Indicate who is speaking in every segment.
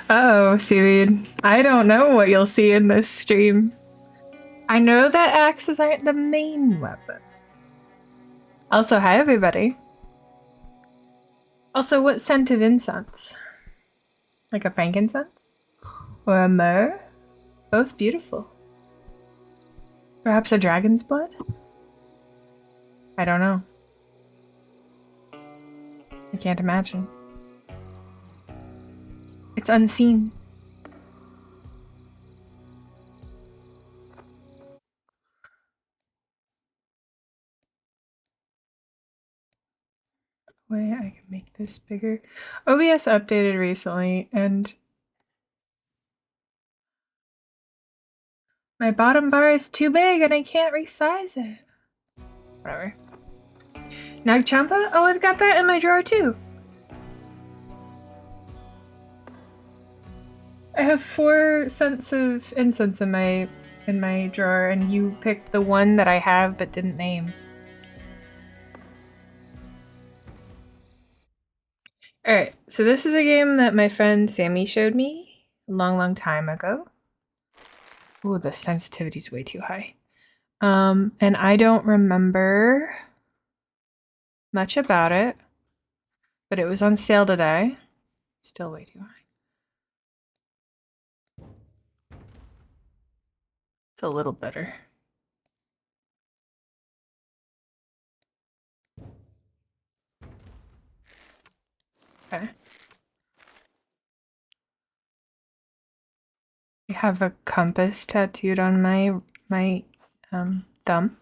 Speaker 1: Uh-oh, seaweed. I don't know what you'll see in this stream. I know that axes aren't the main weapon. Also, hi everybody. Also, what scent of incense? Like a frankincense? Or a myrrh? Both beautiful. Perhaps a dragon's blood? I don't know. I can't imagine. It's unseen. Way I can make this bigger. OBS updated recently, and my bottom bar is too big and I can't resize it. Whatever. Nagchampa? Oh, I've got that in my drawer too. I have 4 scents of incense in my drawer, and you picked the one that I have but didn't name. Alright, so this is a game that my friend Sammy showed me a long time ago. Ooh, the sensitivity's way too high. And I don't remember much about it, but it was on sale today. Still way too high. It's a little better. Okay. I have a compass tattooed on my thumb.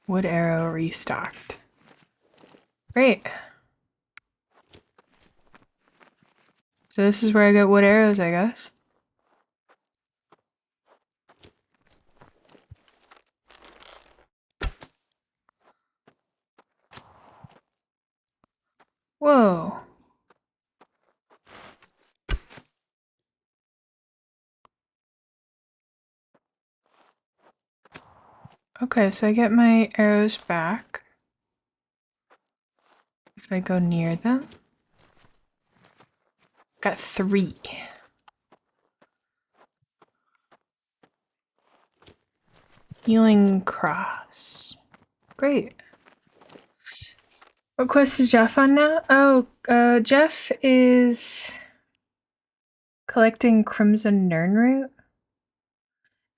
Speaker 1: Wood arrow restocked. Great. So this is where I get wood arrows, I guess. Whoa. Okay, so I get my arrows back if I go near them. Got 3. Healing cross. Great. What quest is Jeff on now? Oh, Jeff is collecting Crimson Nirnroot.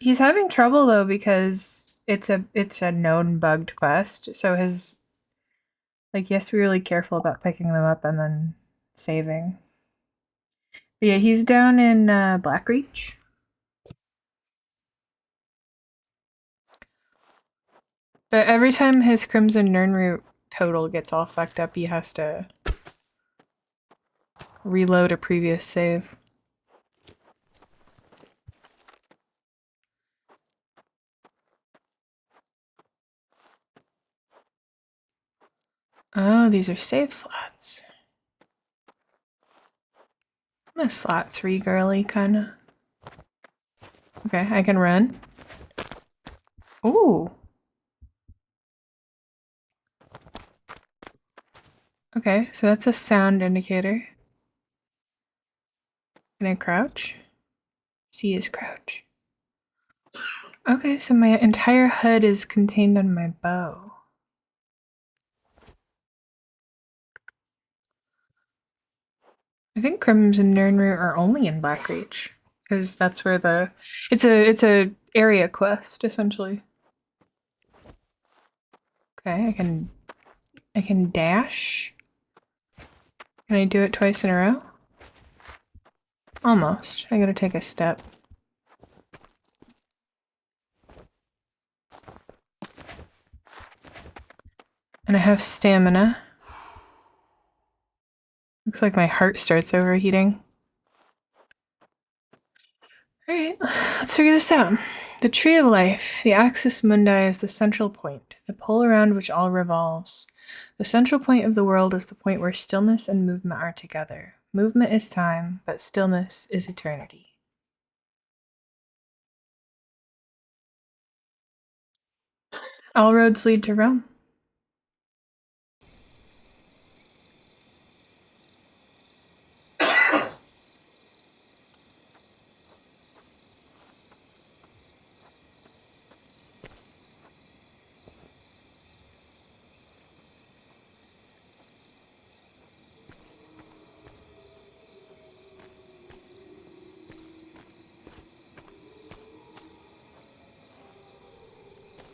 Speaker 1: He's having trouble though because it's a known bugged quest, so his he has to be really careful about picking them up and then saving. But yeah, he's down in Blackreach. But every time his Crimson Nirnroot total gets all fucked up, he has to reload a previous save. Oh, these are save slots. I'm a slot 3 girly, kinda. Okay, I can run. Ooh. Okay, so that's a sound indicator. Can I crouch? C is crouch. Okay, so my entire HUD is contained on my bow. I think Crimson Nirnroot are only in Blackreach, because that's where it's a area quest essentially. Okay, I can dash. Can I do it twice in a row? Almost. I gotta take a step. And I have stamina. Looks like my heart starts overheating. Alright, let's figure this out. The Tree of Life. The axis mundi is the central point, the pole around which all revolves. The central point of the world is the point where stillness and movement are together. Movement is time, but stillness is eternity. All roads lead to Rome.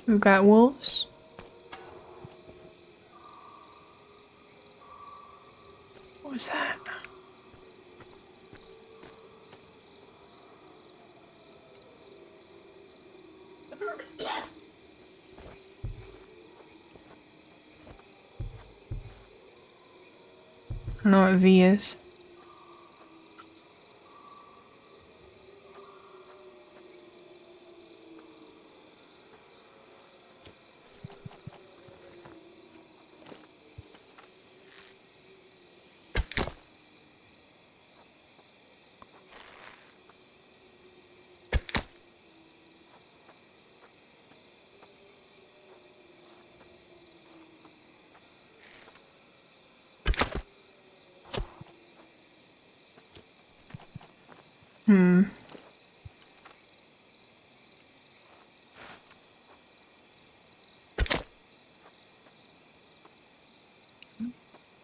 Speaker 1: We've got wolves. What was that? I don't know what V is.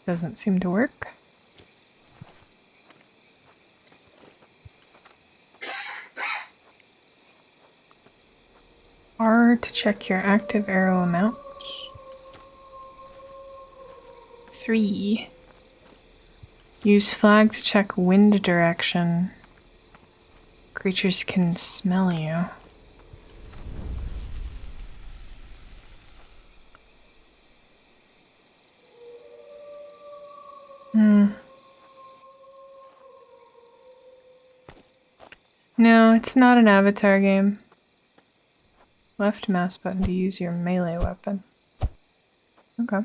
Speaker 1: Doesn't seem to work. R to check your active arrow amount. 3. Use flag to check wind direction. Creatures can smell you. No, it's not an avatar game. Left mouse button to use your melee weapon. Okay.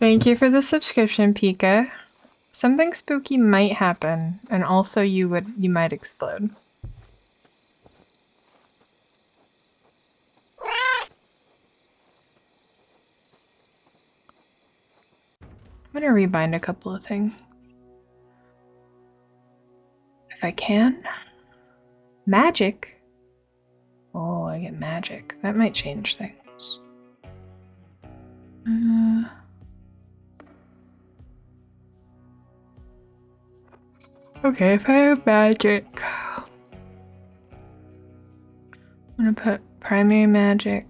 Speaker 1: Thank you for the subscription, Pika. Something spooky might happen, and also you might explode. I'm gonna rebind a couple of things. If I can. Magic? Oh, I get magic. That might change things. Okay, if I have magic, I'm gonna put primary magic.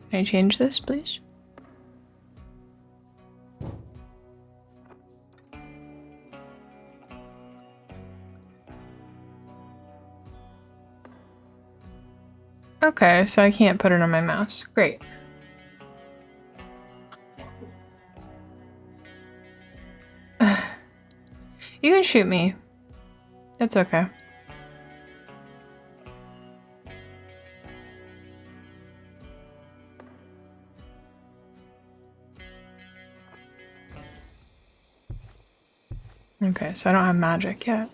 Speaker 1: Can I change this, please? Okay, so I can't put it on my mouse. Great. You can shoot me. It's okay. Okay, so I don't have magic yet.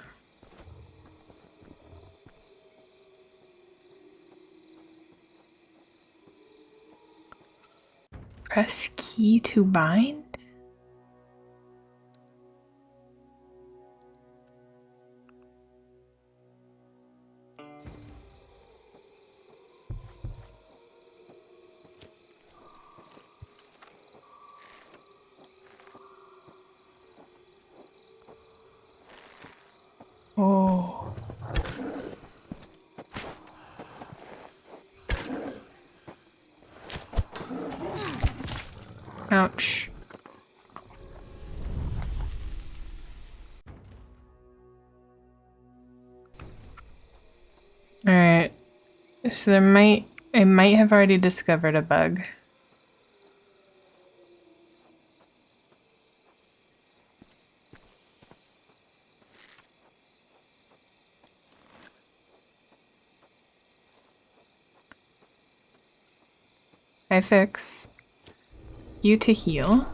Speaker 1: Press key to bind? Oh. Ouch. Alright. So I might have already discovered a bug. I fix. you to heal.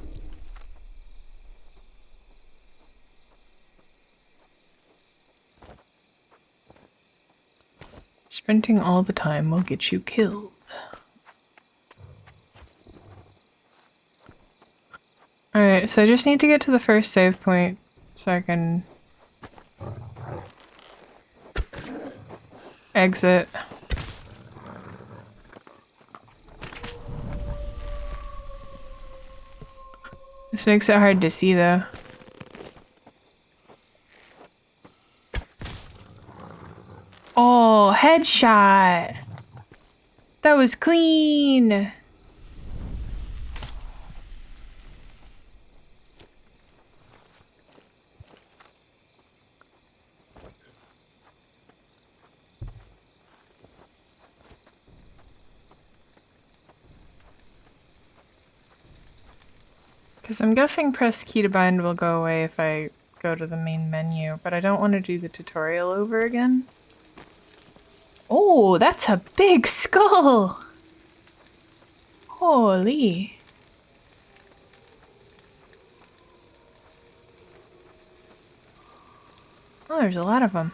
Speaker 1: Sprinting all the time will get you killed. Alright, so I just need to get to the first save point so I can exit. This makes it hard to see though. Oh, headshot! That was clean! Because I'm guessing press key to bind will go away if I go to the main menu, but I don't want to do the tutorial over again. Oh, that's a big skull! Holy. Oh, there's a lot of them.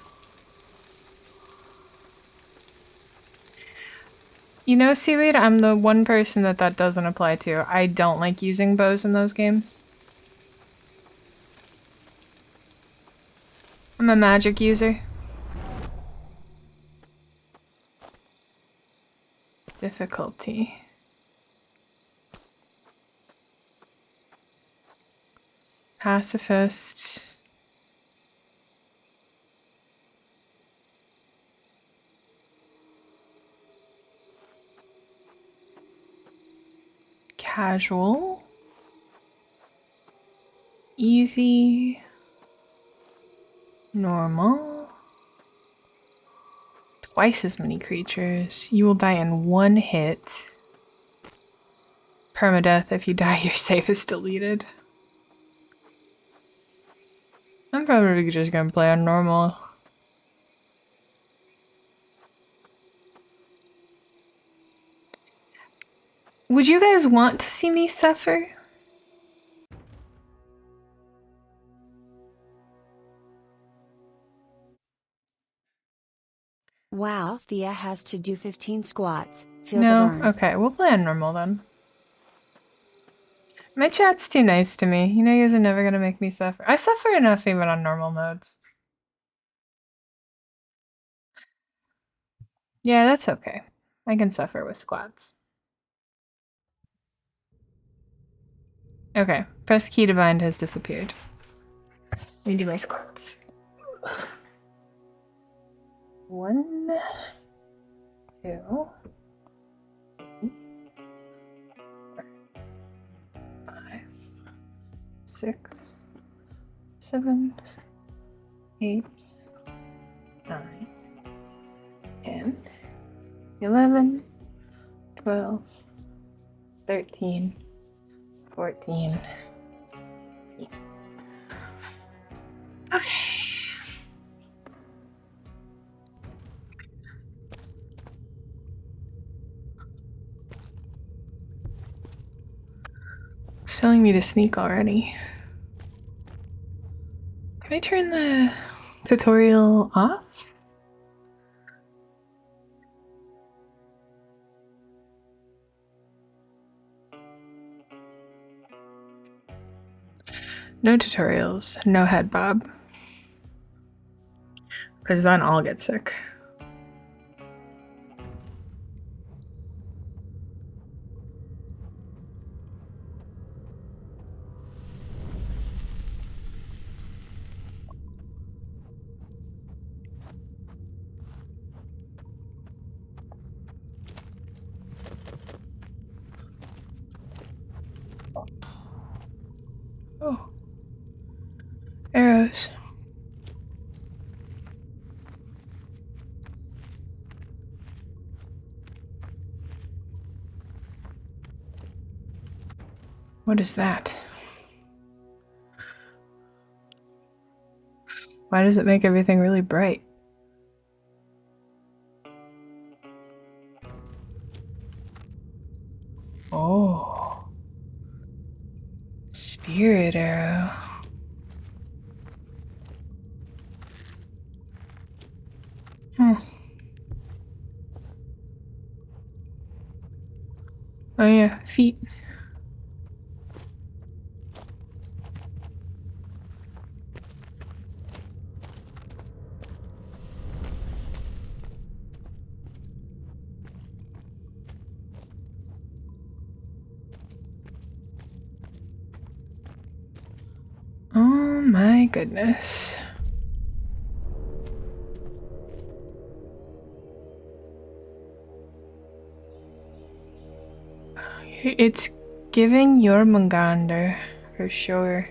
Speaker 1: You know, Seaweed, I'm the one person that doesn't apply to. I don't like using bows in those games. I'm a magic user. Difficulty. Pacifist. Casual. Easy. Normal. Twice as many creatures. You will die in one hit. Permadeath. If you die, your save is deleted. I'm probably just gonna play on normal. Would you guys want to see me suffer?
Speaker 2: Wow, Thea has to do 15 squats. Feel
Speaker 1: No?
Speaker 2: the burn.
Speaker 1: Okay, we'll play on normal then. My chat's too nice to me. You know, you guys are never gonna make me suffer. I suffer enough even on normal modes. Yeah, that's okay. I can suffer with squats. Okay, press key to bind has disappeared. Let me do my squats. 1, 2, 3, 4, 5, 6, 7, 8, 9, 10, 11, 12, 13, 14. Okay. It's telling me to sneak already. Can I turn the tutorial off? No tutorials, no head bob. Because then I'll get sick. Oh. Arrows. What is that? Why does it make everything really bright? Oh. spirit arrow. Oh yeah, feet. Oh my goodness. It's giving Jormungandr, for sure.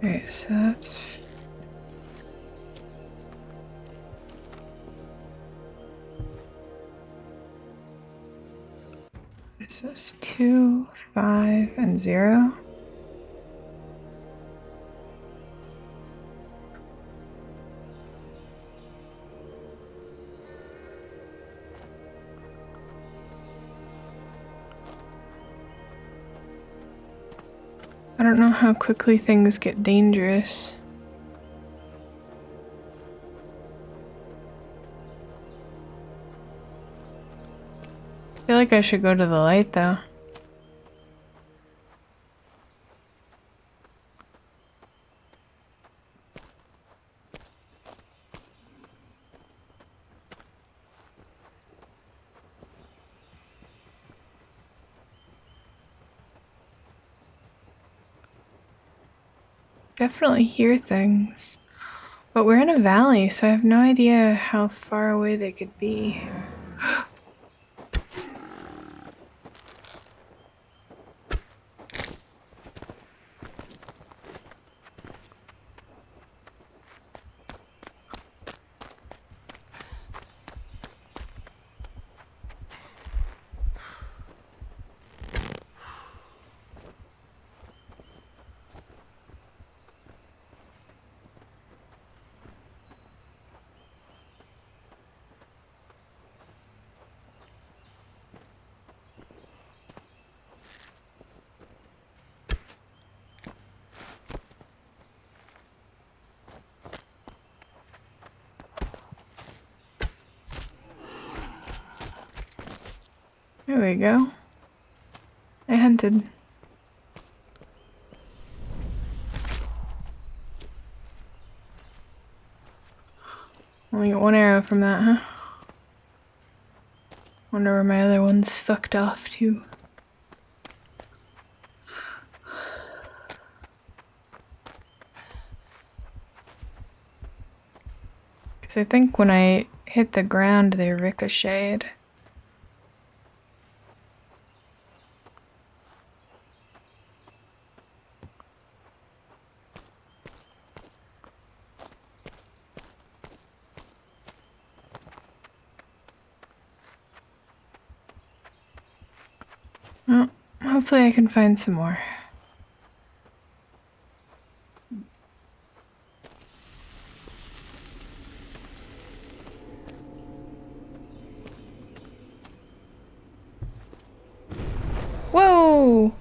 Speaker 1: Alright, so that's... What is this? 2, 5, and 0? I don't know how quickly things get dangerous. I feel like I should go to the light though. Definitely hear things. But we're in a valley, so I have no idea how far away they could be. There we go. I hunted. Only got one arrow from that, huh? Wonder where my other one's fucked off to. Because I think when I hit the ground, they ricocheted. Well, hopefully I can find some more. Whoa!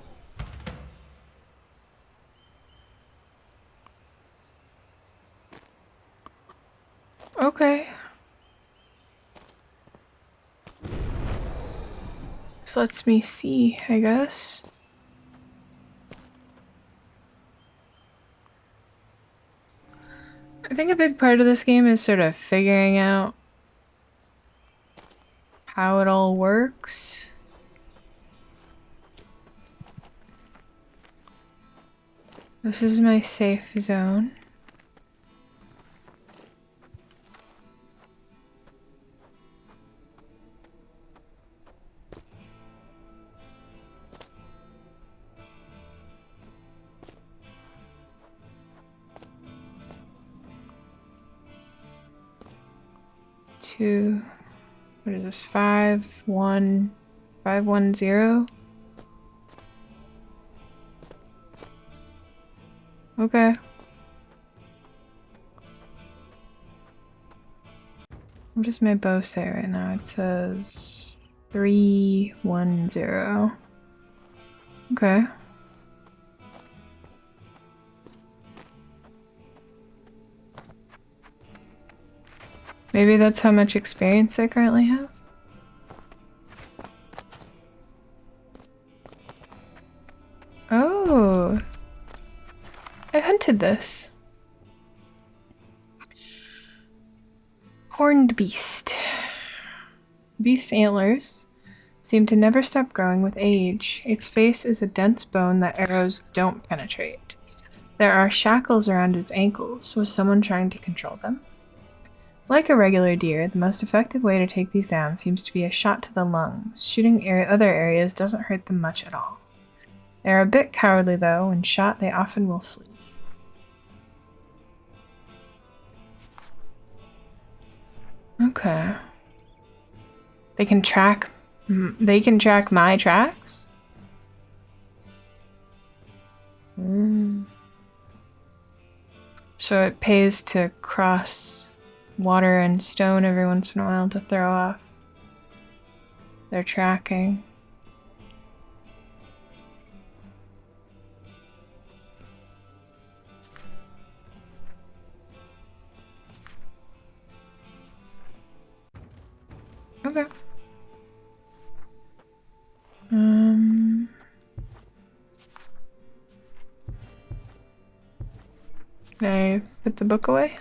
Speaker 1: Okay. This lets me see, I guess. I think a big part of this game is sort of figuring out how it all works. This is my safe zone. Two, what is this? 5, 1, 5, 1, 0. Okay. What does my bow say right now? It says 310. Okay. Maybe that's how much experience I currently have. Oh. I hunted this. Horned beast. Beast's antlers seem to never stop growing with age. Its face is a dense bone that arrows don't penetrate. There are shackles around its ankles. Was someone trying to control them? Like a regular deer, the most effective way to take these down seems to be a shot to the lungs. Shooting other areas doesn't hurt them much at all. They're a bit cowardly though. When shot, they often will flee. Okay. They can track my tracks? So it pays to cross water and stone every once in a while to throw off their tracking. Okay. Can I put the book away?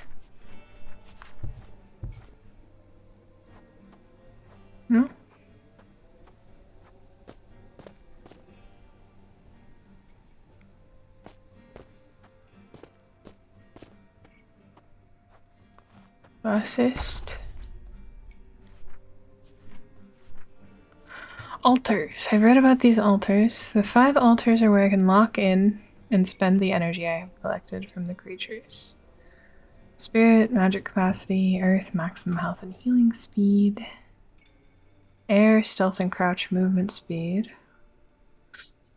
Speaker 1: No? Assist. Altars. I've read about these altars. The 5 altars are where I can lock in and spend the energy I have collected from the creatures. Spirit, magic capacity, earth, maximum health and healing speed. Air, stealth and crouch movement speed.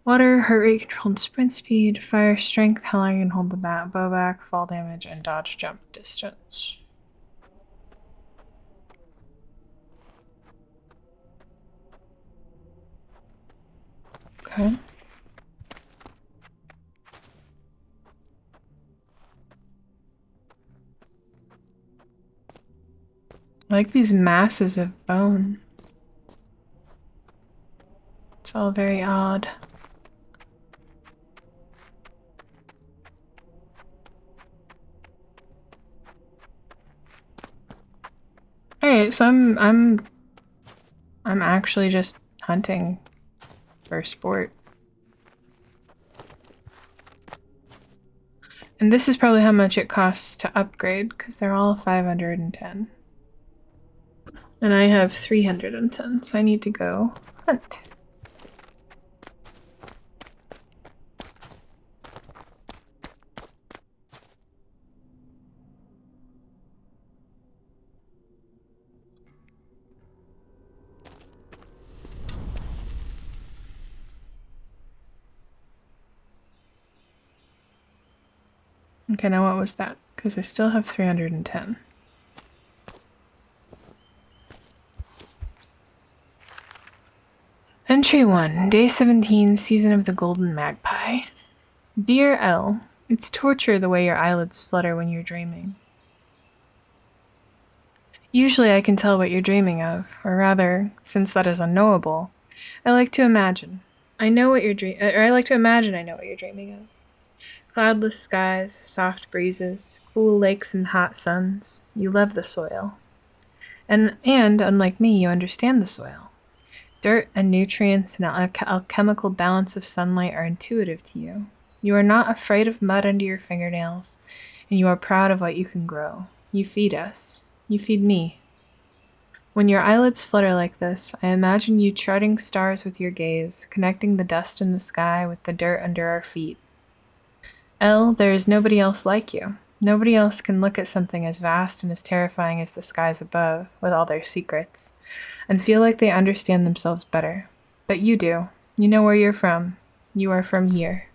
Speaker 1: Water, heart rate control and sprint speed. Fire, strength, how long I can hold the bow back, fall damage, and dodge jump distance. Okay. I like these masses of bone. It's all very odd. Alright, so I'm actually just hunting for sport. And this is probably how much it costs to upgrade, because they're all 510. And I have 310, so I need to go hunt. Okay, now what was that? Because I still have 310. Entry 1, Day 17, Season of the Golden Magpie. Dear L, it's torture the way your eyelids flutter when you're dreaming. Usually I can tell what you're dreaming of, or rather, since that is unknowable, I like to imagine. I know what I like to imagine I know what you're dreaming of. Cloudless skies, soft breezes, cool lakes and hot suns. You love the soil. And unlike me, you understand the soil. Dirt and nutrients and alchemical balance of sunlight are intuitive to you. You are not afraid of mud under your fingernails, and you are proud of what you can grow. You feed us. You feed me. When your eyelids flutter like this, I imagine you charting stars with your gaze, connecting the dust in the sky with the dirt under our feet. L, there is nobody else like you. Nobody else can look at something as vast and as terrifying as the skies above, with all their secrets, and feel like they understand themselves better. But you do. You know where you're from. You are from here.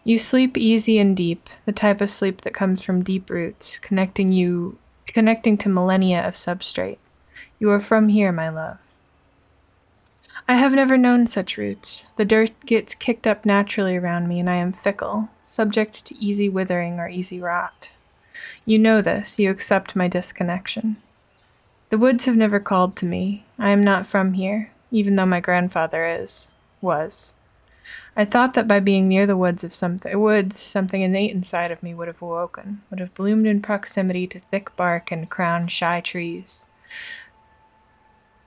Speaker 1: You sleep easy and deep, the type of sleep that comes from deep roots, connecting you connecting to millennia of substrate. You are from here, my love. I have never known such roots. The dirt gets kicked up naturally around me, and I am fickle, subject to easy withering or easy rot. You know this, you accept my disconnection. The woods have never called to me. I am not from here, even though my grandfather was. I thought that by being near the woods, something innate inside of me would have awoken, would have bloomed in proximity to thick bark and crowned shy trees.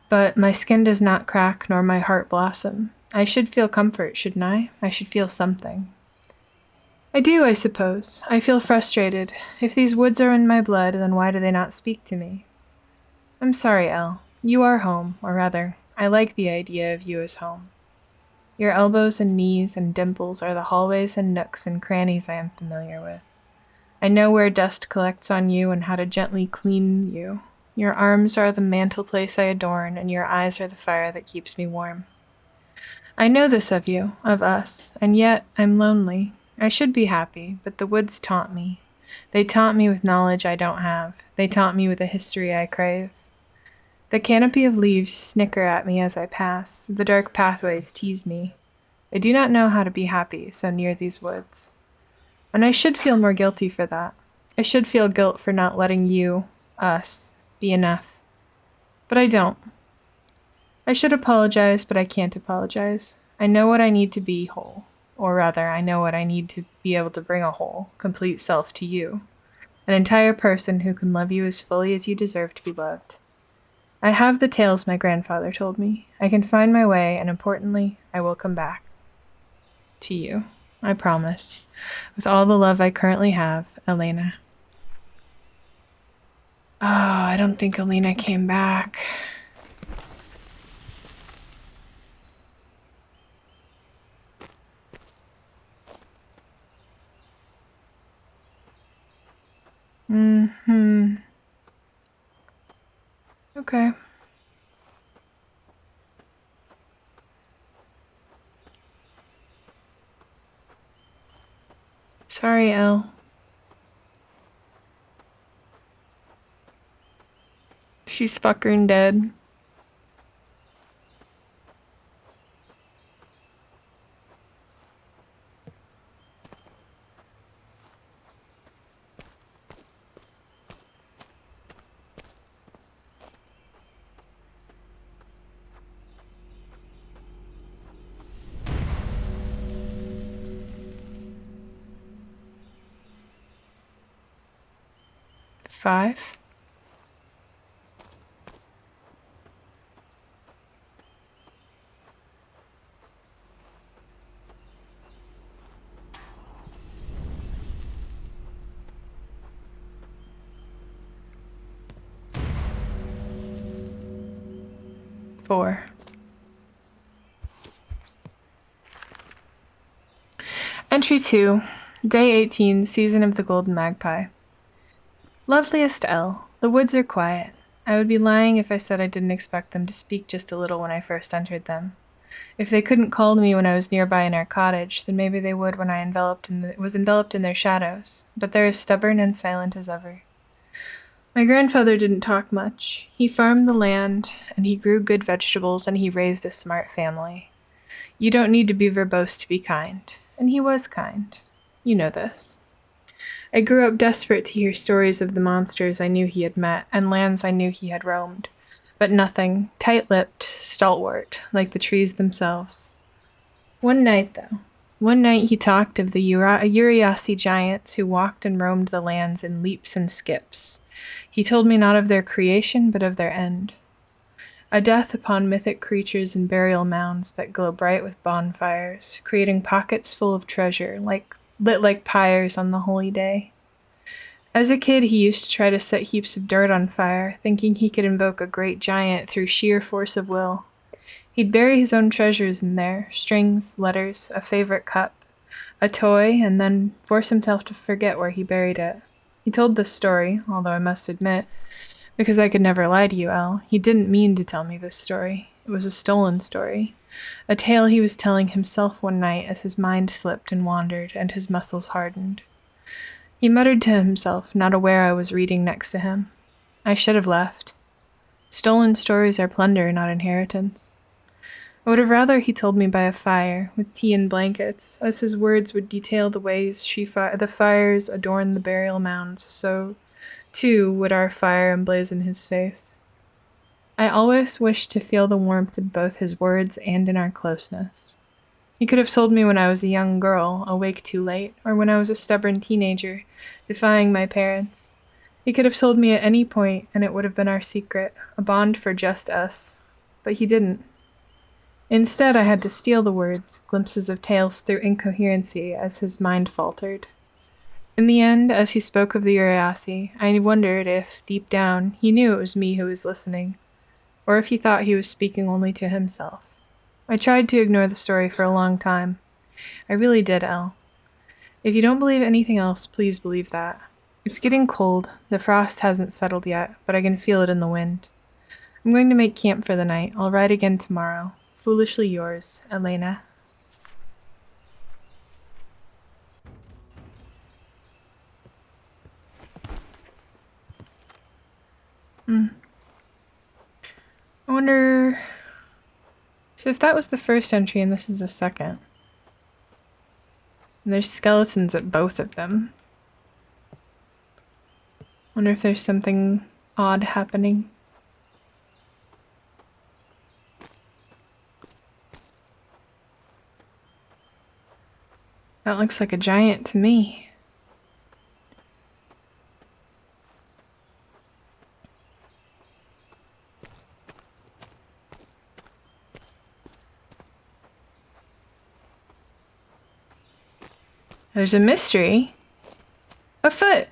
Speaker 1: But my skin does not crack, nor my heart blossom. I should feel comfort, shouldn't I? I should feel something. I do, I suppose. I feel frustrated. If these woods are in my blood, then why do they not speak to me? I'm sorry, Elle. You are home, or rather, I like the idea of you as home. Your elbows and knees and dimples are the hallways and nooks and crannies I am familiar with. I know where dust collects on you and how to gently clean you. Your arms are the mantelpiece I adorn, and your eyes are the fire that keeps me warm. I know this of you, of us, and yet I'm lonely. I should be happy, but the woods taunt me. They taunt me with knowledge I don't have. They taunt me with a history I crave. The canopy of leaves snicker at me as I pass. The dark pathways tease me. I do not know how to be happy so near these woods. And I should feel more guilty for that. I should feel guilt for not letting you, us, be enough. But I don't. I should apologize, but I can't apologize. I know what I need to be whole. Or rather, I know what I need to be able to bring a whole, complete self to you. An entire person who can love you as fully as you deserve to be loved. I have the tales my grandfather told me. I can find my way, and importantly, I will come back. To you. I promise. With all the love I currently have, Elena. Oh, I don't think Elena came back. Okay. Sorry, Elle. She's fucking dead. Five. Four. Entry 2. Day 18, Season of the Golden Magpie. Loveliest Elle, the woods are quiet. I would be lying if I said I didn't expect them to speak just a little when I first entered them. If they couldn't call to me when I was nearby in our cottage, then maybe they would when I was enveloped in their shadows, but they're as stubborn and silent as ever. My grandfather didn't talk much. He farmed the land, and he grew good vegetables, and he raised a smart family. You don't need to be verbose to be kind. And he was kind. You know this. I grew up desperate to hear stories of the monsters I knew he had met, and lands I knew he had roamed. But nothing, tight-lipped, stalwart, like the trees themselves. One night he talked of the Uriasi giants who walked and roamed the lands in leaps and skips. He told me not of their creation, but of their end. A death upon mythic creatures and burial mounds that glow bright with bonfires, creating pockets full of treasure, lit like pyres on the holy day. As a kid, he used to try to set heaps of dirt on fire, thinking he could invoke a great giant through sheer force of will. He'd bury his own treasures in there, strings, letters, a favorite cup, a toy, and then force himself to forget where he buried it. He told this story, although I must admit, because I could never lie to you, Elle, he didn't mean to tell me this story. It was a stolen story. A tale he was telling himself one night as his mind slipped and wandered and his muscles hardened. He muttered to himself, not aware I was reading next to him. I should have left. Stolen stories are plunder, not inheritance. I would have rather he told me by a fire, with tea and blankets, as his words would detail the ways the fires adorn the burial mounds, so, too, would our fire emblazon his face. I always wished to feel the warmth in both his words and in our closeness. He could have told me when I was a young girl, awake too late, or when I was a stubborn teenager, defying my parents. He could have told me at any point, and it would have been our secret, a bond for just us. But he didn't. Instead, I had to steal the words, glimpses of tales through incoherency, as his mind faltered. In the end, as he spoke of the Uriassi, I wondered if, deep down, he knew it was me who was listening, or if he thought he was speaking only to himself. I tried to ignore the story for a long time. I really did, Elle. If you don't believe anything else, please believe that. It's getting cold. The frost hasn't settled yet, but I can feel it in the wind. I'm going to make camp for the night. I'll ride again tomorrow. Foolishly yours, Elena. I wonder... So if that was the first entry and this is the second, and there's skeletons at both of them, wonder if there's something odd happening. That looks like a giant to me. There's a mystery. A foot!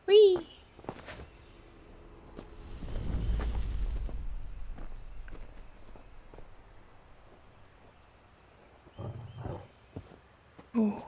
Speaker 1: Whee! Oh.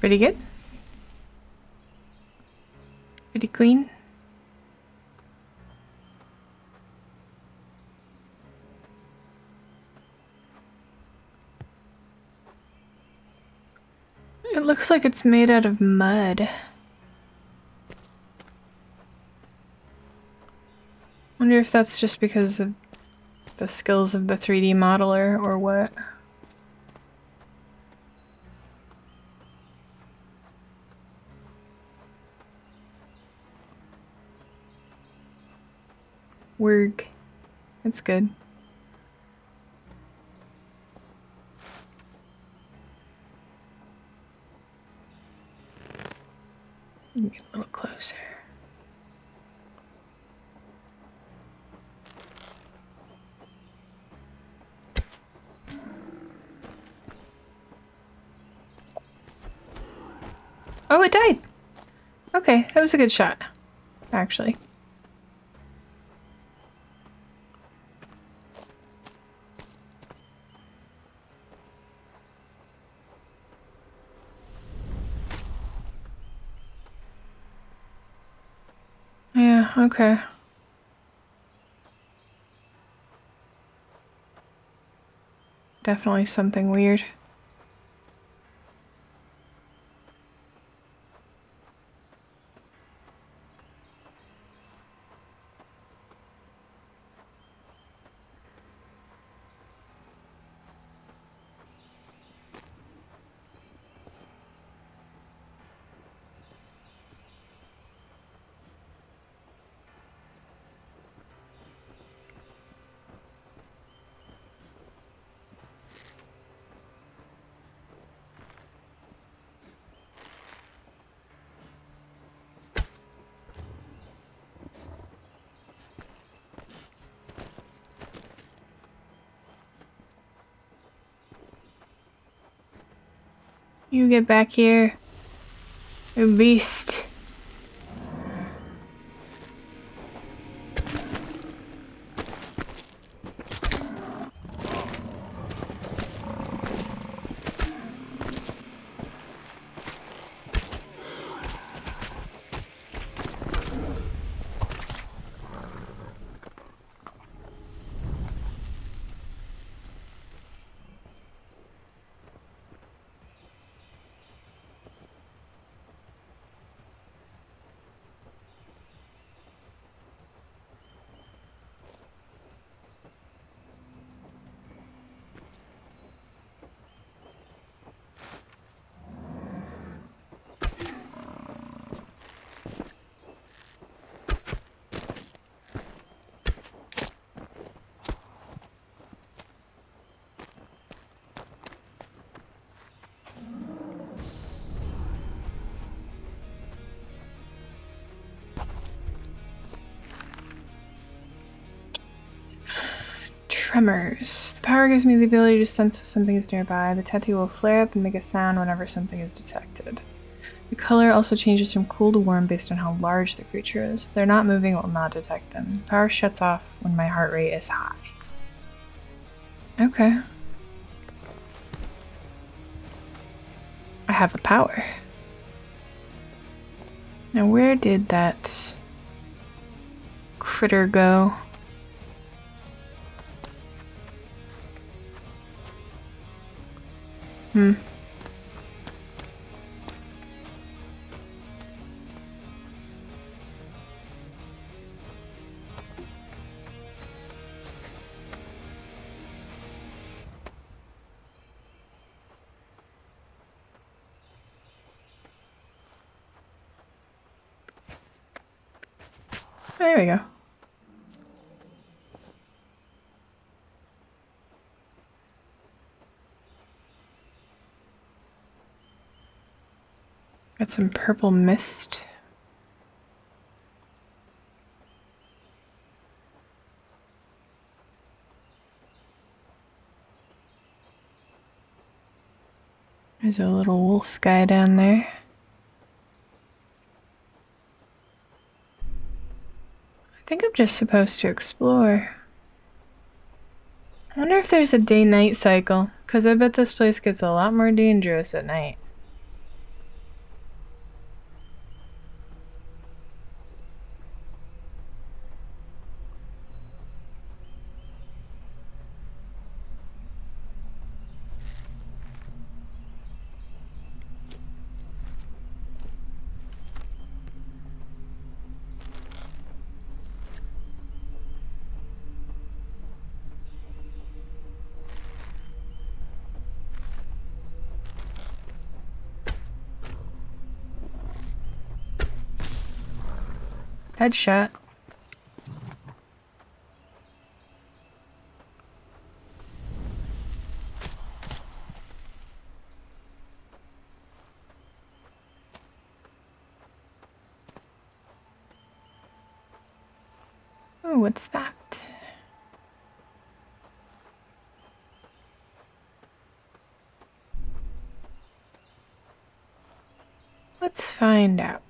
Speaker 1: Pretty good. Pretty clean. It looks like it's made out of mud. Wonder if that's just because of the skills of the 3D modeler or what. Work. That's good. Get a little closer. Oh, it died! Okay, that was a good shot, actually. Yeah, okay. Definitely something weird. You get back here, you beast. Tremors. The power gives me the ability to sense if something is nearby. The tattoo will flare up and make a sound whenever something is detected. The color also changes from cool to warm based on how large the creature is. If they're not moving, it will not detect them. The power shuts off when my heart rate is high. Okay. I have a power. Now where did that critter go? There we go. Got some purple mist. There's a little wolf guy down there. I think I'm just supposed to explore. I wonder if there's a day-night cycle, because I bet this place gets a lot more dangerous at night. Headshot. Oh, what's that? Let's find out.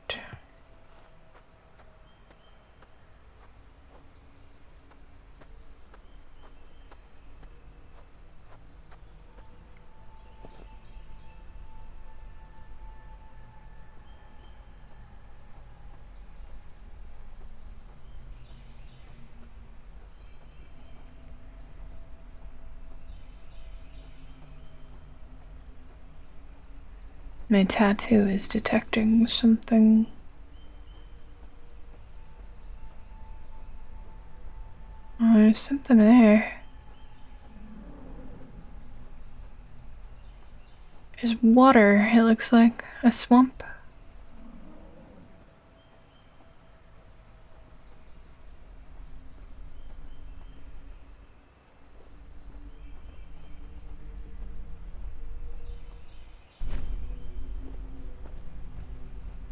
Speaker 1: My tattoo is detecting something. Oh, there's something there. There's water, it looks like. A swamp.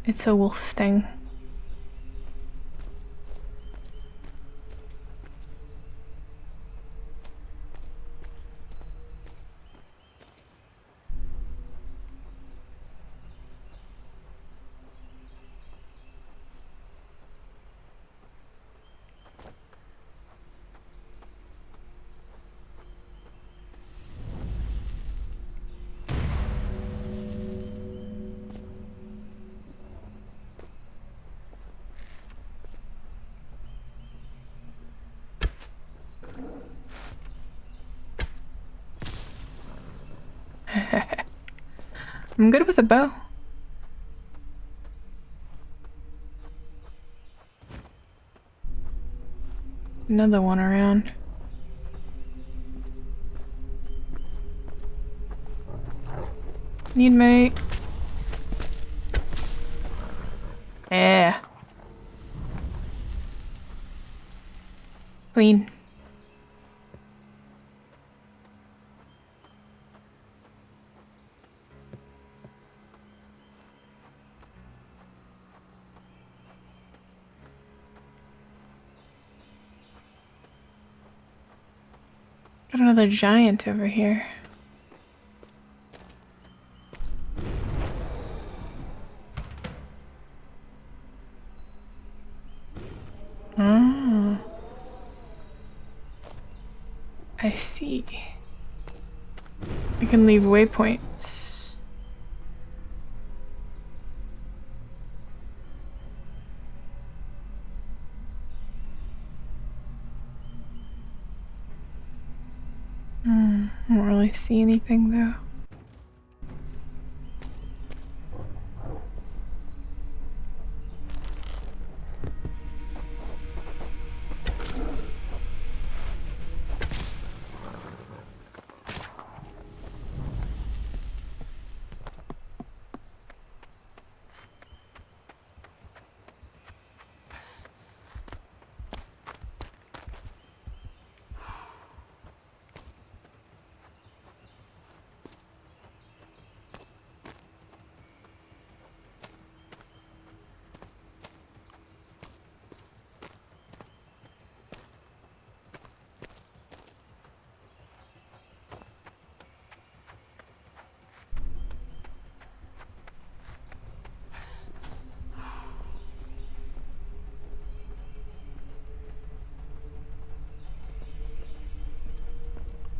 Speaker 1: It's a wolf thing. I'm good with a bow. Another one around. Need mate. Yeah. Clean. Got another giant over here. Oh. I see. I can leave waypoints. I don't really see anything though.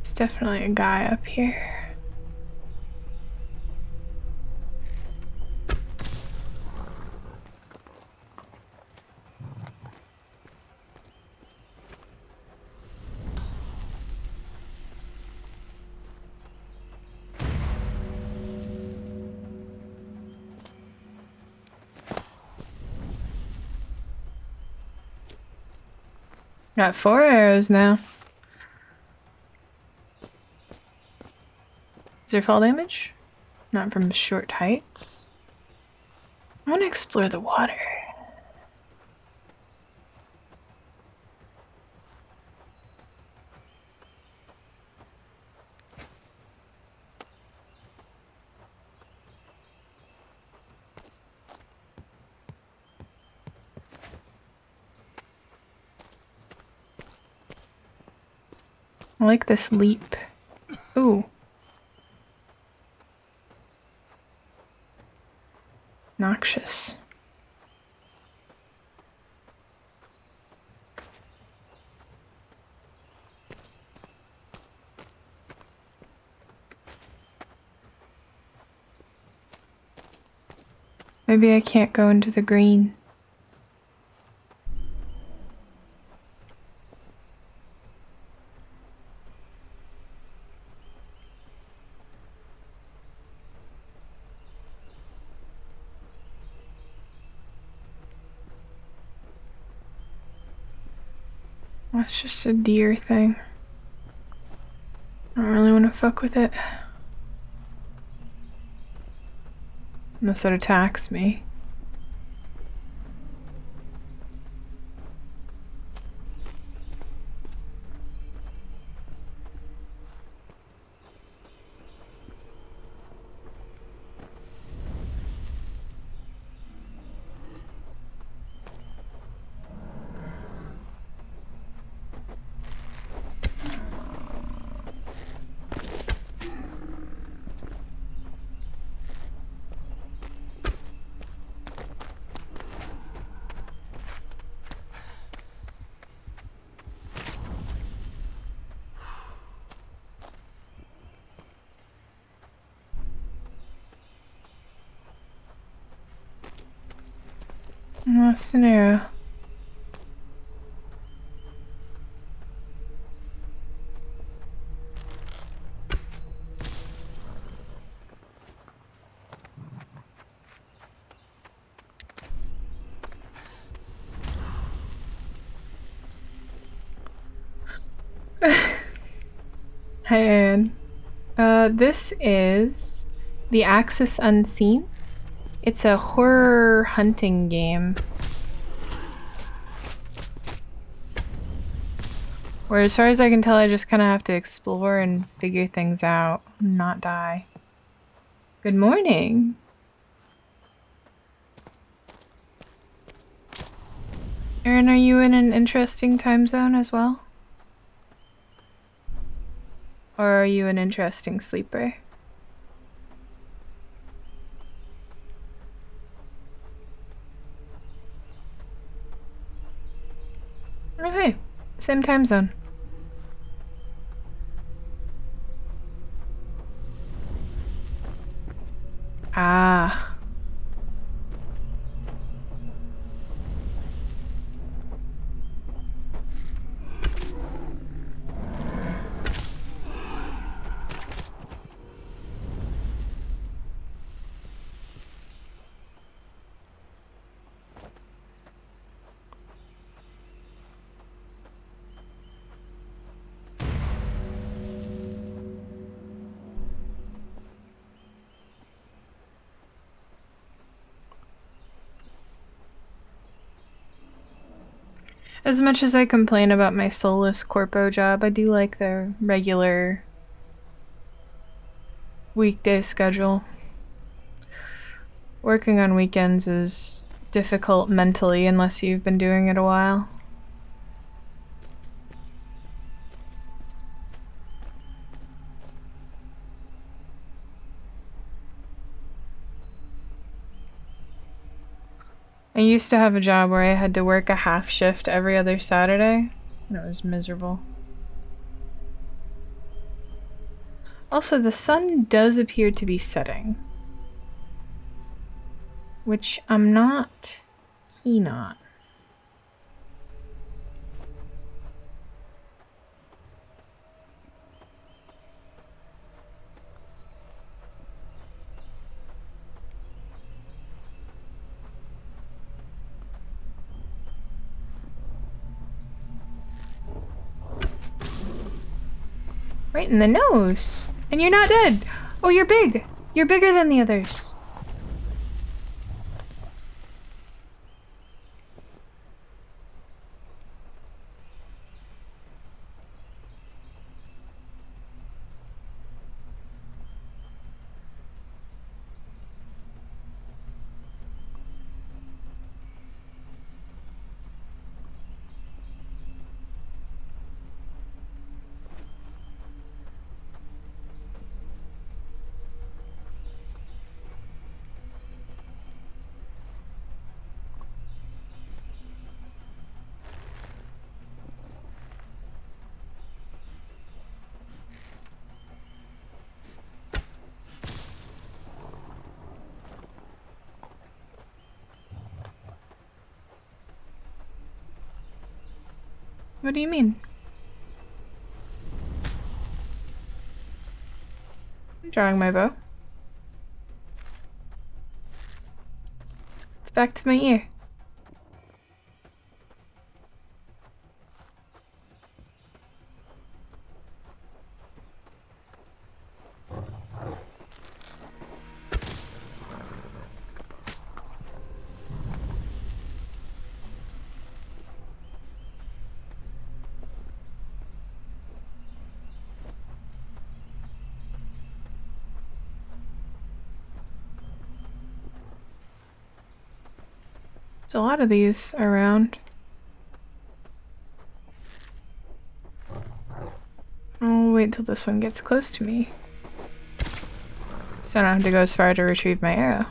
Speaker 1: There's definitely a guy up here. Got 4 arrows now. Is there fall damage? Not from short heights. I want to explore the water. I like this leap. Ooh. Noxious. Maybe I can't go into the green. That's just a deer thing. I don't really want to fuck with it. Unless it attacks me. Lost an arrow. Hi, Aaron. This is The Axis Unseen. It's a horror hunting game. Where as far as I can tell, I just kind of have to explore and figure things out, not die. Good morning. Aaron, are you in an interesting time zone as well? Or are you an interesting sleeper? Oh, hey. Same time zone. Ah. As much as I complain about my soulless corpo job, I do like their regular weekday schedule. Working on weekends is difficult mentally unless you've been doing it a while. I used to have a job where I had to work a half shift every other Saturday, and it was miserable. Also, the sun does appear to be setting, which I'm not keen on. Right in the nose. And you're not dead. Oh, you're big. You're bigger than the others. What do you mean? I'm drawing my bow. It's back to my ear. There's a lot of these around. I'll wait till this one gets close to me, so I don't have to go as far to retrieve my arrow.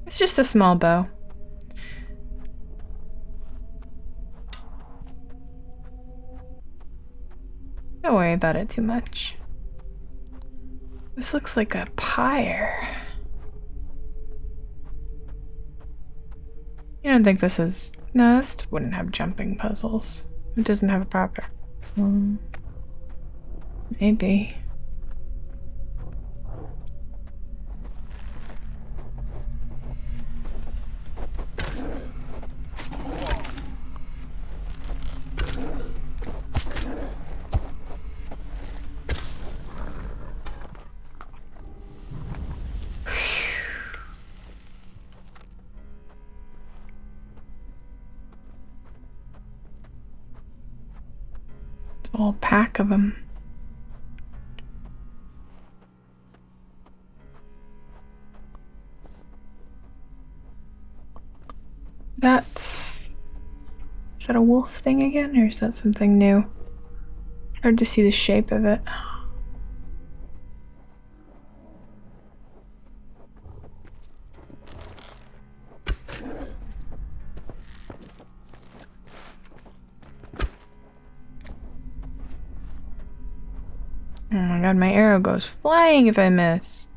Speaker 1: It's just a small bow. Don't worry about it too much. This looks like a pyre. You don't think this is... No, this wouldn't have jumping puzzles. It doesn't have a proper... maybe. A whole pack of them. That's Is that a wolf thing again, or is that something new? It's hard to see the shape of it. Oh my god, my arrow goes flying if I miss.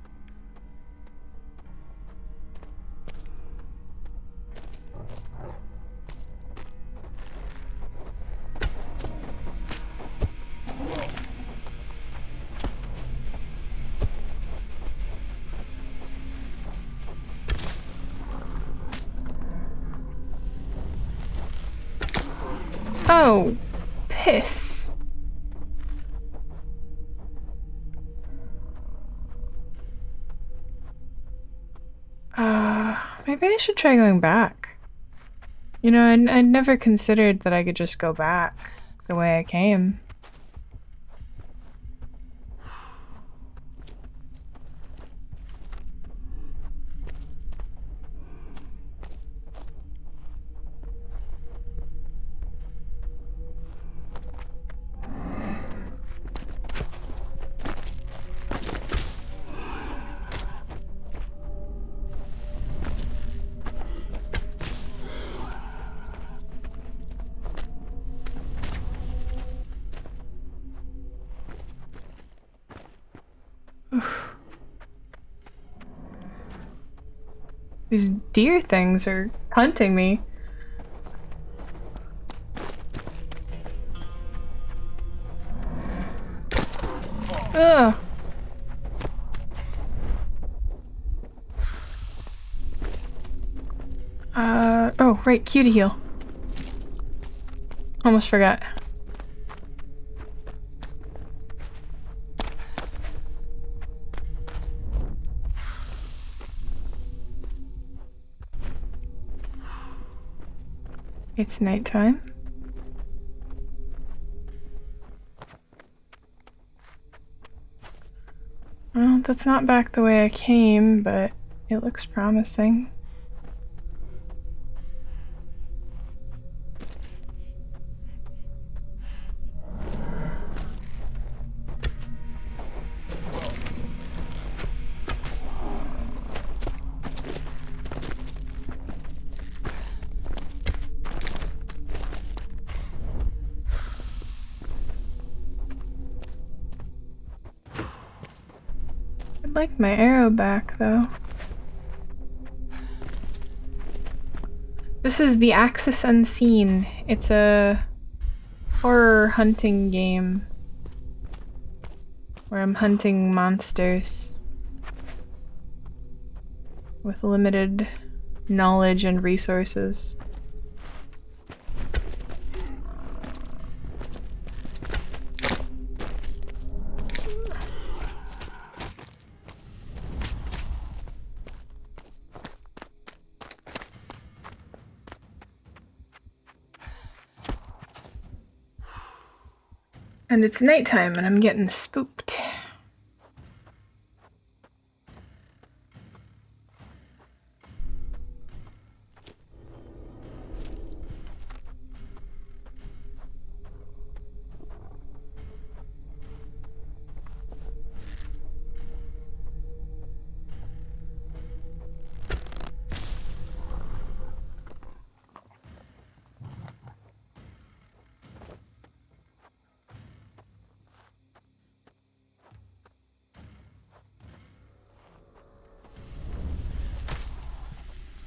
Speaker 1: Oh, piss. Maybe I should try going back. You know, I never considered that I could just go back the way I came. These deer things are hunting me. Ugh. Oh, right, Q to heal. Almost forgot. It's nighttime. Well, that's not back the way I came, but it looks promising. I'd like my arrow back, though. This is the Axis Unseen. It's a horror hunting game where I'm hunting monsters with limited knowledge and resources. And it's nighttime and I'm getting spooked.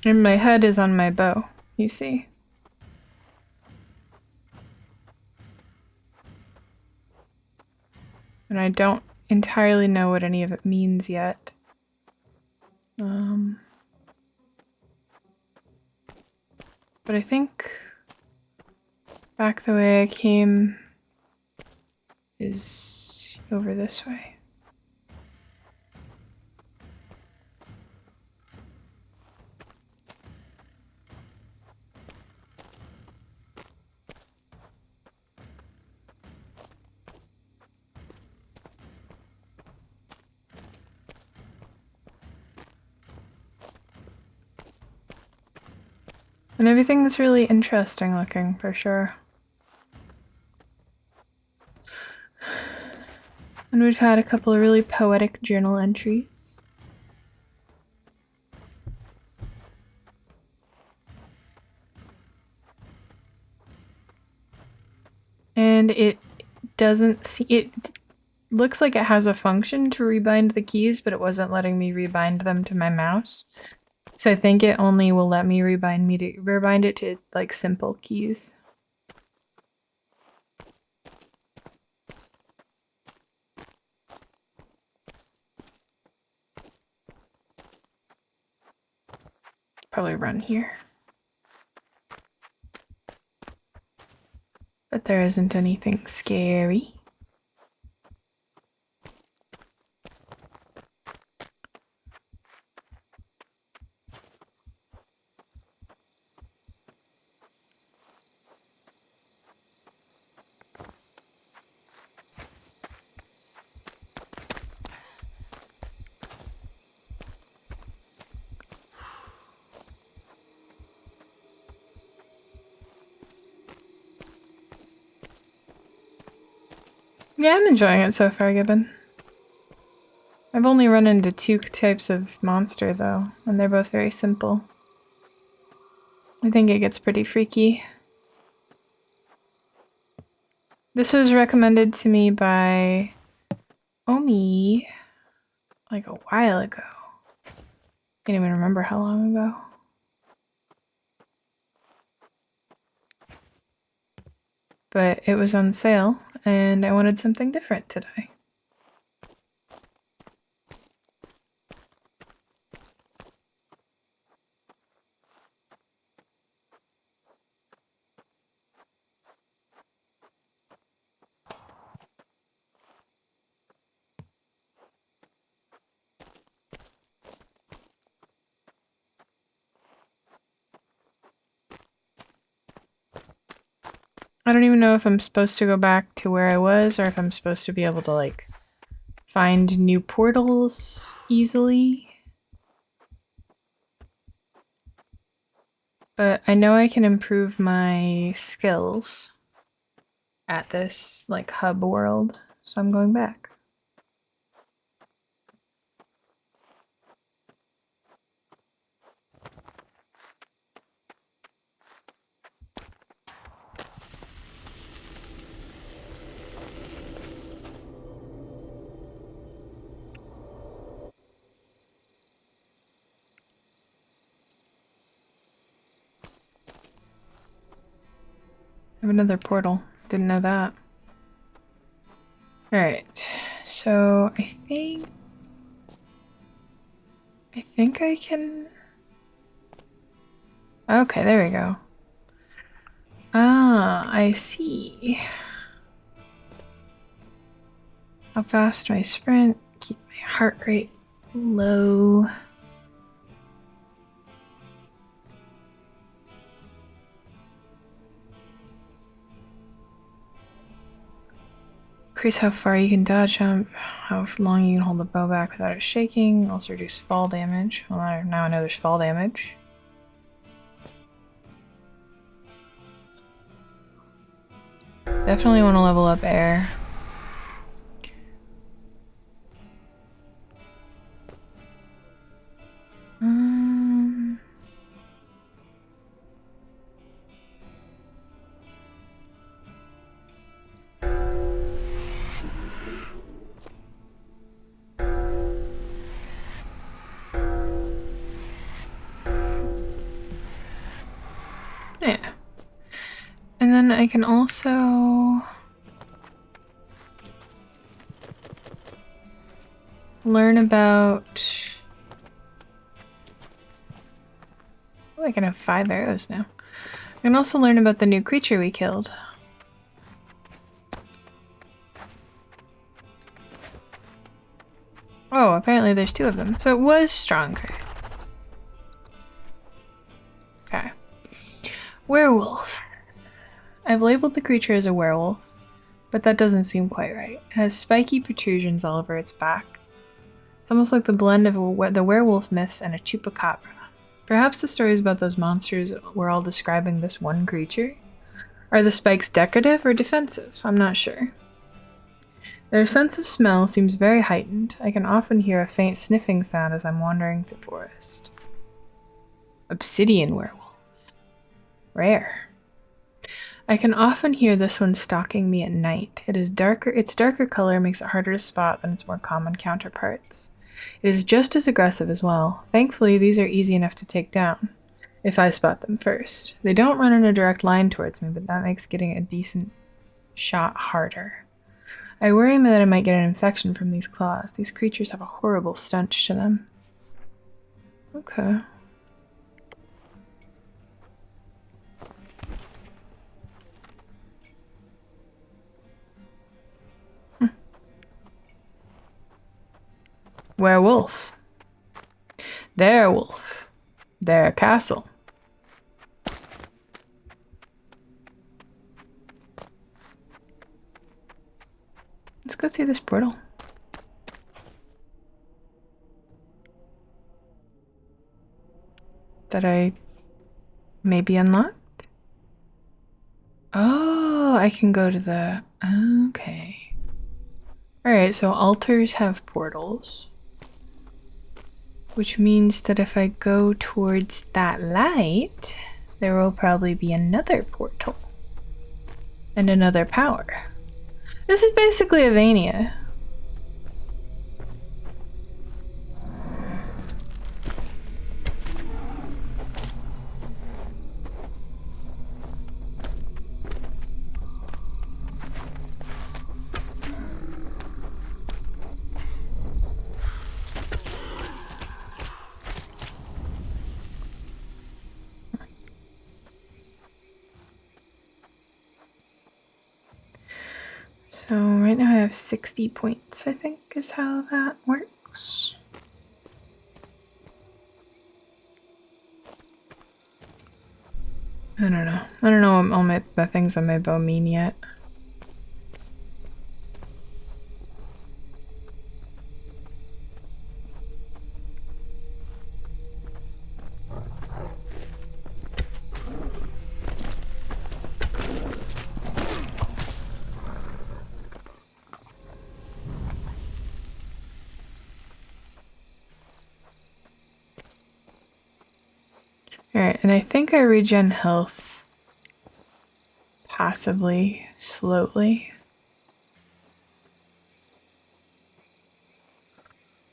Speaker 1: And my head is on my bow, you see. And I don't entirely know what any of it means yet. But I think back the way I came is over this way. And everything's really interesting looking, for sure. And we've had a couple of really poetic journal entries. And it doesn't see it looks like it has a function to rebind the keys, but it wasn't letting me rebind them to my mouse. So I think it only will let me rebind it to like simple keys. Probably run here. But there isn't anything scary. Yeah, I'm enjoying it so far, Gibbon. I've only run into 2 types of monster, though, and they're both very simple. I think it gets pretty freaky. This was recommended to me by Omi like a while ago. Can't even remember how long ago. But it was on sale, and I wanted something different today. I don't even know if I'm supposed to go back to where I was or if I'm supposed to be able to, like, find new portals easily. But I know I can improve my skills at this, like, hub world, so I'm going back. I have another portal. Didn't know that. Alright, so I think I can... Okay, there we go. Ah, I see. How fast do I sprint? Keep my heart rate low. Increase how far you can dodge jump, how long you can hold the bow back without it shaking. Also reduce fall damage. Well, now I know there's fall damage. Definitely want to level up air. Yeah. And then I can also learn about... Oh, I can have 5 arrows now. I can also learn about the new creature we killed. Oh, apparently there's 2 of them. So it was stronger. Okay. Werewolf. I've labeled the creature as a werewolf, but that doesn't seem quite right. It has spiky protrusions all over its back. It's almost like the blend of the werewolf myths and a chupacabra. Perhaps the stories about those monsters were all describing this one creature? Are the spikes decorative or defensive? I'm not sure. Their sense of smell seems very heightened. I can often hear a faint sniffing sound as I'm wandering the forest. Obsidian werewolf. Rare. I can often hear this one stalking me at night. Its darker color makes it harder to spot than its more common counterparts. It is just as aggressive as well. Thankfully, these are easy enough to take down, if I spot them first. They don't run in a direct line towards me, but that makes getting a decent shot harder. I worry that I might get an infection from these claws. These creatures have a horrible stench to them. Okay. Werewolf. Their wolf. Their castle. Let's go through this portal. That I maybe unlocked? Oh, I can go to the... Okay. Alright, so altars have portals. Which means that if I go towards that light, there will probably be another portal. And another power. This is basically a Vania. So right now I have 60 points, I think is how that works. I don't know. I don't know what all the things on my bow mean yet. Alright, and I think I regen health passively, slowly.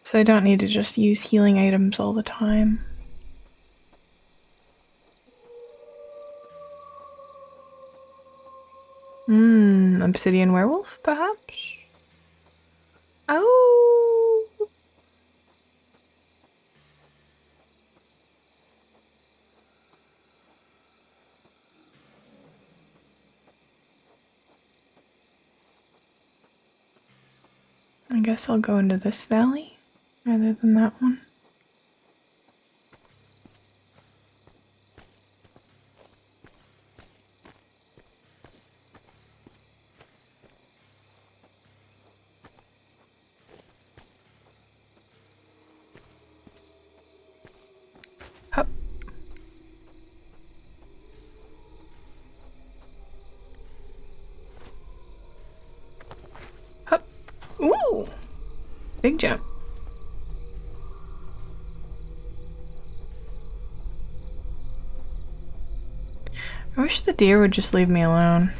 Speaker 1: So I don't need to just use healing items all the time. Obsidian werewolf, perhaps? Oh! I guess I'll go into this valley rather than that one. Hup. Hup. Ooh! Big jump. I wish the deer would just leave me alone.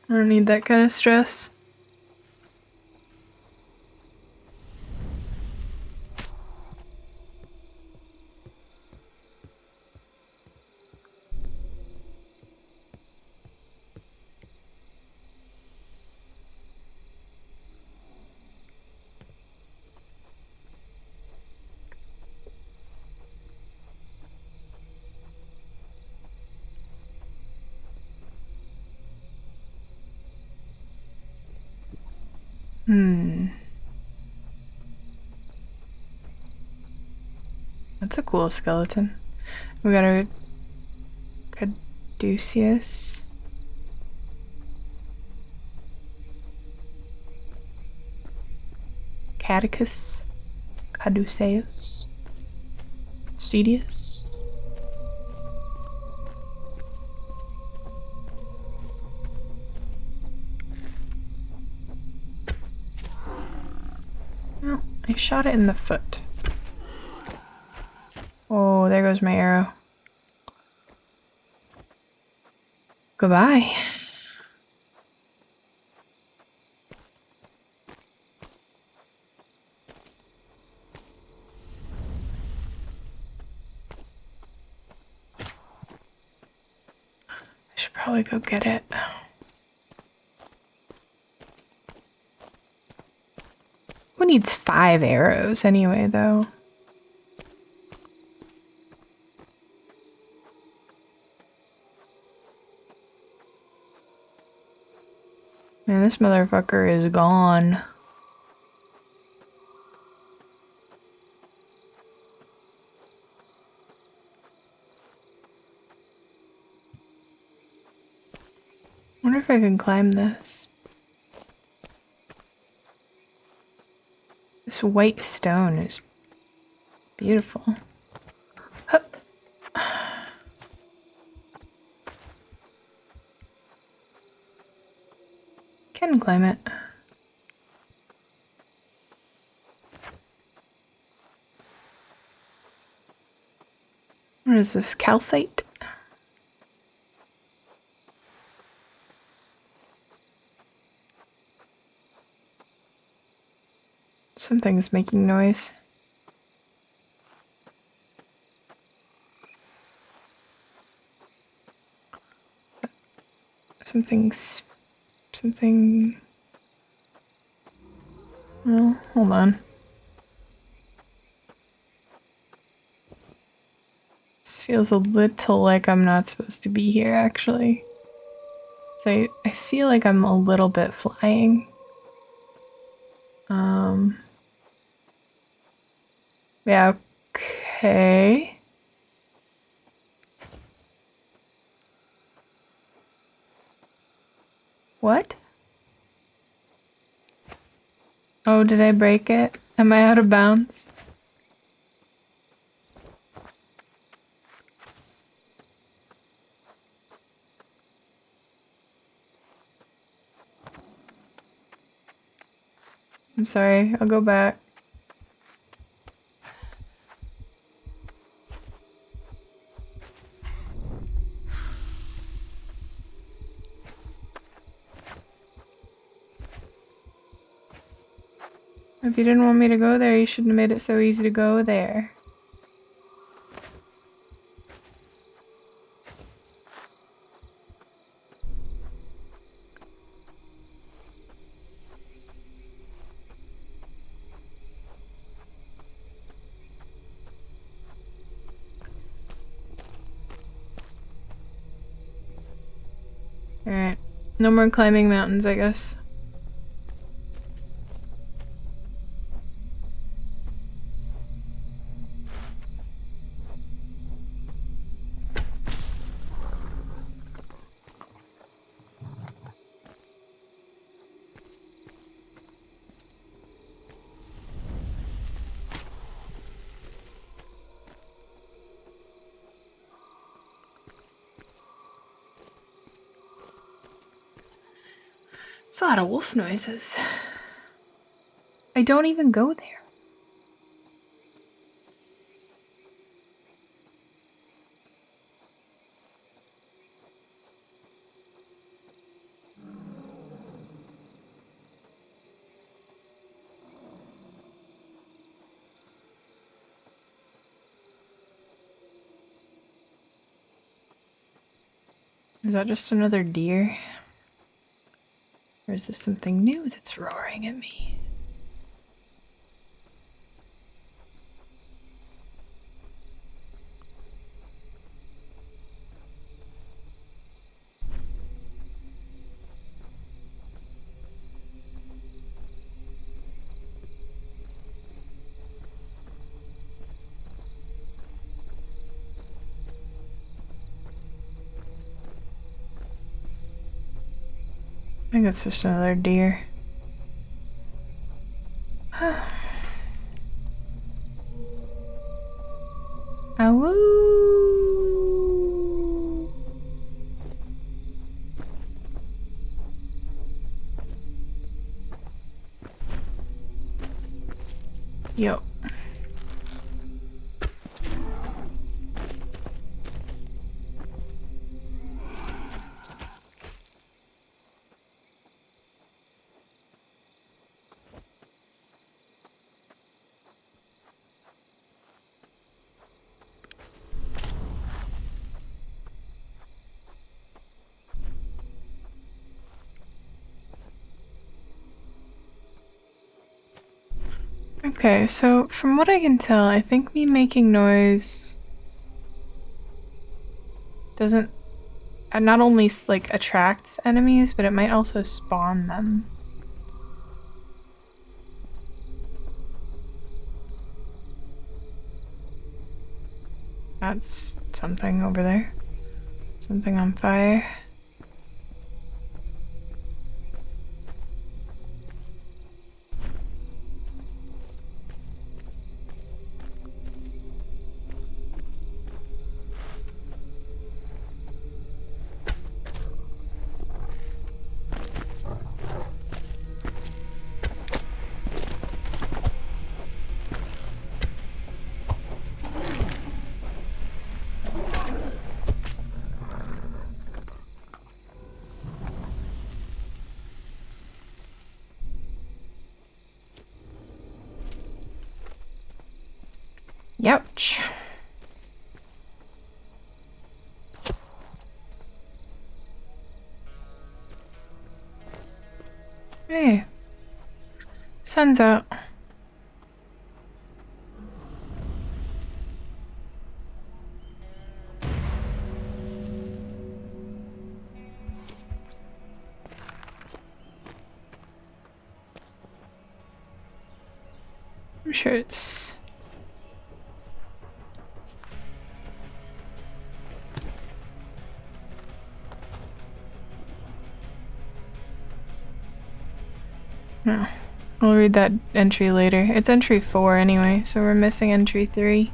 Speaker 1: I don't need that kind of stress. That's a cool skeleton. We got a Caduceus. Caduceus, Caduceus, Cedius. No, I shot it in the foot. Oh, there goes my arrow. Goodbye. I should probably go get it. Who needs 5 arrows anyway, though? Man, this motherfucker is gone. Wonder if I can climb this. This white stone is beautiful. Hup. Can climb it. What is this? Calcite? Something's making noise. Something. Oh, hold on. This feels a little like I'm not supposed to be here, actually. So I feel like I'm a little bit flying. Yeah, okay. What? Oh, did I break it? Am I out of bounds? I'm sorry, I'll go back. If you didn't want me to go there, you shouldn't have made it so easy to go there. Alright. No more climbing mountains, I guess. It's a lot of wolf noises. I don't even go there. Is that just another deer? Or is this something new that's roaring at me? I think it's just another deer. Awoo! Yo. Okay, so from what I can tell, I think me making noise doesn't not only like attracts enemies, but it might also spawn them. That's something over there. Something on fire. Youch. Hey. Sun's out. I'm sure it's... No. We'll read that entry later. It's entry 4 anyway, so we're missing entry 3.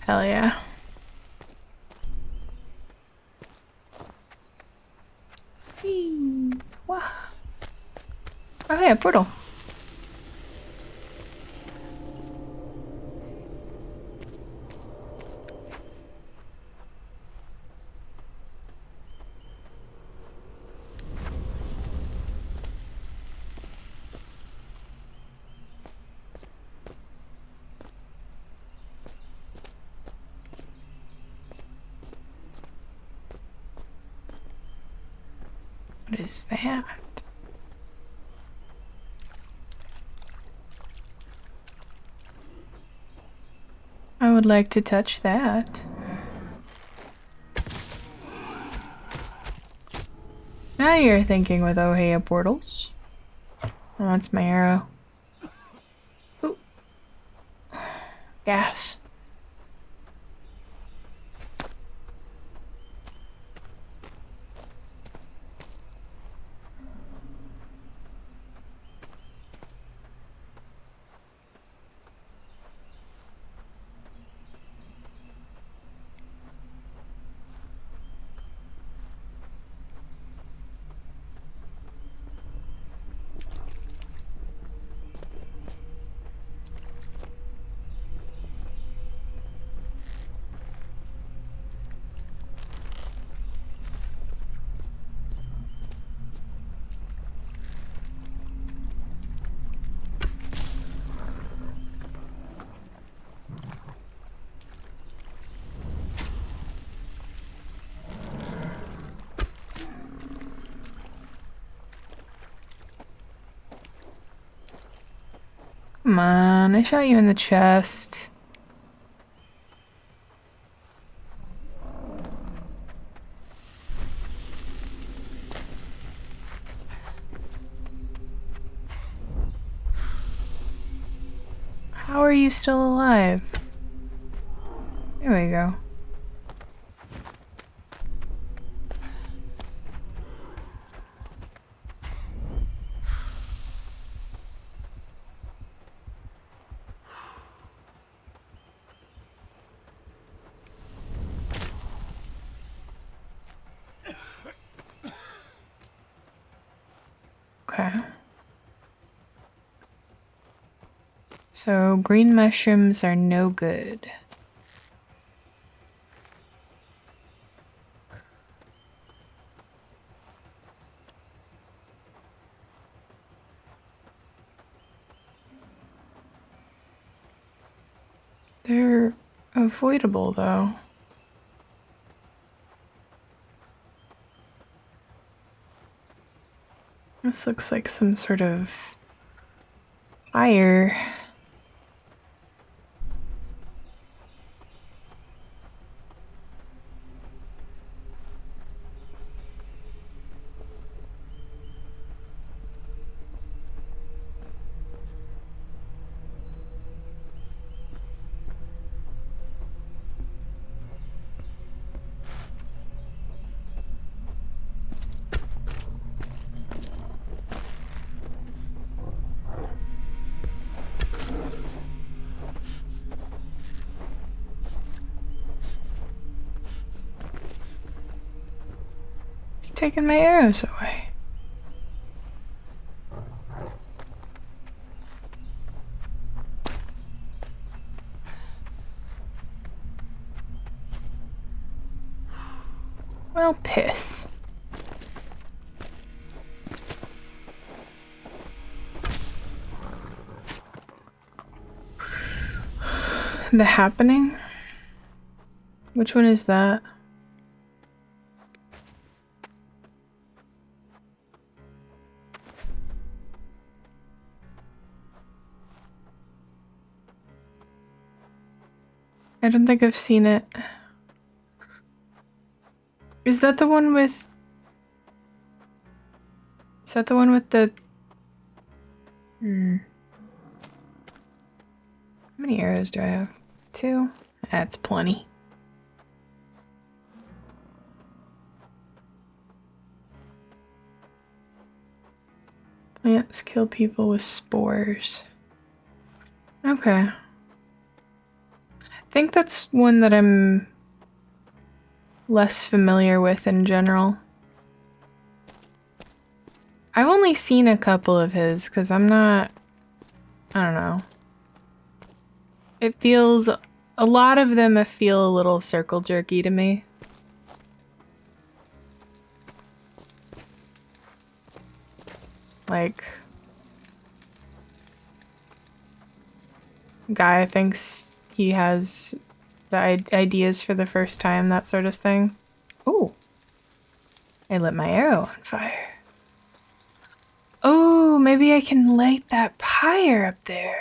Speaker 1: Hell yeah. Whee! Wow. Oh hey, a portal. What is that? I would like to touch that. Now you're thinking with Ohia portals. Oh, that's my arrow. Ooh. Gas. Come on, I shot you in the chest. How are you still alive? There we go. Okay. So green mushrooms are no good. They're avoidable though. This looks like some sort of fire. He's taking my arrows away. Well, piss. The Happening? Which one is that? I don't think I've seen it. Is that the one with... Is that the one with the... How many arrows do I have? 2? That's plenty. Plants kill people with spores. Okay. I think that's one that I'm less familiar with in general. I've only seen a couple of his because I'm not... I don't know. It feels... A lot of them feel a little circle jerky to me. Like... Guy thinks he has the ideas for the first time, that sort of thing. Ooh. I lit my arrow on fire. Oh, maybe I can light that pyre up there.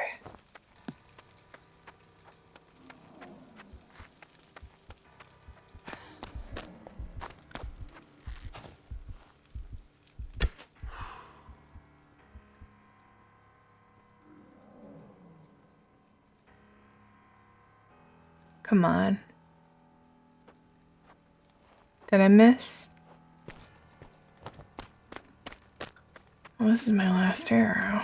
Speaker 1: Come on. Did I miss? Well, this is my last arrow.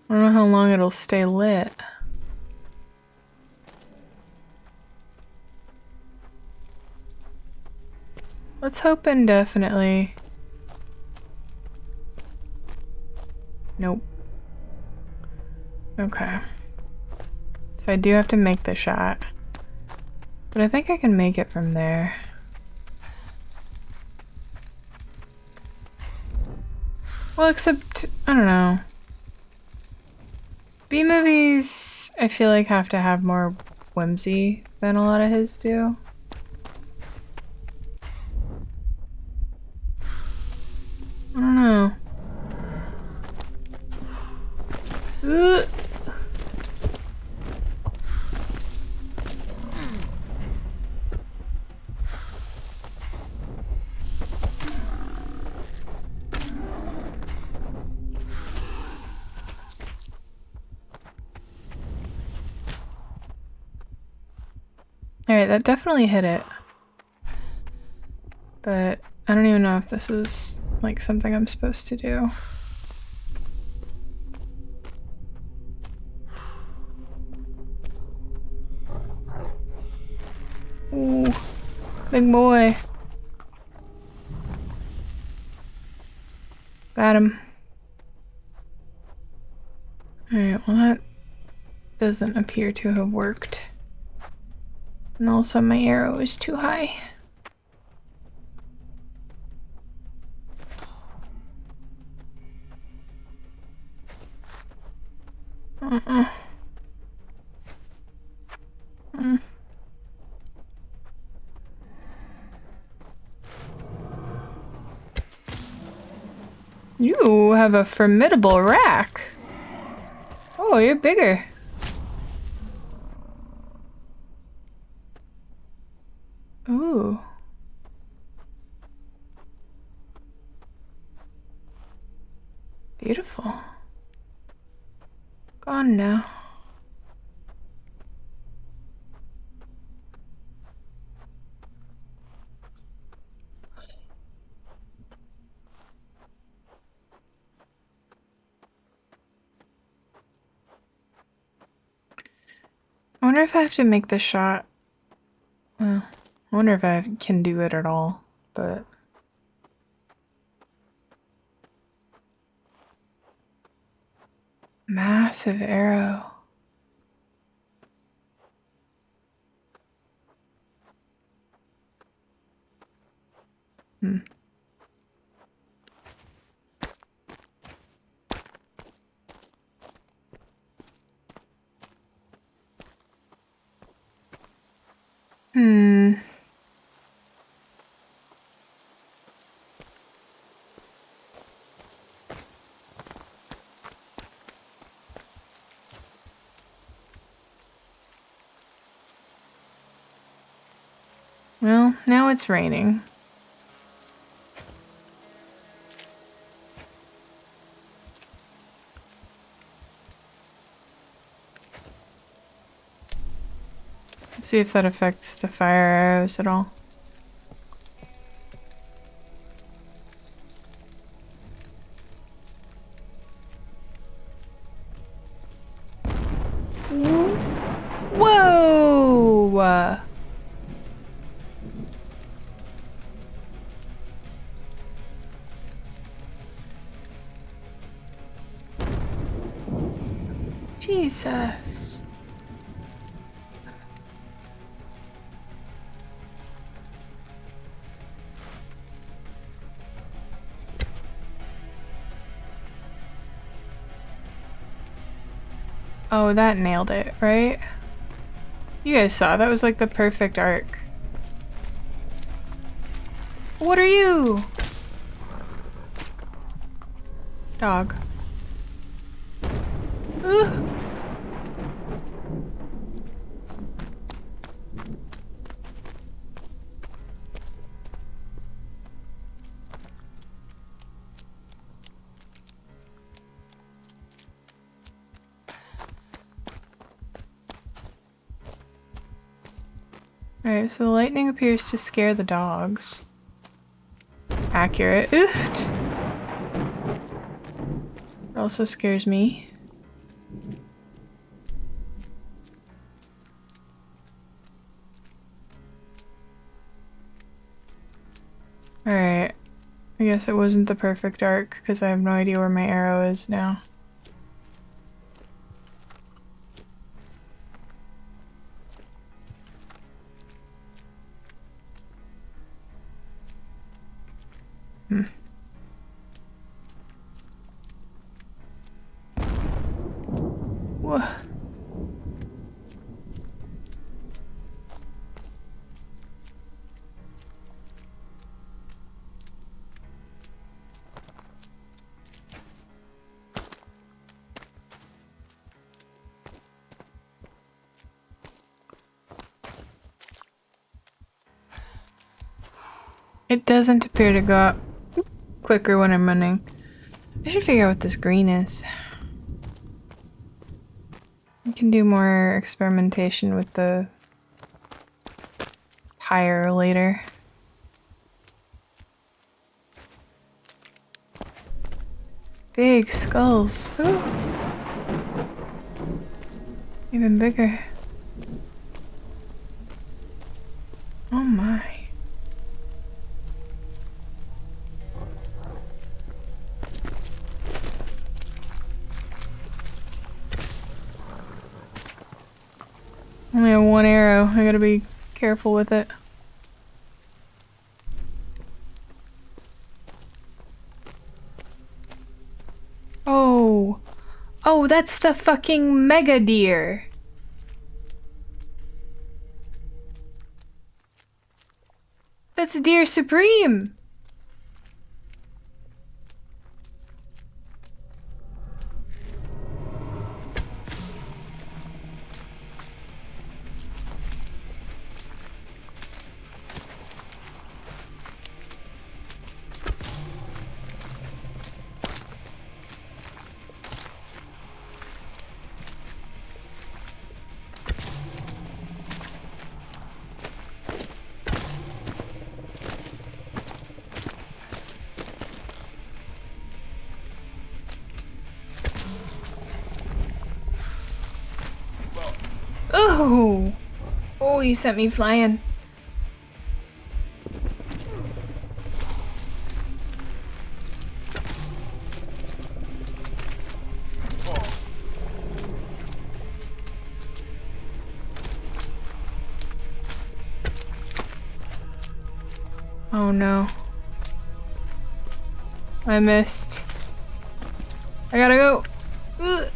Speaker 1: I don't know how long it'll stay lit. Let's hope indefinitely. Nope. Okay. So I do have to make the shot. But I think I can make it from there. Well, except, I don't know. B-movies, I feel like have to have more whimsy than a lot of his do. I don't know. Alright, that definitely hit it. But I don't even know if this is like something I'm supposed to do. Ooh, big boy. Got him. Alright, well that doesn't appear to have worked. And also my arrow is too high. You have a formidable rack. Oh, you're bigger. Ooh. Beautiful. Gone now. I wonder if I have to make this shot. Well, I wonder if I can do it at all, but... Massive arrow. Hmm. Hmm. Well, now it's raining. Let's see if that affects the fire arrows at all. Whoa! Jesus. Oh, that nailed it, right? You guys saw, that was like the perfect arc. What are you? Dog. Ugh. Alright, so the lightning appears to scare the dogs. Accurate. It also scares me. Alright. I guess it wasn't the perfect arc because I have no idea where my arrow is now. Hmm. Whoa. It doesn't appear to go up quicker when I'm running. I should figure out what this green is. I can do more experimentation with the higher later. Big skulls. Ooh. Even bigger. Oh my. Only have one arrow. I gotta be careful with it. Oh. Oh, that's the fucking mega deer. That's Deer Supreme. Oh! Oh, you sent me flying. Oh no. I missed. I gotta go. Ugh.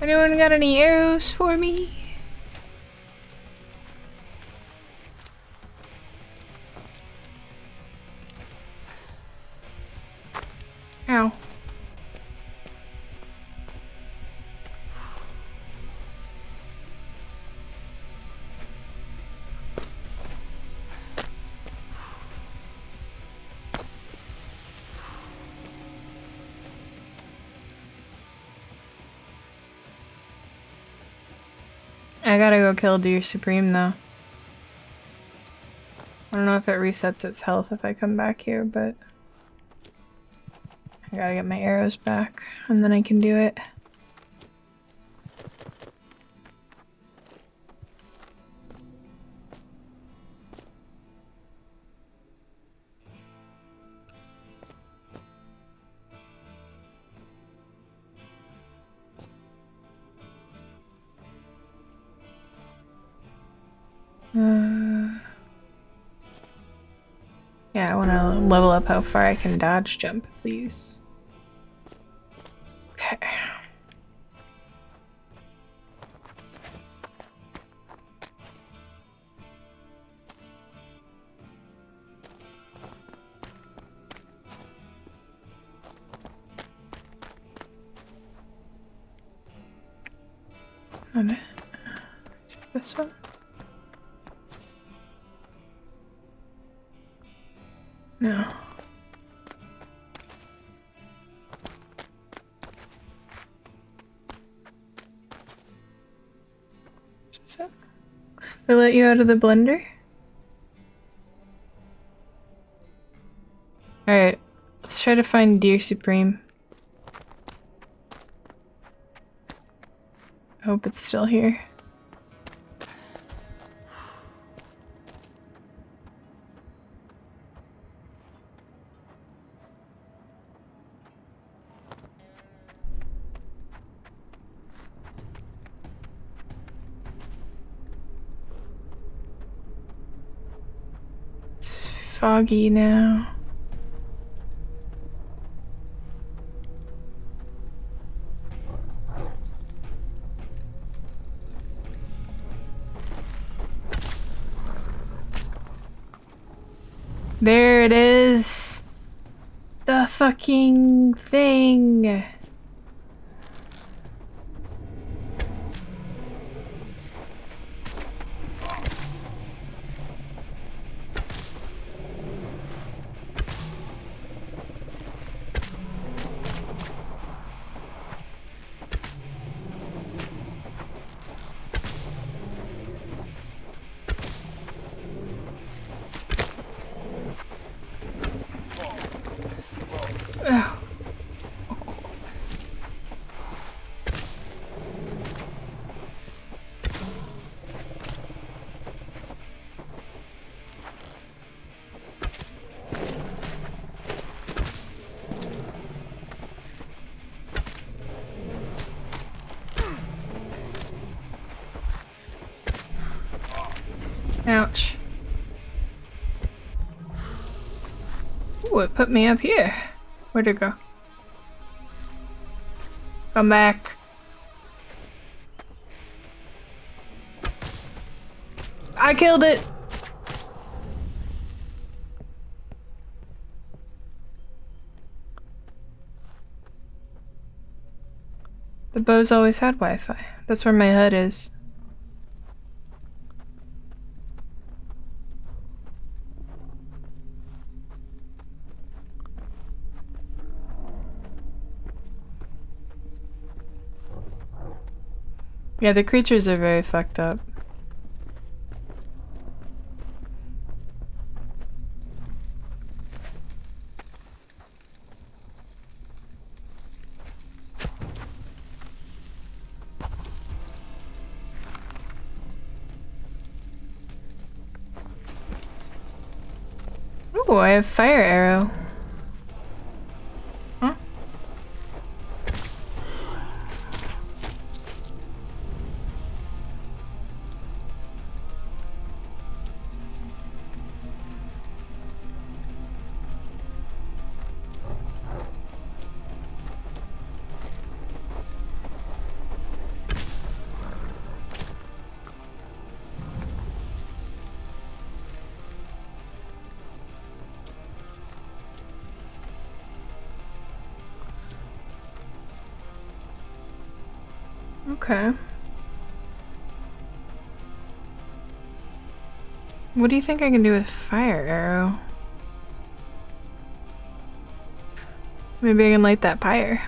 Speaker 1: Anyone got any arrows for me? Ow. I gotta go kill Deer Supreme though. I don't know if it resets its health if I come back here, but I gotta get my arrows back and then I can do it. Yeah, I want to level up how far I can dodge jump, please. Okay. That's not it. Is it this one? No. Is it? They let you out of the blender? Alright, let's try to find Deer Supreme. I hope it's still here. It's foggy now. There it is! The fucking thing! it put me up here. Where'd it go? Come back. I killed it! The bow's always had Wi-Fi. That's where my HUD is. Yeah, the creatures are very fucked up. Oh, I have fire arrow. Huh? Okay. What do you think I can do with fire arrow? Maybe I can light that pyre.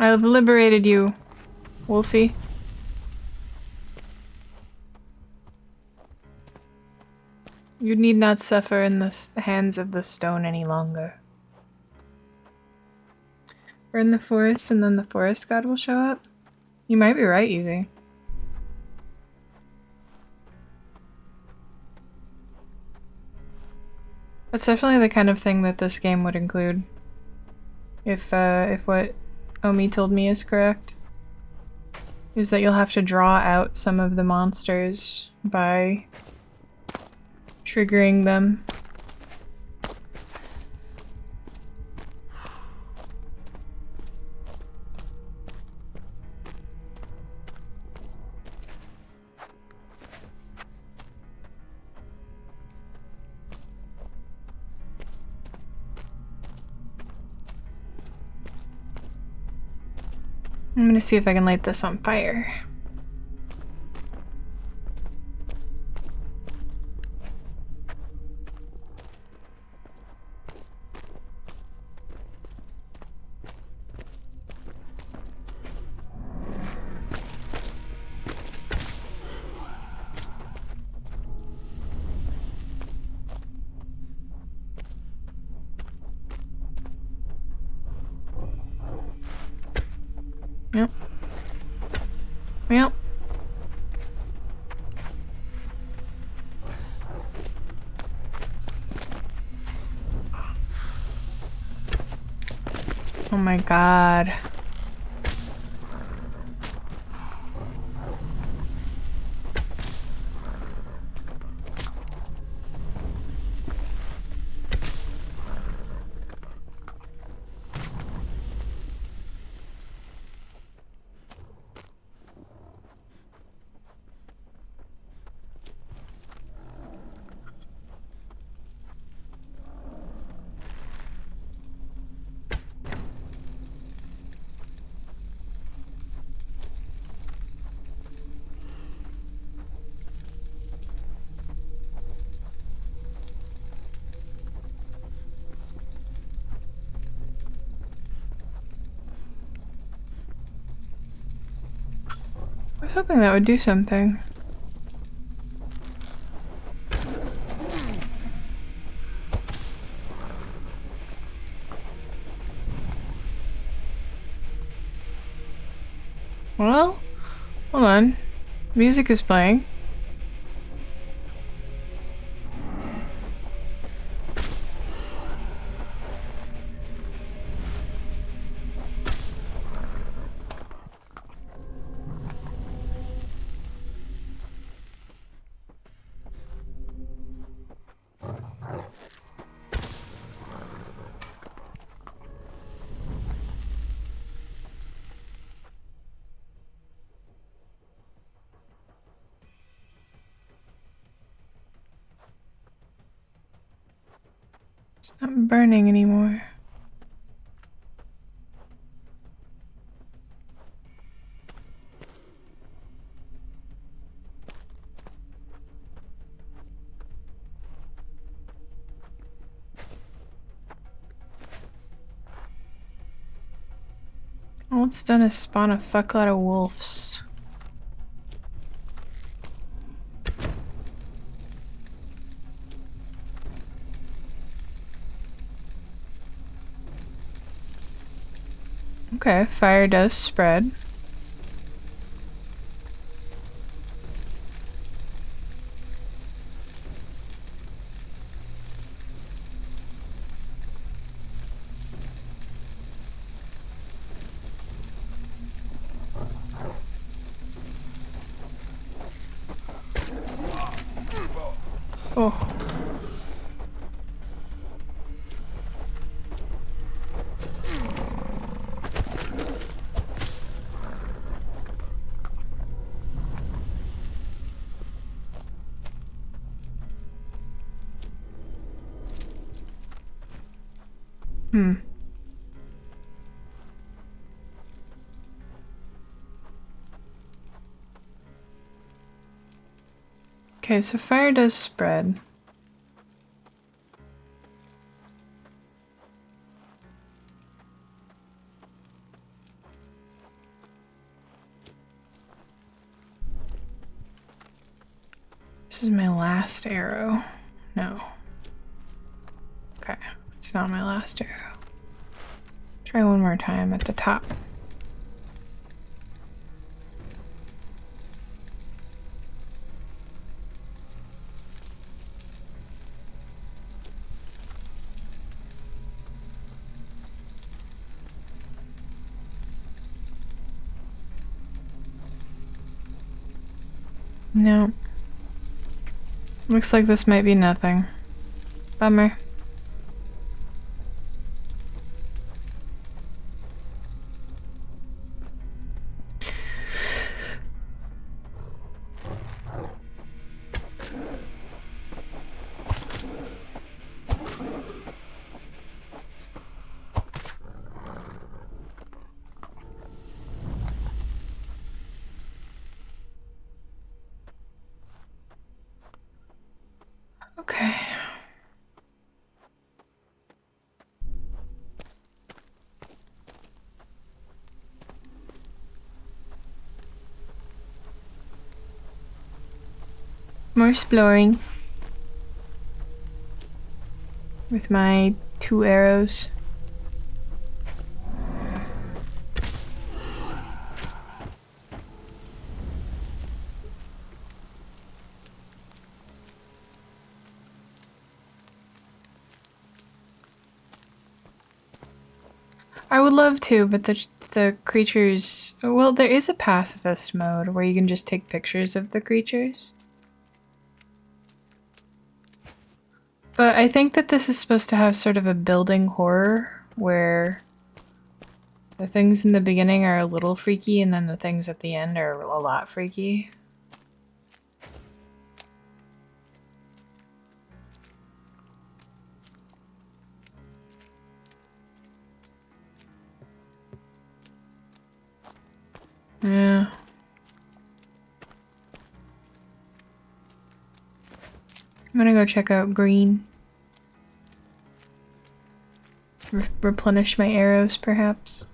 Speaker 1: I have liberated you, Wolfie. You need not suffer in the hands of the stone any longer. We're in the forest and then the forest god will show up? You might be right, Easy. That's definitely the kind of thing that this game would include. If what Omi told me is correct. Is that you'll have to draw out some of the monsters by triggering them. I'm gonna see if I can light this on fire. Yep. Yep. Oh my god. I was hoping that would do something. Music is playing. It's not burning anymore. All it's done is spawn a fuckload of wolves. Okay, fire does spread. Oh. Okay, so fire does spread. This is my last arrow. No. Okay, it's not my last arrow. Try one more time at the top. No. Looks like this might be nothing. Bummer. Okay. More exploring. With my 2 arrows. I would love to, but the creatures... Well, there is a pacifist mode where you can just take pictures of the creatures. But I think that this is supposed to have sort of a building horror where the things in the beginning are a little freaky and then the things at the end are a lot freaky. Yeah. I'm gonna go check out green. Replenish my arrows, perhaps.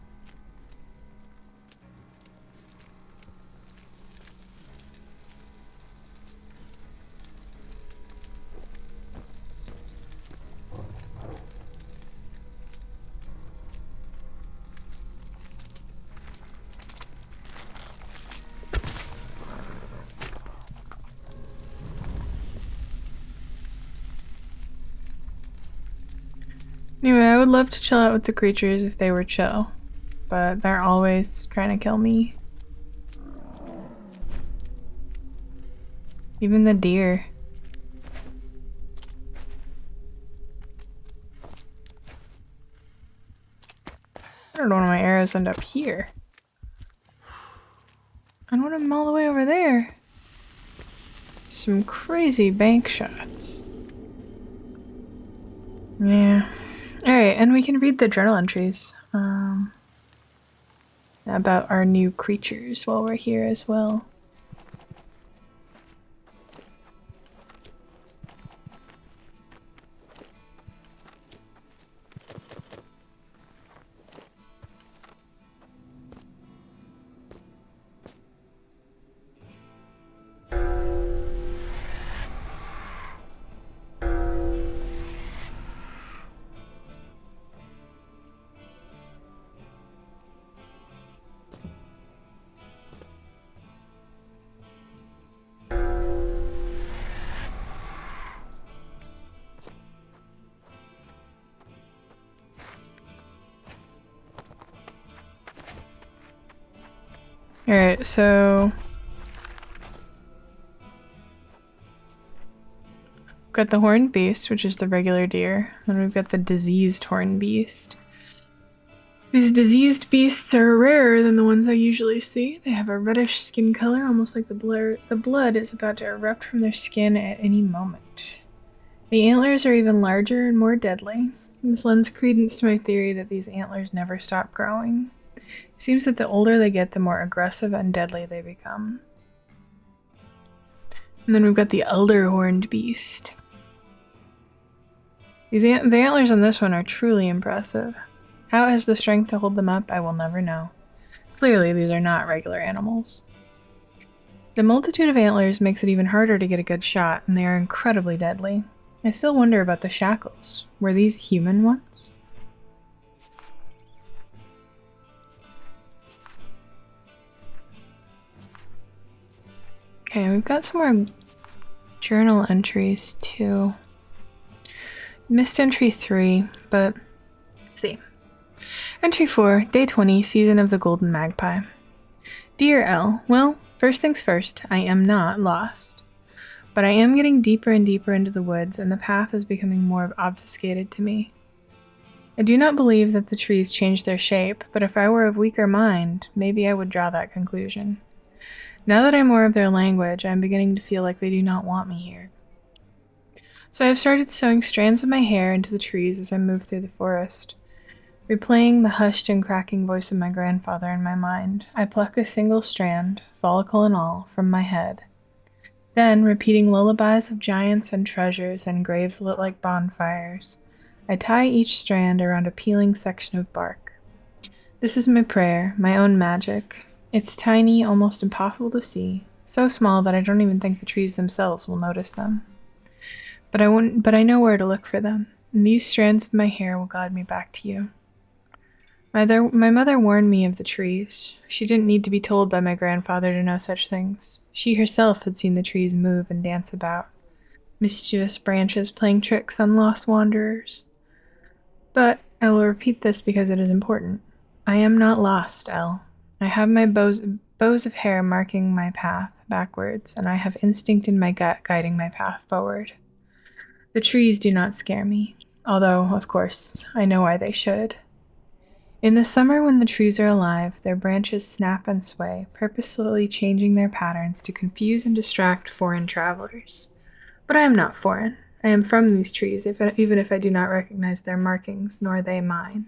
Speaker 1: Anyway, I would love to chill out with the creatures if they were chill, but they're always trying to kill me. Even the deer. I don't know when my arrows end up here. I don't want them all the way over there. Some crazy bank shots. Yeah. Alright, and we can read the journal entries about our new creatures while we're here as well. Alright, so we've got the horned beast, which is the regular deer. Then we've got the diseased horned beast. These diseased beasts are rarer than the ones I usually see. They have a reddish skin color, almost like the blood is about to erupt from their skin at any moment. The antlers are even larger and more deadly. This lends credence to my theory that these antlers never stop growing. It seems that the older they get, the more aggressive and deadly they become. And then we've got the elder horned beast. The antlers on this one are truly impressive. How it has the strength to hold them up, I will never know. Clearly, these are not regular animals. The multitude of antlers makes it even harder to get a good shot, and they are incredibly deadly. I still wonder about the shackles. Were these human ones? Okay, we've got some more journal entries too. Missed entry 3, but let's see. Entry 4, day 20, season of the Golden Magpie. Dear L, well, first things first, I am not lost. But I am getting deeper and deeper into the woods, and the path is becoming more obfuscated to me. I do not believe that the trees change their shape, but if I were of weaker mind, maybe I would draw that conclusion. Now that I'm more of their language, I am beginning to feel like they do not want me here. So I have started sewing strands of my hair into the trees as I move through the forest. Replaying the hushed and cracking voice of my grandfather in my mind, I pluck a single strand, follicle and all, from my head. Then, repeating lullabies of giants and treasures and graves lit like bonfires, I tie each strand around a peeling section of bark. This is my prayer, my own magic. It's tiny, almost impossible to see, so small that I don't even think the trees themselves will notice them. But I know where to look for them, and these strands of my hair will guide me back to you. My mother warned me of the trees. She didn't need to be told by my grandfather to know such things. She herself had seen the trees move and dance about, mischievous branches playing tricks on lost wanderers. But I will repeat this because it is important. I am not lost, Elle. I have my bows of hair marking my path backwards, and I have instinct in my gut guiding my path forward. The trees do not scare me, although, of course, I know why they should. In the summer when the trees are alive, their branches snap and sway, purposefully changing their patterns to confuse and distract foreign travelers. But I am not foreign. I am from these trees, even if I do not recognize their markings, nor they mine.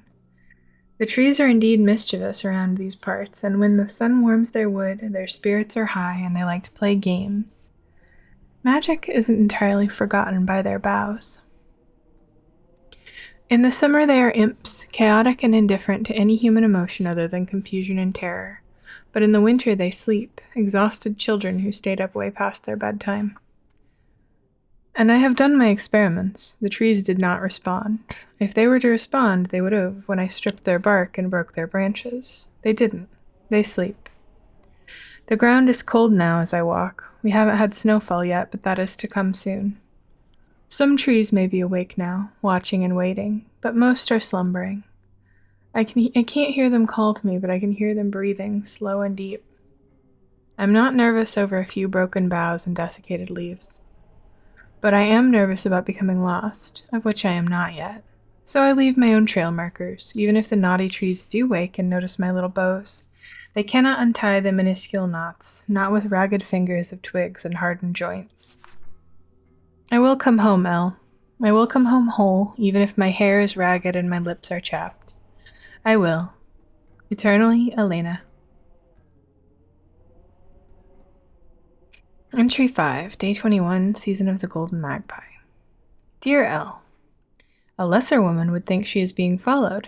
Speaker 1: The trees are indeed mischievous around these parts, and when the sun warms their wood, their spirits are high and they like to play games. Magic isn't entirely forgotten by their boughs. In the summer they are imps, chaotic and indifferent to any human emotion other than confusion and terror. But in the winter they sleep, exhausted children who stayed up way past their bedtime. And I have done my experiments. The trees did not respond. If they were to respond, they would have when I stripped their bark and broke their branches. They didn't. They sleep. The ground is cold now as I walk. We haven't had snowfall yet, but that is to come soon. Some trees may be awake now, watching and waiting, but most are slumbering. I can't hear them call to me, but I can hear them breathing, slow and deep. I'm not nervous over a few broken boughs and desiccated leaves. But I am nervous about becoming lost, of which I am not yet. So I leave my own trail markers, even if the naughty trees do wake and notice my little bows. They cannot untie the minuscule knots, not with ragged fingers of twigs and hardened joints. I will come home, Elle. I will come home whole, even if my hair is ragged and my lips are chapped. I will. Eternally, Elena. Entry 5, Day 21, Season of the Golden Magpie. Dear Elle, a lesser woman would think she is being followed.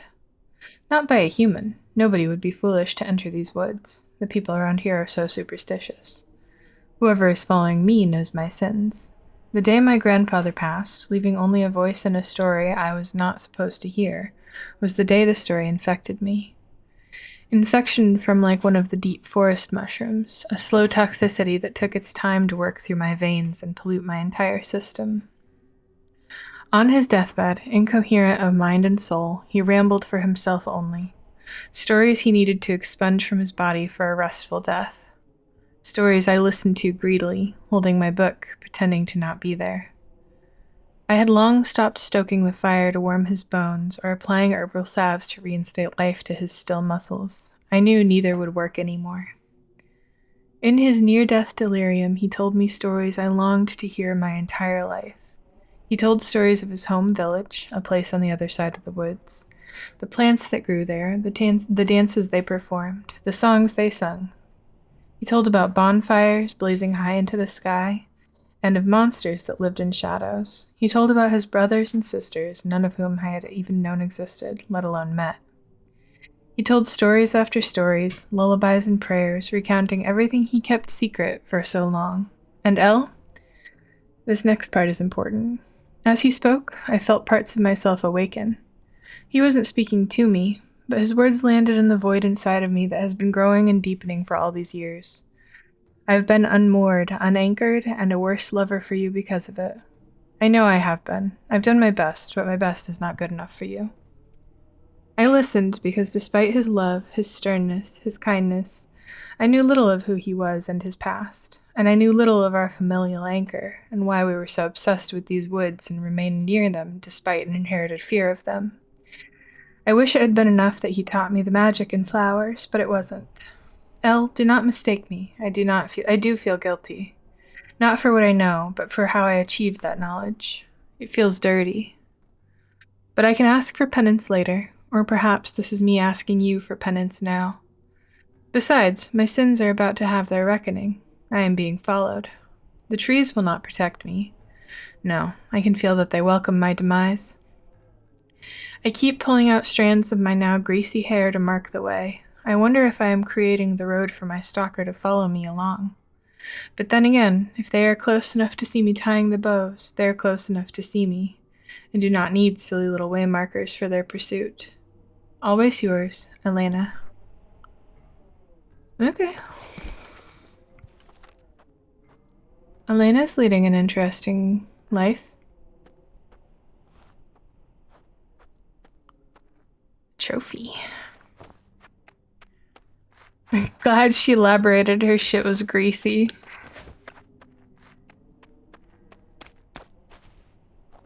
Speaker 1: Not by a human. Nobody would be foolish to enter these woods. The people around here are so superstitious. Whoever is following me knows my sins. The day my grandfather passed, leaving only a voice and a story I was not supposed to hear, was the day the story infected me. Infection from like one of the deep forest mushrooms, a slow toxicity that took its time to work through my veins and pollute my entire system. On his deathbed, incoherent of mind and soul, he rambled for himself only. Stories he needed to expunge from his body for a restful death. Stories I listened to greedily, holding my book, pretending to not be there. I had long stopped stoking the fire to warm his bones or applying herbal salves to reinstate life to his still muscles. I knew neither would work anymore. In his near-death delirium, he told me stories I longed to hear my entire life. He told stories of his home village, a place on the other side of the woods, the plants that grew there, the dances they performed, the songs they sung. He told about bonfires blazing high into the sky, and of monsters that lived in shadows. He told about his brothers and sisters, none of whom I had even known existed, let alone met. He told stories after stories, lullabies and prayers, recounting everything he kept secret for so long. And Elle? This next part is important. As he spoke, I felt parts of myself awaken. He wasn't speaking to me, but his words landed in the void inside of me that has been growing and deepening for all these years. I've been unmoored, unanchored, and a worse lover for you because of it. I know I have been. I've done my best, but my best is not good enough for you. I listened because despite his love, his sternness, his kindness, I knew little of who he was and his past, and I knew little of our familial anchor and why we were so obsessed with these woods and remained near them despite an inherited fear of them. I wish it had been enough that he taught me the magic in flowers, but it wasn't. Elle, do not mistake me. I do feel guilty. Not for what I know, but for how I achieved that knowledge. It feels dirty. But I can ask for penance later, or perhaps this is me asking you for penance now. Besides, my sins are about to have their reckoning. I am being followed. The trees will not protect me. No, I can feel that they welcome my demise. I keep pulling out strands of my now greasy hair to mark the way. I wonder if I am creating the road for my stalker to follow me along. But then again, if they are close enough to see me tying the bows, they are close enough to see me, and do not need silly little waymarkers for their pursuit. Always yours, Elena. Okay. Elena's leading an interesting life. Trophy. I'm glad she elaborated her shit was greasy.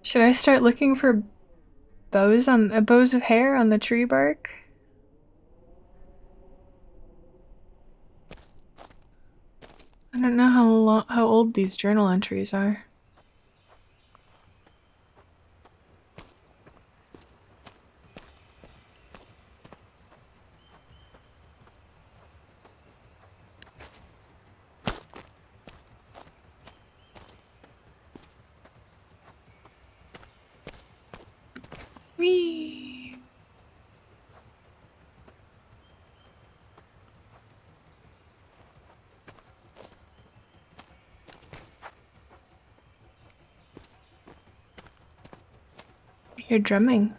Speaker 1: Should I start looking for bows of hair on the tree bark? I don't know how old these journal entries are. Whee! You're drumming.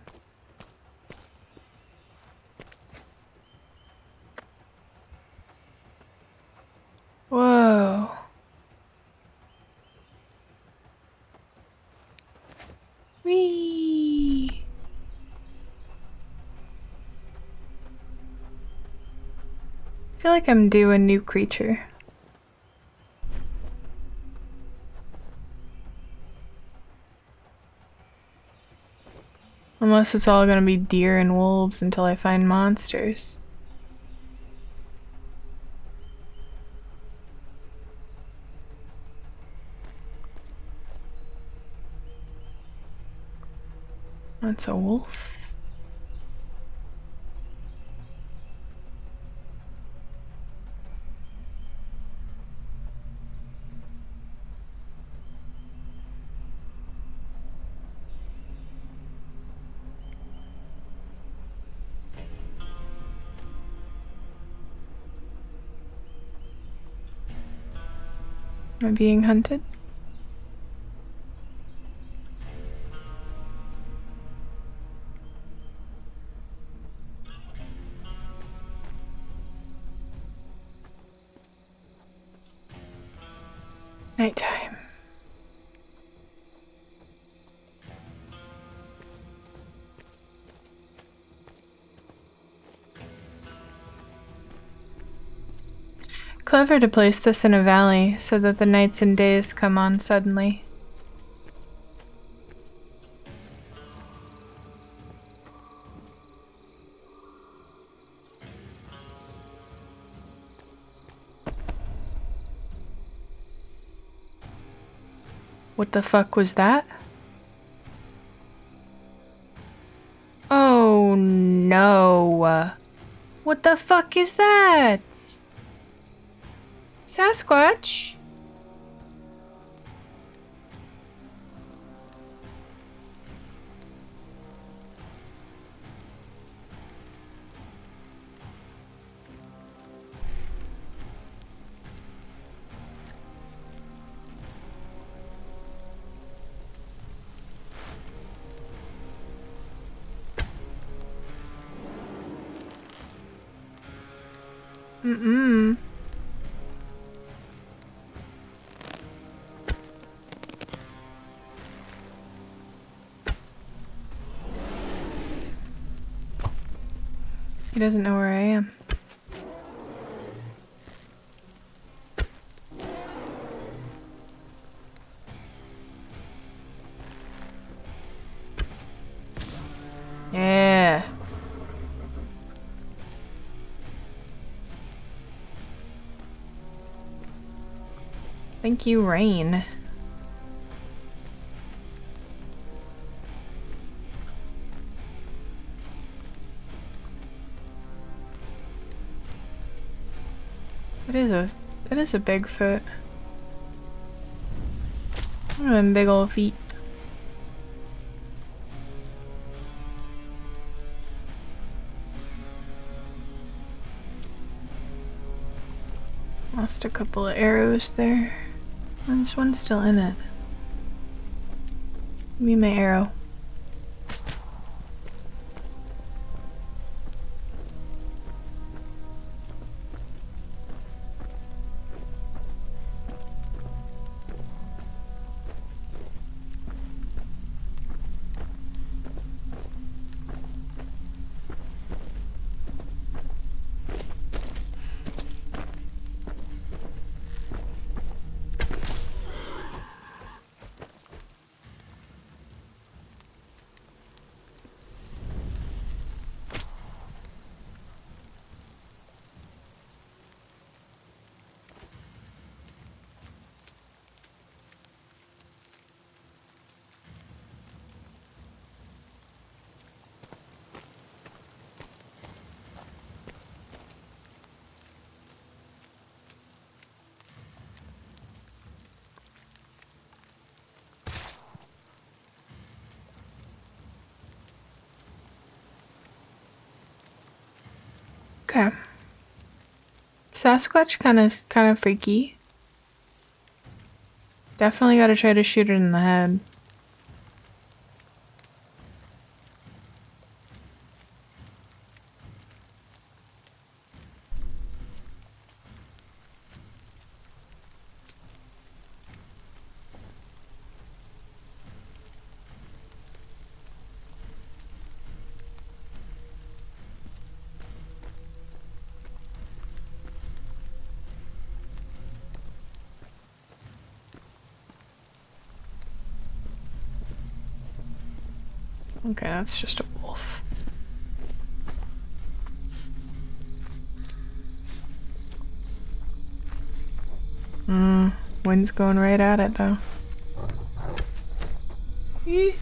Speaker 1: Whoa. Whee! I feel like I'm due a new creature. Unless it's all gonna be deer and wolves until I find monsters. That's a wolf. Am I being hunted? Nighttime. Clever to place this in a valley so that the nights and days come on suddenly. What the fuck was that? Oh no. What the fuck is that? Sasquatch? Mm-mm. He doesn't know where I am. Yeah. Thank you, rain. It is a Bigfoot. Look at them big old feet. Lost a couple of arrows there. There's one still in it. Give me my arrow. Okay. Sasquatch kind of freaky. Definitely gotta try to shoot it in the head. Okay, that's just a wolf. Wind's going right at it though. Eeh.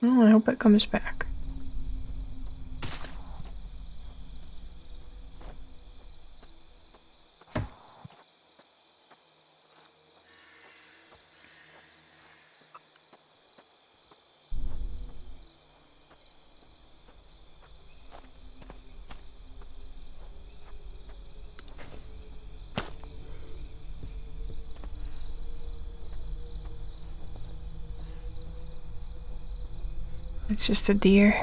Speaker 1: Oh, I hope it comes back. It's just a deer.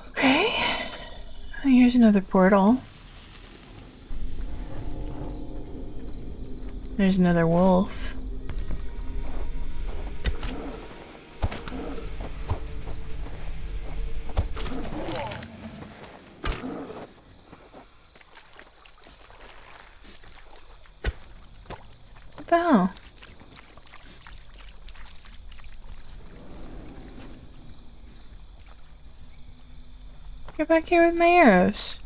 Speaker 1: Okay. Here's another portal. There's another wolf. What the hell? Get back here with my arrows.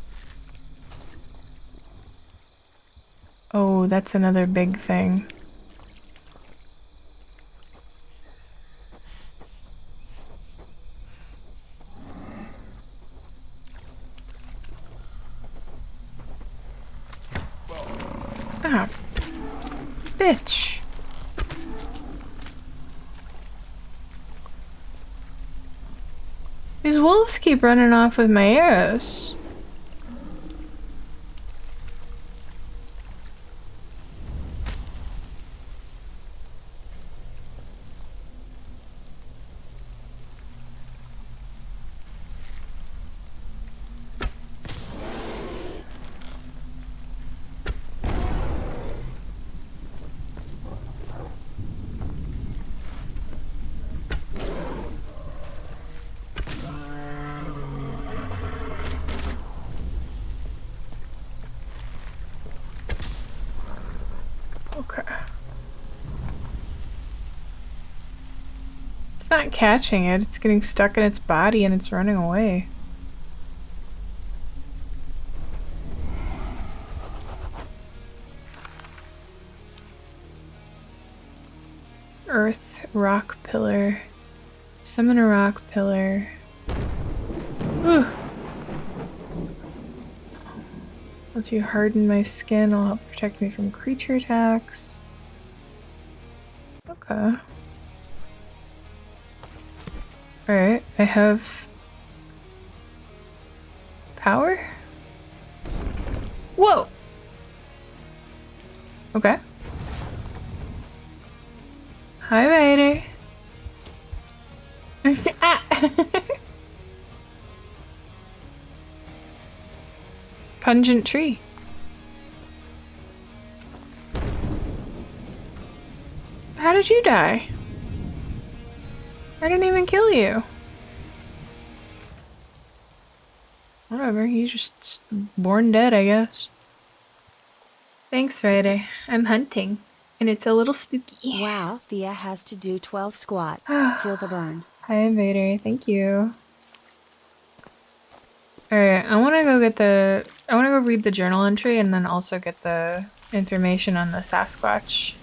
Speaker 1: Oh, that's another big thing. Ah, bitch. These wolves keep running off with my arrows. Okay. It's not catching it, it's getting stuck in its body and it's running away. Earth, rock pillar. Summon a rock pillar. Ooh. Once you harden my skin, it'll help protect me from creature attacks. Okay. Alright, I have power? Whoa! Okay. Hi, Ryder. Ah! Pungent tree. How did you die? I didn't even kill you. Whatever, you just born dead, I guess. Thanks, Ryder. I'm hunting, and it's a little spooky.
Speaker 2: Wow, Thea has to do 12 squats. Feel the burn.
Speaker 1: Hi, Vader. Thank you. Alright, I want to go read the journal entry and then also get the information on the Sasquatch.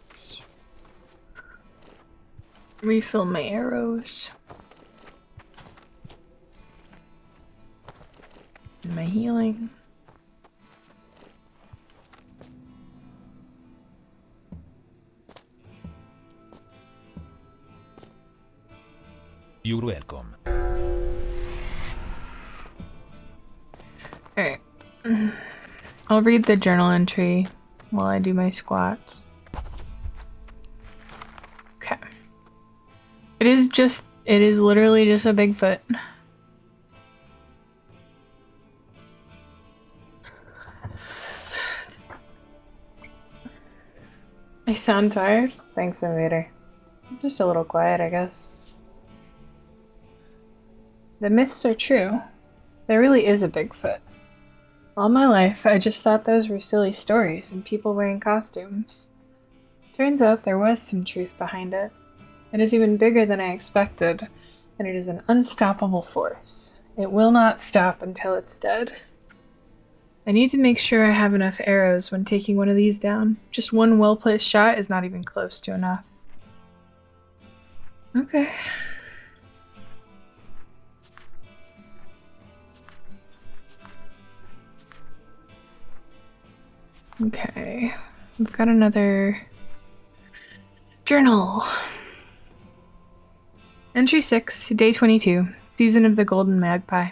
Speaker 1: Let's refill my arrows. And my healing.
Speaker 3: You're welcome.
Speaker 1: Alright. I'll read the journal entry while I do my squats. Okay. It is literally just a Bigfoot. I sound tired? Thanks, Invader. Just a little quiet, I guess. The myths are true. There really is a Bigfoot. All my life, I just thought those were silly stories and people wearing costumes. Turns out there was some truth behind it. It is even bigger than I expected, and it is an unstoppable force. It will not stop until it's dead. I need to make sure I have enough arrows when taking one of these down. Just one well-placed shot is not even close to enough. Okay. Okay. We've got another journal. Entry 6, Day 22, Season of the Golden Magpie.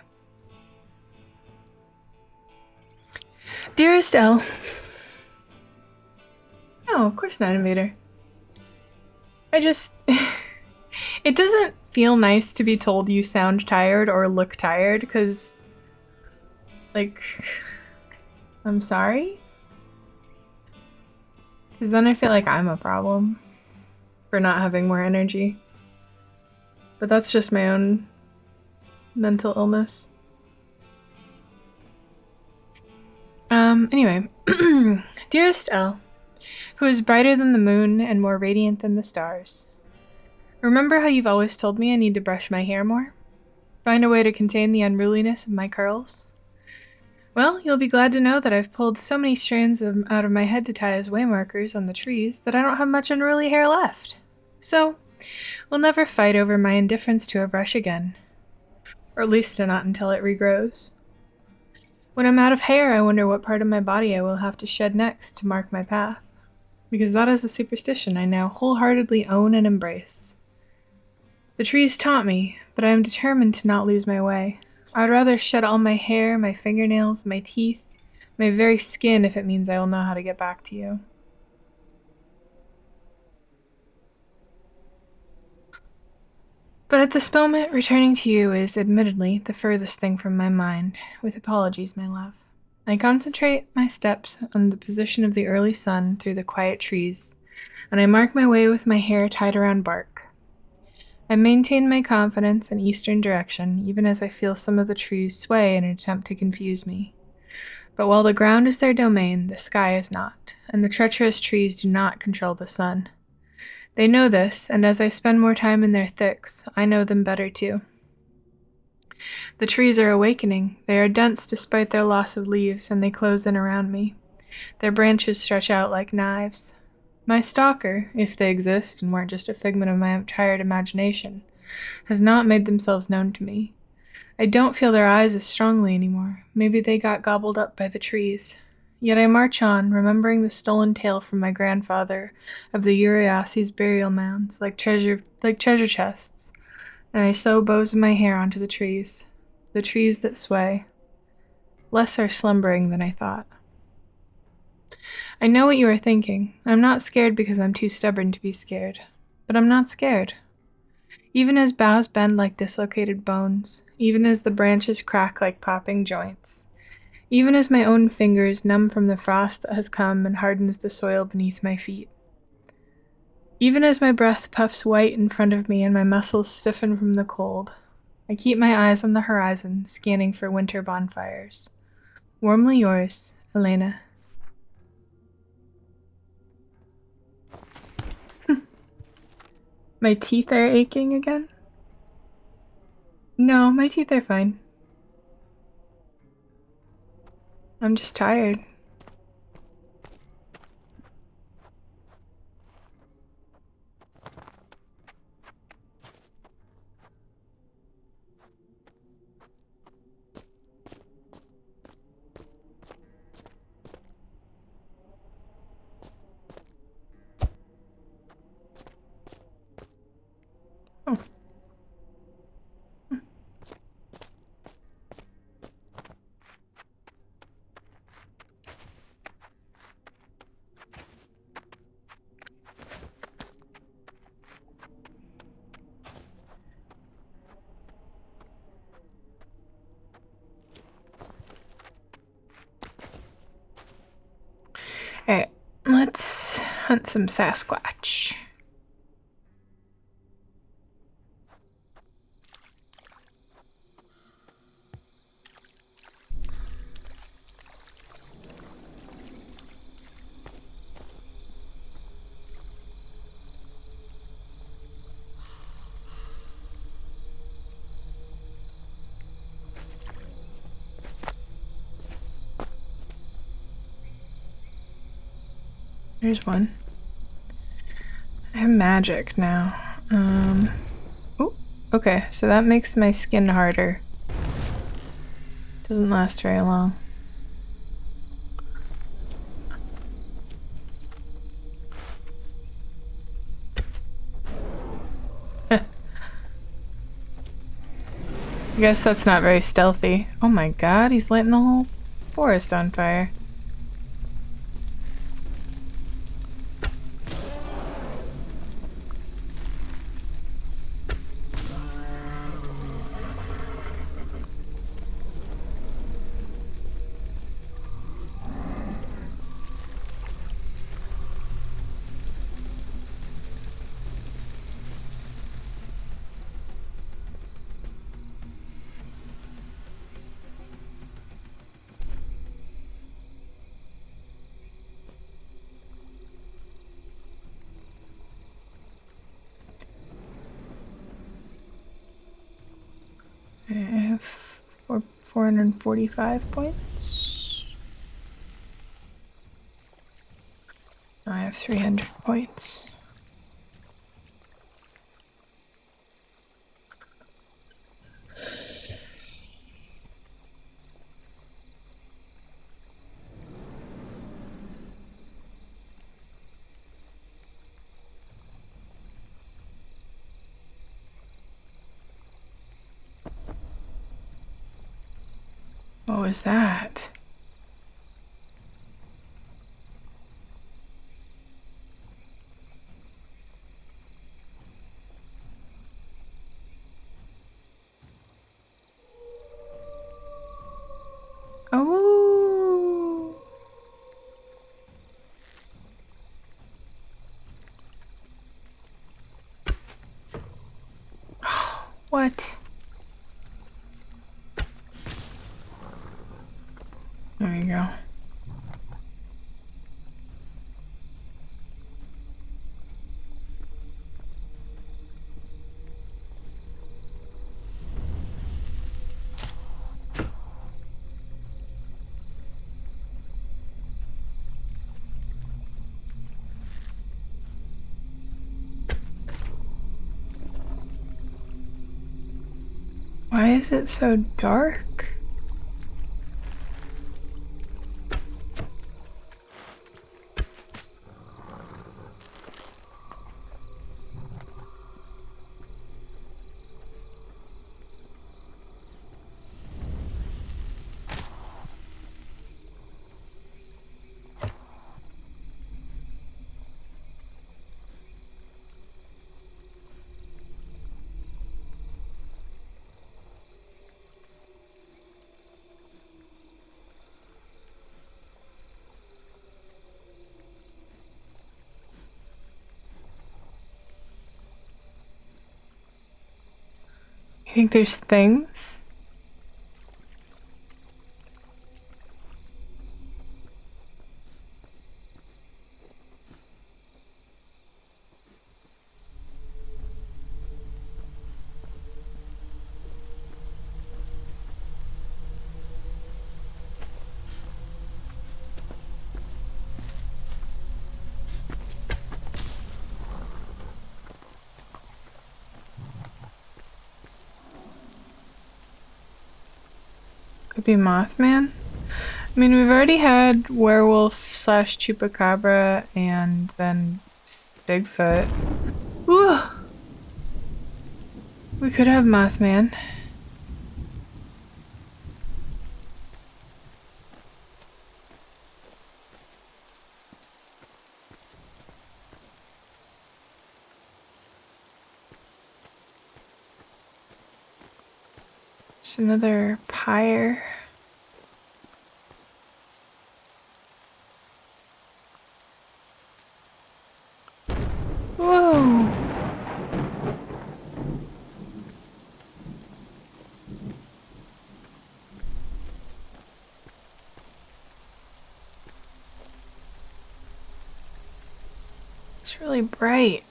Speaker 1: Dearest Elle. No, of course not, Invader. I just... It doesn't feel nice to be told you sound tired or look tired, because... Like... I'm sorry? Because then I feel like I'm a problem for not having more energy. But that's just my own mental illness. Anyway. Dearest Elle, who is brighter than the moon and more radiant than the stars. Remember how you've always told me I need to brush my hair more? Find a way to contain the unruliness of my curls? Well, you'll be glad to know that I've pulled so many strands out of my head to tie as waymarkers on the trees that I don't have much unruly hair left. So, we'll never fight over my indifference to a brush again. Or at least not until it regrows. When I'm out of hair, I wonder what part of my body I will have to shed next to mark my path. Because that is a superstition I now wholeheartedly own and embrace. The trees taunt me, but I am determined to not lose my way. I would rather shed all my hair, my fingernails, my teeth, my very skin if it means I will know how to get back to you. But at this moment, returning to you is, admittedly, the furthest thing from my mind, with apologies, my love. I concentrate my steps on the position of the early sun through the quiet trees, and I mark my way with my hair tied around bark. I maintain my confidence in eastern direction, even as I feel some of the trees sway in an attempt to confuse me. But while the ground is their domain, the sky is not, and the treacherous trees do not control the sun. They know this, and as I spend more time in their thicks, I know them better too. The trees are awakening. They are dense despite their loss of leaves, and they close in around me. Their branches stretch out like knives. My stalker, if they exist and weren't just a figment of my tired imagination, has not made themselves known to me. I don't feel their eyes as strongly anymore. Maybe they got gobbled up by the trees. Yet I march on, remembering the stolen tale from my grandfather of the Uriasi's burial mounds, like treasure chests, and I sew bows of my hair onto the trees that sway. Less are slumbering than I thought. I know what you are thinking. I'm not scared because I'm too stubborn to be scared. But I'm not scared. Even as boughs bend like dislocated bones, even as the branches crack like popping joints, even as my own fingers numb from the frost that has come and hardens the soil beneath my feet, even as my breath puffs white in front of me and my muscles stiffen from the cold, I keep my eyes on the horizon, scanning for winter bonfires. Warmly yours, Elena. My teeth are aching again? No, my teeth are fine. I'm just tired. Oh. hunt some Sasquatch. There's one. I have magic now. Oh, okay, so that makes my skin harder. Doesn't last very long. I guess that's not very stealthy. Oh my god, he's lighting the whole forest on fire. I have 445 points. I have 300 points. What was that? Oh. What? There you go. Why is it so dark? You think there's things? Could be Mothman? I mean, we've already had werewolf slash chupacabra and then Bigfoot. Ooh! We could have Mothman. There's another pyre. It's really bright.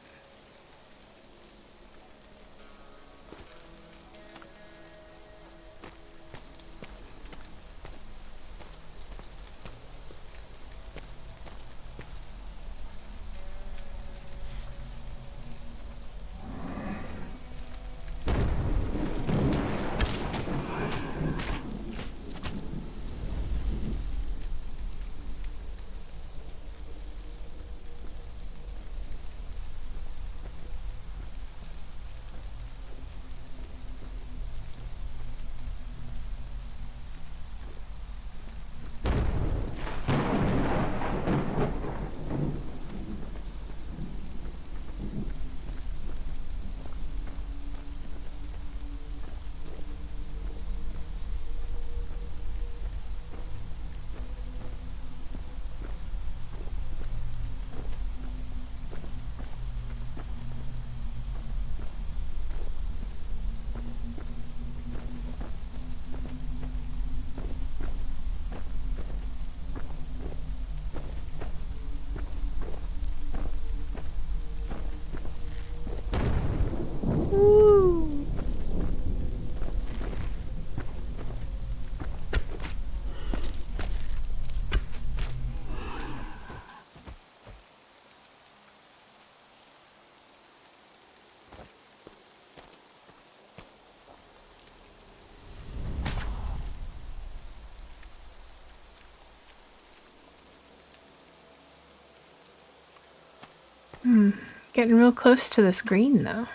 Speaker 1: Ooh. Getting real close to this green though.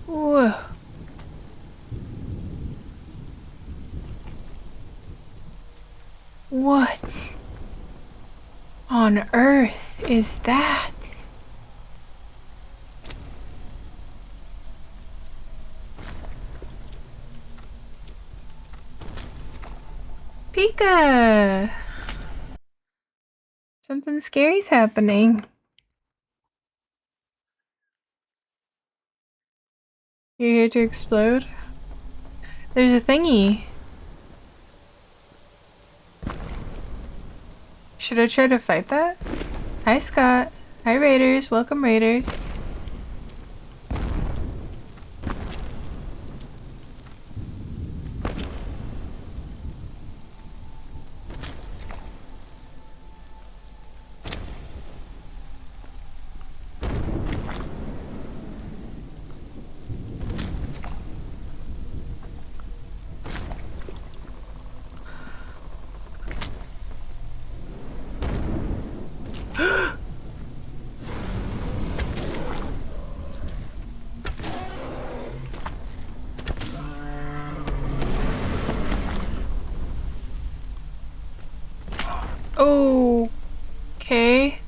Speaker 1: Whoa. What on earth is that? Pika! Something scary's happening. You're here to explode? There's a thingy. Should I try to fight that? Hi, Scott. Hi, Raiders. Welcome, Raiders. Oh, okay.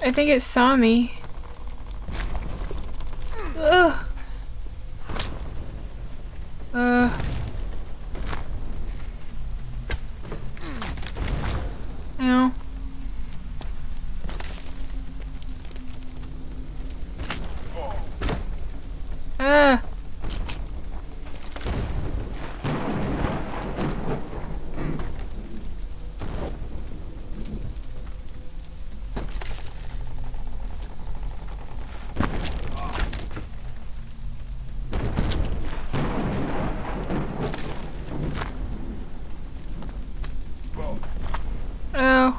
Speaker 1: I think it saw me. Ugh. Ow. Ah. Oh.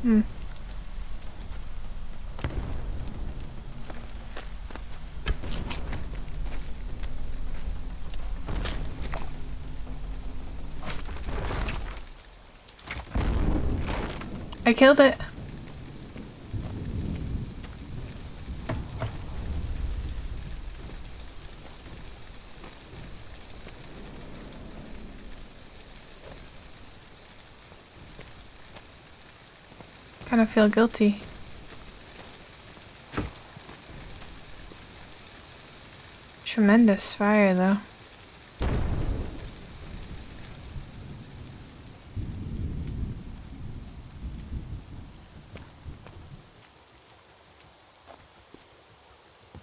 Speaker 1: Hmm. I killed it. Kind of feel guilty. Tremendous fire, though.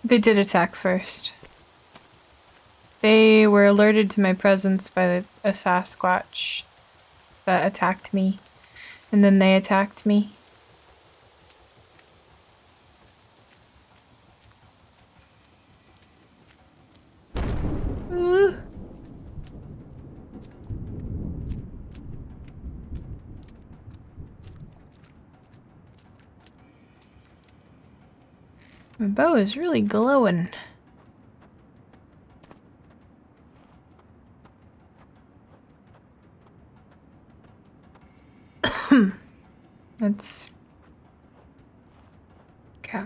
Speaker 1: They did attack first. They were alerted to my presence by a Sasquatch that attacked me, and then they attacked me. My bow is really glowing. That's... okay.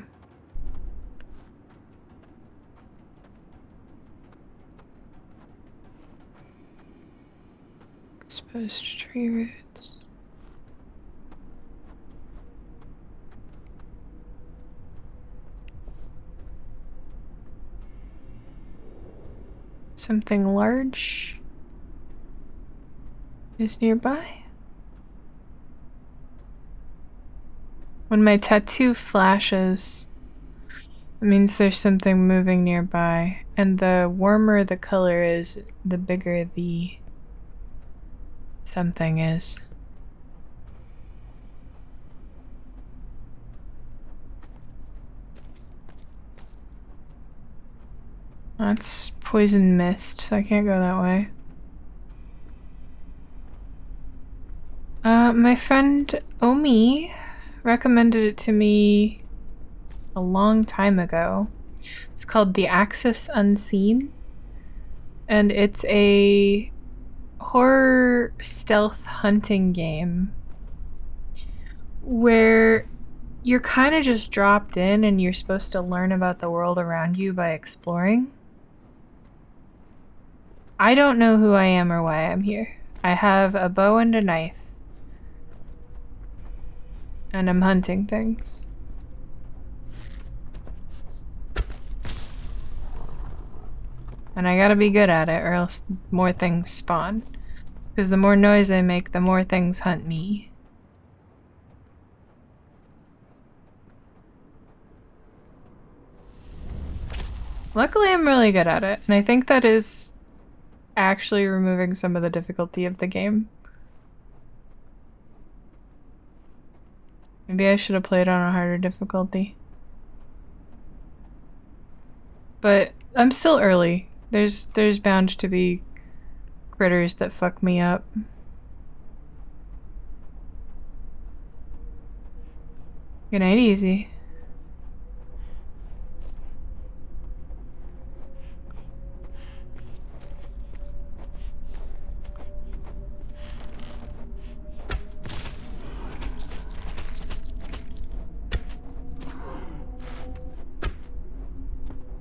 Speaker 1: Exposed tree roots. Something large is nearby. When my tattoo flashes, it means there's something moving nearby, and the warmer the color is, the bigger the something is. That's poison mist, so I can't go that way. My friend Omi recommended it to me a long time ago. It's called The Axis Unseen, and it's a horror stealth hunting game where you're kind of just dropped in and you're supposed to learn about the world around you by exploring. I don't know who I am or why I'm here. I have a bow and a knife. And I'm hunting things. And I gotta be good at it or else more things spawn. Because the more noise I make, the more things hunt me. Luckily, I'm really good at it, and I think that is actually removing some of the difficulty of the game. Maybe I should have played on a harder difficulty. But I'm still early. There's bound to be critters that fuck me up. Good night, easy.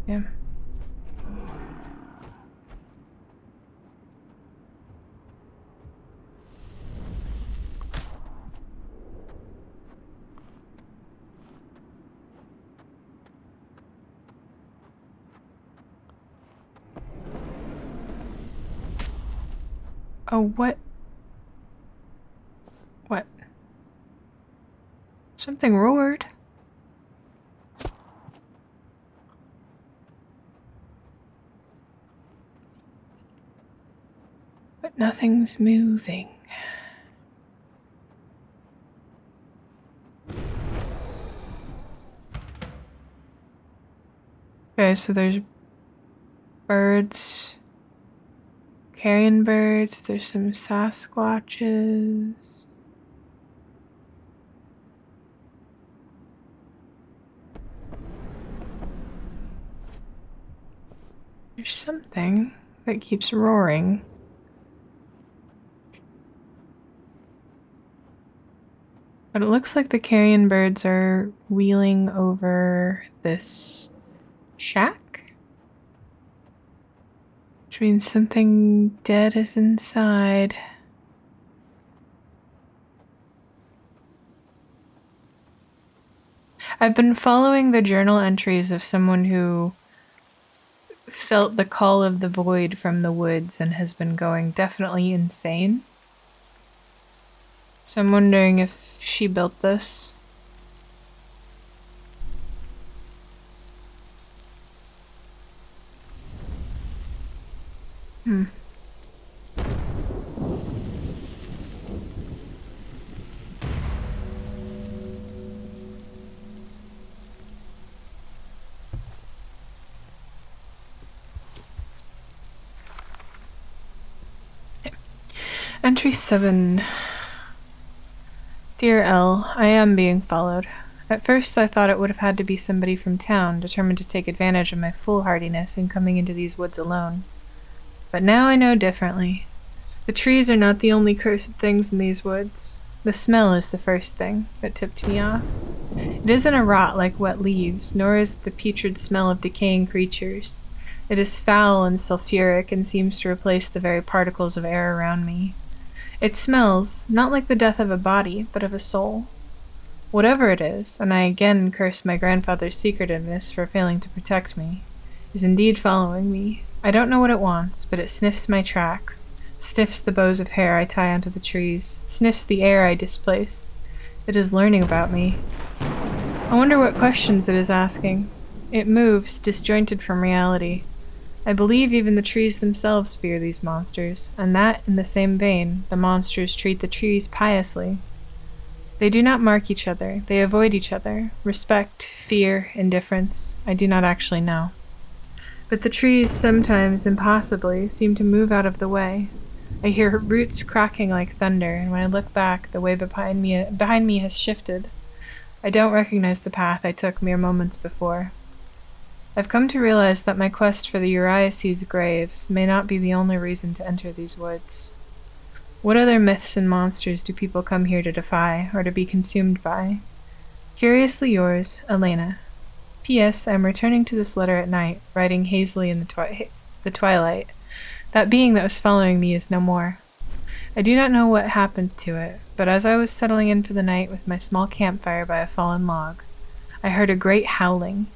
Speaker 1: Yeah. Oh, what? What? Something roared. But nothing's moving. Okay, so there's birds. Carrion birds, there's some Sasquatches. There's something that keeps roaring. But it looks like the carrion birds are wheeling over this shack. Which means something dead is inside. I've been following the journal entries of someone who felt the call of the void from the woods and has been going definitely insane. So I'm wondering if she built this. Entry 7. Dear L, I am being followed. At first I thought it would have had to be somebody from town, determined to take advantage of my foolhardiness in coming into these woods alone. But now I know differently. The trees are not the only cursed things in these woods. The smell is the first thing that tipped me off. It isn't a rot like wet leaves, nor is it the putrid smell of decaying creatures. It is foul and sulfuric and seems to replace the very particles of air around me. It smells, not like the death of a body, but of a soul. Whatever it is, and I again curse my grandfather's secretiveness for failing to protect me, is indeed following me. I don't know what it wants, but it sniffs my tracks, sniffs the bows of hair I tie onto the trees, sniffs the air I displace. It is learning about me. I wonder what questions it is asking. It moves, disjointed from reality. I believe even the trees themselves fear these monsters, and that, in the same vein, the monsters treat the trees piously. They do not mark each other, they avoid each other. Respect, fear, indifference, I do not actually know. But the trees sometimes, impossibly, seem to move out of the way. I hear roots cracking like thunder, and when I look back, the way behind me has shifted. I don't recognize the path I took mere moments before. I've come to realize that my quest for the Uriases graves may not be the only reason to enter these woods. What other myths and monsters do people come here to defy, or to be consumed by? Curiously yours, Elena. P.S. I am returning to this letter at night, riding hazily in the twilight. That being that was following me is no more. I do not know what happened to it, but as I was settling in for the night with my small campfire by a fallen log, I heard a great howling.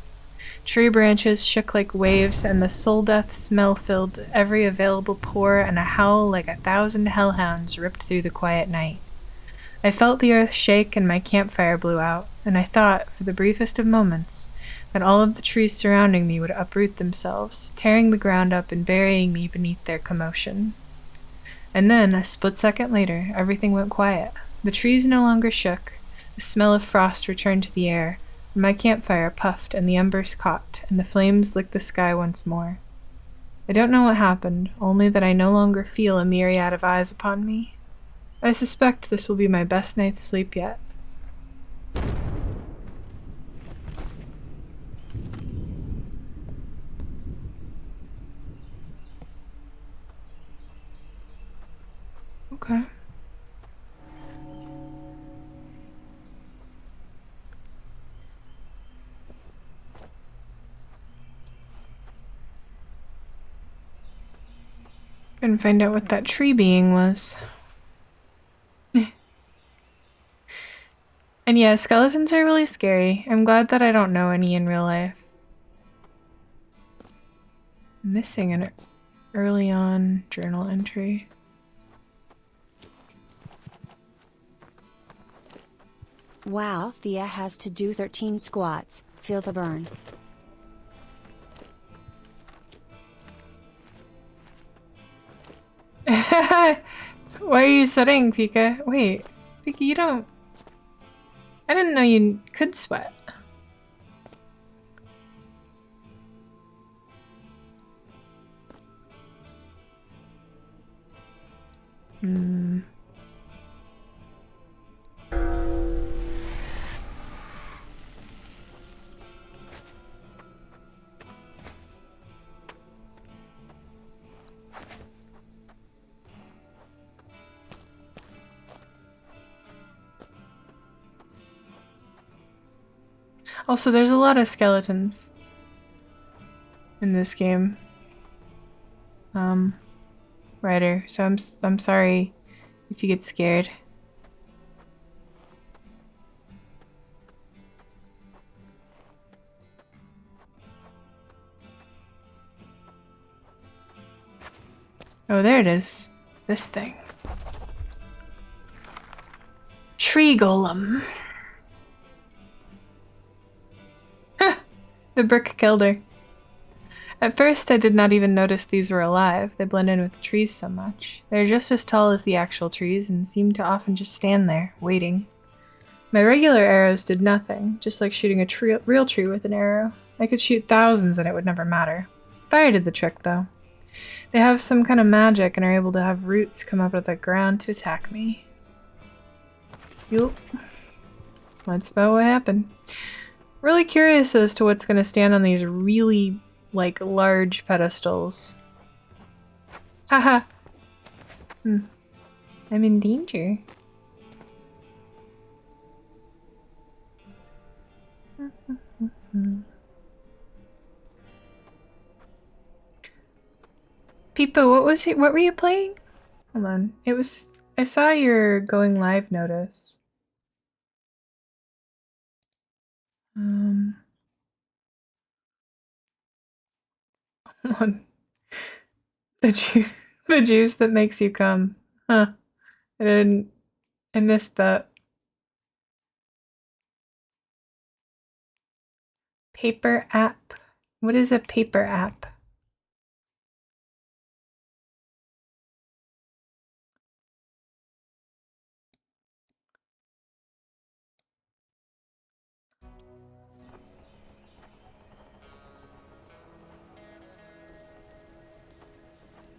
Speaker 1: Tree branches shook like waves, and the soul-death smell filled every available pore, and a howl like 1,000 hellhounds ripped through the quiet night. I felt the earth shake and my campfire blew out, and I thought, for the briefest of moments, that all of the trees surrounding me would uproot themselves, tearing the ground up and burying me beneath their commotion. And then, a split second later, everything went quiet. The trees no longer shook, the smell of frost returned to the air, and my campfire puffed and the embers caught, and the flames licked the sky once more. I don't know what happened, only that I no longer feel a myriad of eyes upon me. I suspect this will be my best night's sleep yet. Okay. Couldn't find out what that tree being was. And yeah, skeletons are really scary. I'm glad that I don't know any in real life. Missing an early on journal entry.
Speaker 2: Wow, Thea has to do 13 squats. Feel the burn.
Speaker 1: Why are you sweating, Pika? Wait, Pika, you don't... I didn't know you could sweat. Hmm. Also, there's a lot of skeletons in this game. Ryder, so I'm sorry if you get scared. Oh, there it is. This thing. Tree golem. The brick killed her. At first, I did not even notice these were alive. They blend in with the trees so much. They're just as tall as the actual trees and seem to often just stand there, waiting. My regular arrows did nothing, just like shooting a real tree with an arrow. I could shoot thousands and it would never matter. Fire did the trick, though. They have some kind of magic and are able to have roots come up out of the ground to attack me. Yup. That's about what happened. Really curious as to what's going to stand on these really, like, large pedestals. Haha. I'm in danger. Peepo, what were you playing? Hold on. I saw your going live notice. The juice, the juice that makes you come. Huh. I missed that. Paper app. What is a paper app?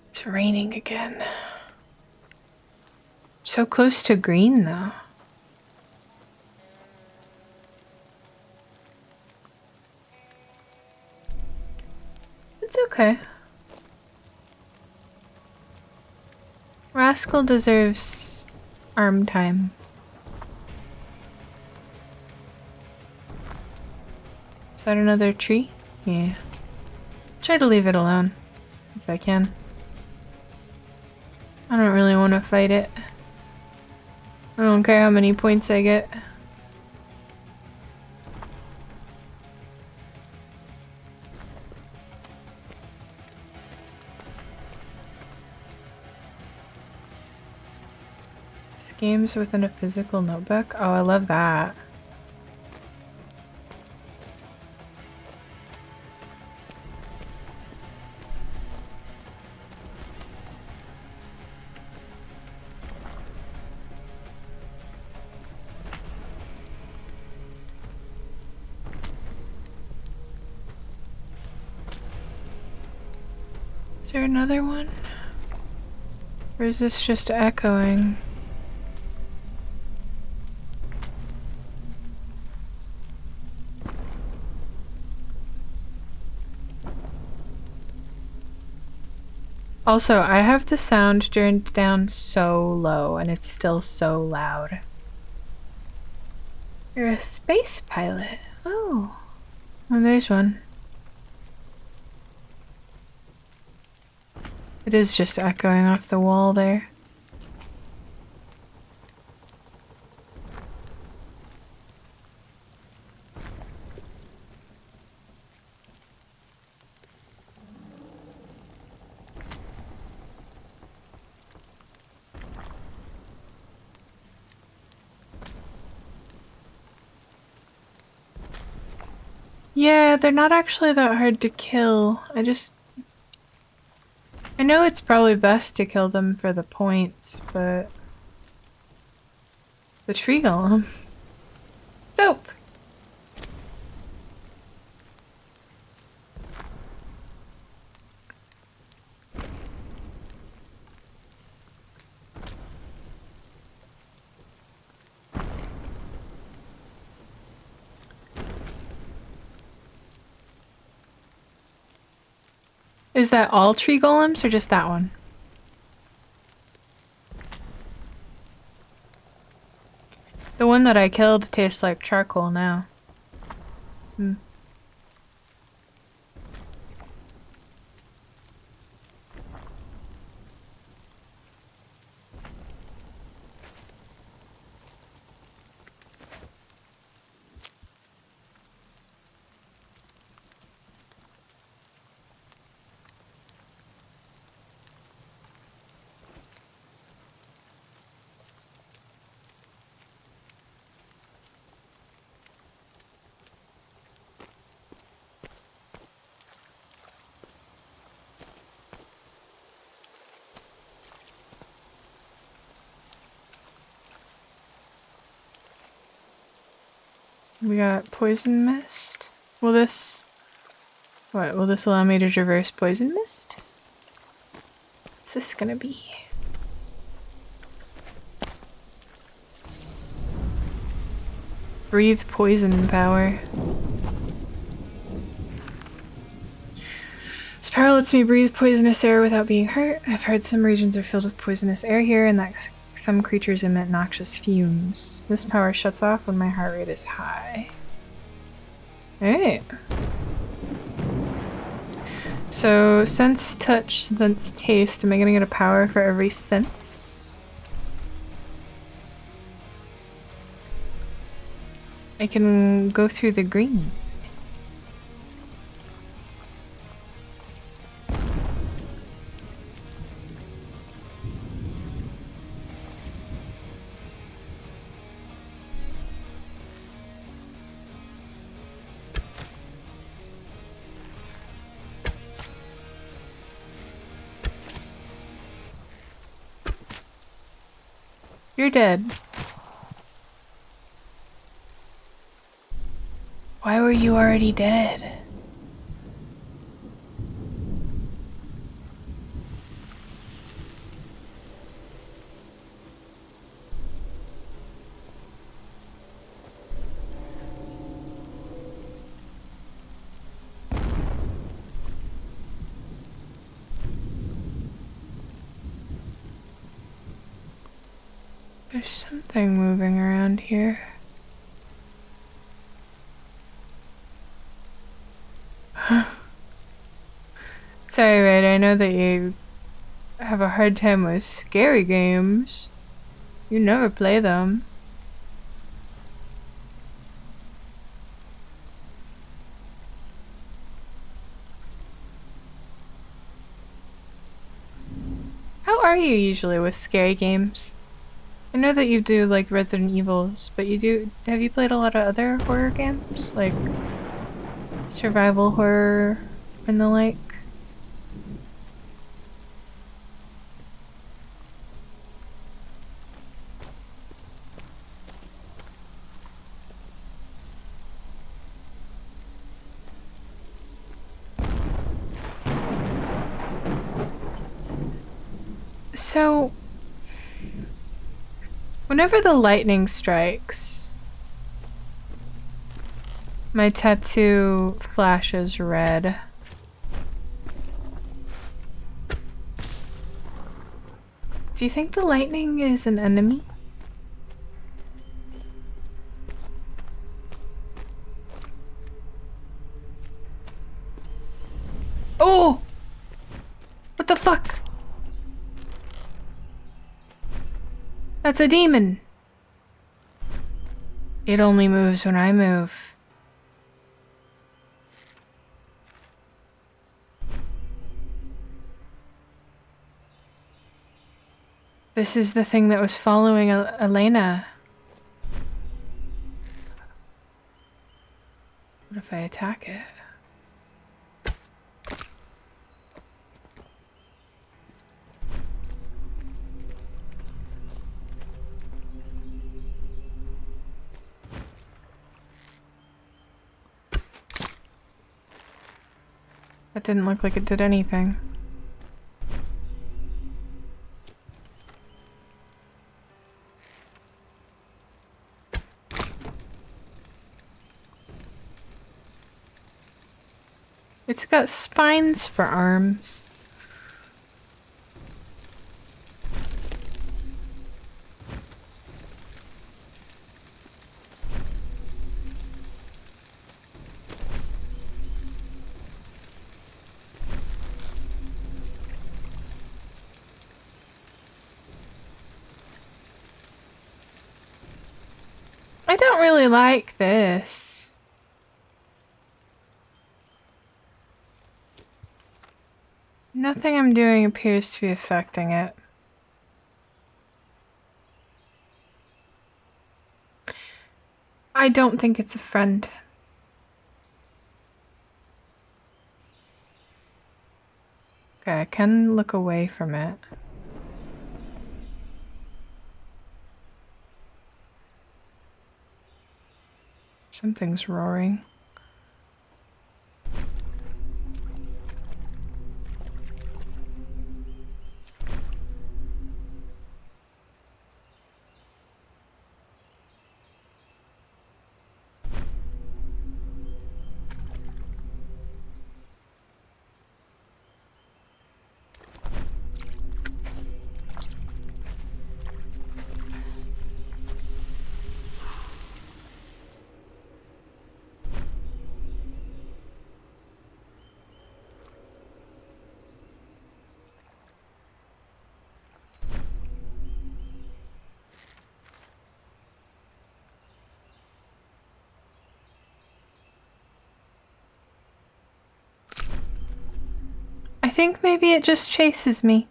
Speaker 1: It's raining again. So close to green, though. It's okay. Rascal deserves arm time. Is that another tree? Yeah. Try to leave it alone, if I can. I don't really want to fight it. I don't care how many points I get. This game's within a physical notebook? Oh, I love that. Is there another one? Or is this just echoing? Also, I have the sound turned down so low and it's still so loud. You're a space pilot. Oh. Oh, there's one. It is just echoing off the wall there. Yeah, they're not actually that hard to kill. I know it's probably best to kill them for the points, but... The tree golem. Soap! Is that all tree golems or just that one? The one that I killed tastes like charcoal now. Hmm. We got poison mist. Will this... What, will this allow me to traverse poison mist? What's this gonna be? Breathe poison power. This power lets me breathe poisonous air without being hurt. I've heard some regions are filled with poisonous air here and that some creatures emit noxious fumes. This power shuts off when my heart rate is high. Alright. So, sense, touch, sense, taste. Am I gonna get a power for every sense? I can go through the green. You're dead. Why were you already dead? There's something moving around here. Sorry, Red, I know that you have a hard time with scary games. You never play them. How are you usually with scary games? I know that you do like Resident Evils, but have you played a lot of other horror games? Like survival horror and the like? So, whenever the lightning strikes, my tattoo flashes red. Do you think the lightning is an enemy? Oh! What the fuck? That's a demon. It only moves when I move. This is the thing that was following Elena. What if I attack it? That didn't look like it did anything. It's got spines for arms. I don't really like this. Nothing I'm doing appears to be affecting it. I don't think it's a friend. Okay, I can look away from it. Something's roaring. I think maybe it just chases me.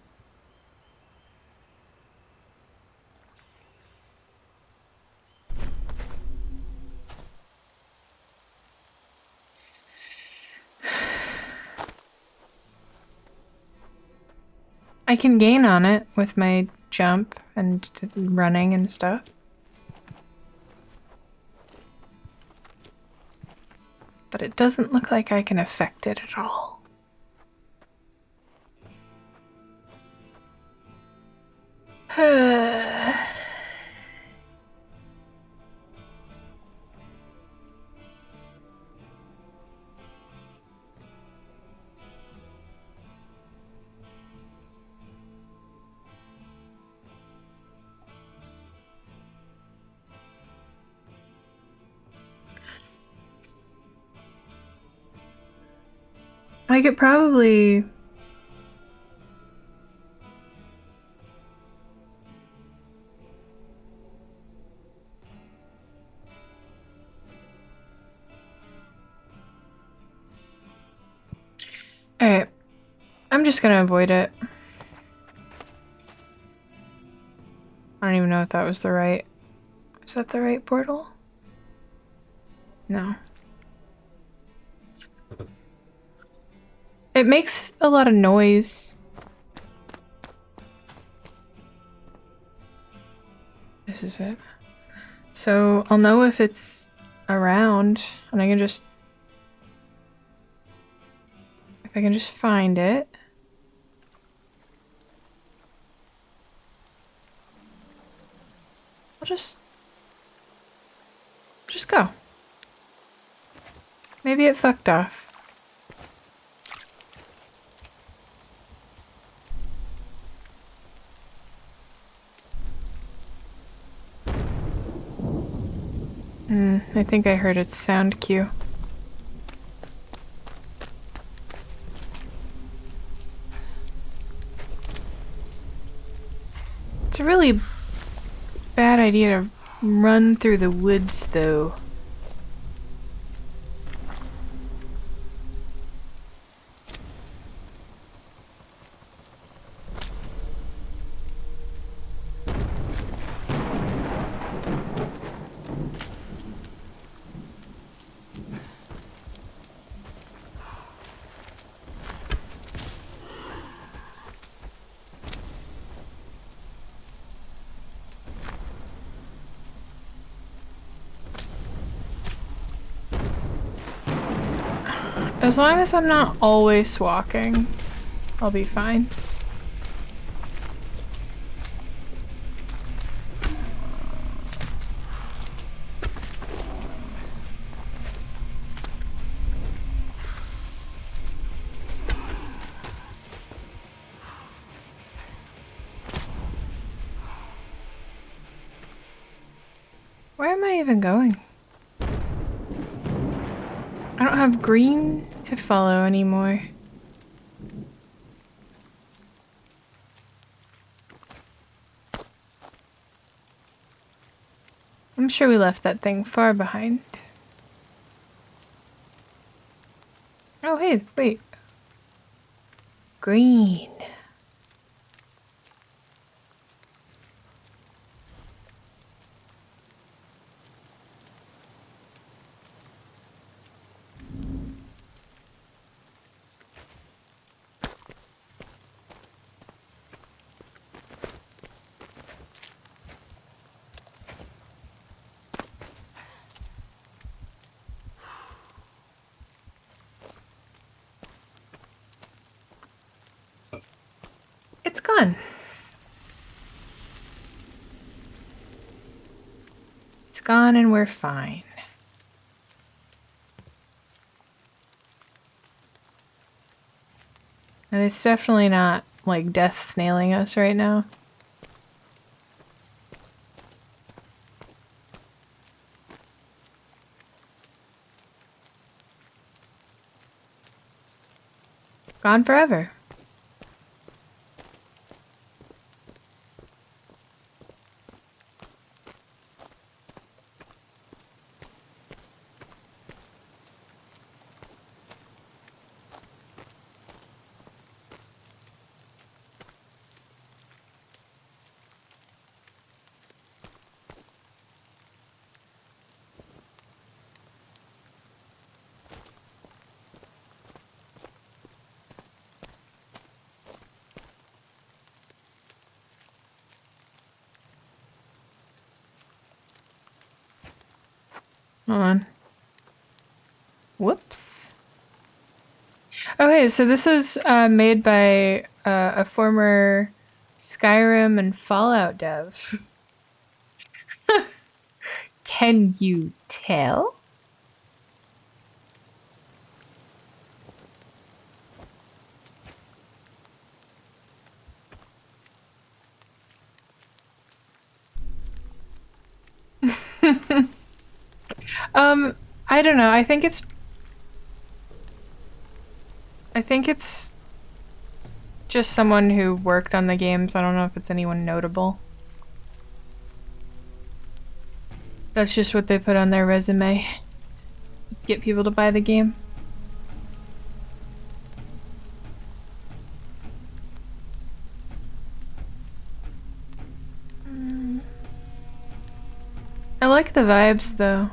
Speaker 1: I can gain on it with my jump and running and stuff. But it doesn't look like I can affect it at all. I could probably... Alright. I'm just gonna avoid it. I don't even know if that was the right... Is that the right portal? No. It makes a lot of noise. This is it. So I'll know if it's around, and I can just... If I can just find it. I'll just go. Maybe it fucked off. I think I heard its sound cue. It's a really bad idea to run through the woods, though. As long as I'm not always walking, I'll be fine. Where am I even going? I don't have green to follow anymore. I'm sure we left that thing far behind. Oh, hey, wait. Green. gone. It's gone and we're fine. And it's definitely not, like, death snailing us right now. Gone forever. Hold on. Whoops. Okay, so this was made by a former Skyrim and Fallout dev. Can you tell? I don't know. I think it's just someone who worked on the games. I don't know if it's anyone notable. That's just what they put on their resume. Get people to buy the game. I like the vibes though.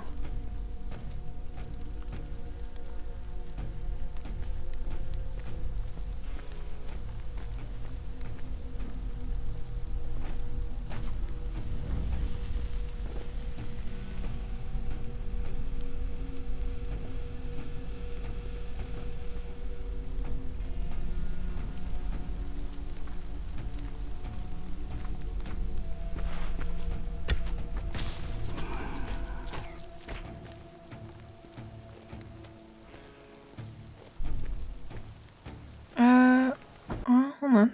Speaker 1: Hold on.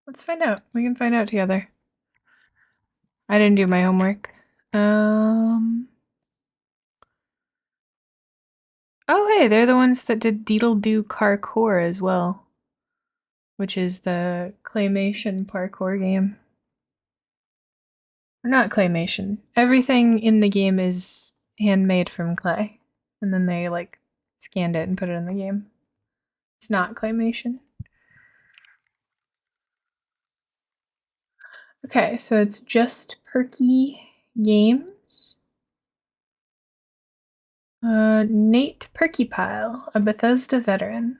Speaker 1: Let's find out. We can find out together. I didn't do my homework. Oh hey, they're the ones that did Deedle Do Parkour as well. Which is the claymation parkour game. Or not claymation. Everything in the game is handmade from clay. And then they like scanned it and put it in the game. It's not claymation. Okay, so it's just Perky Games. Nate Perkypile, a Bethesda veteran.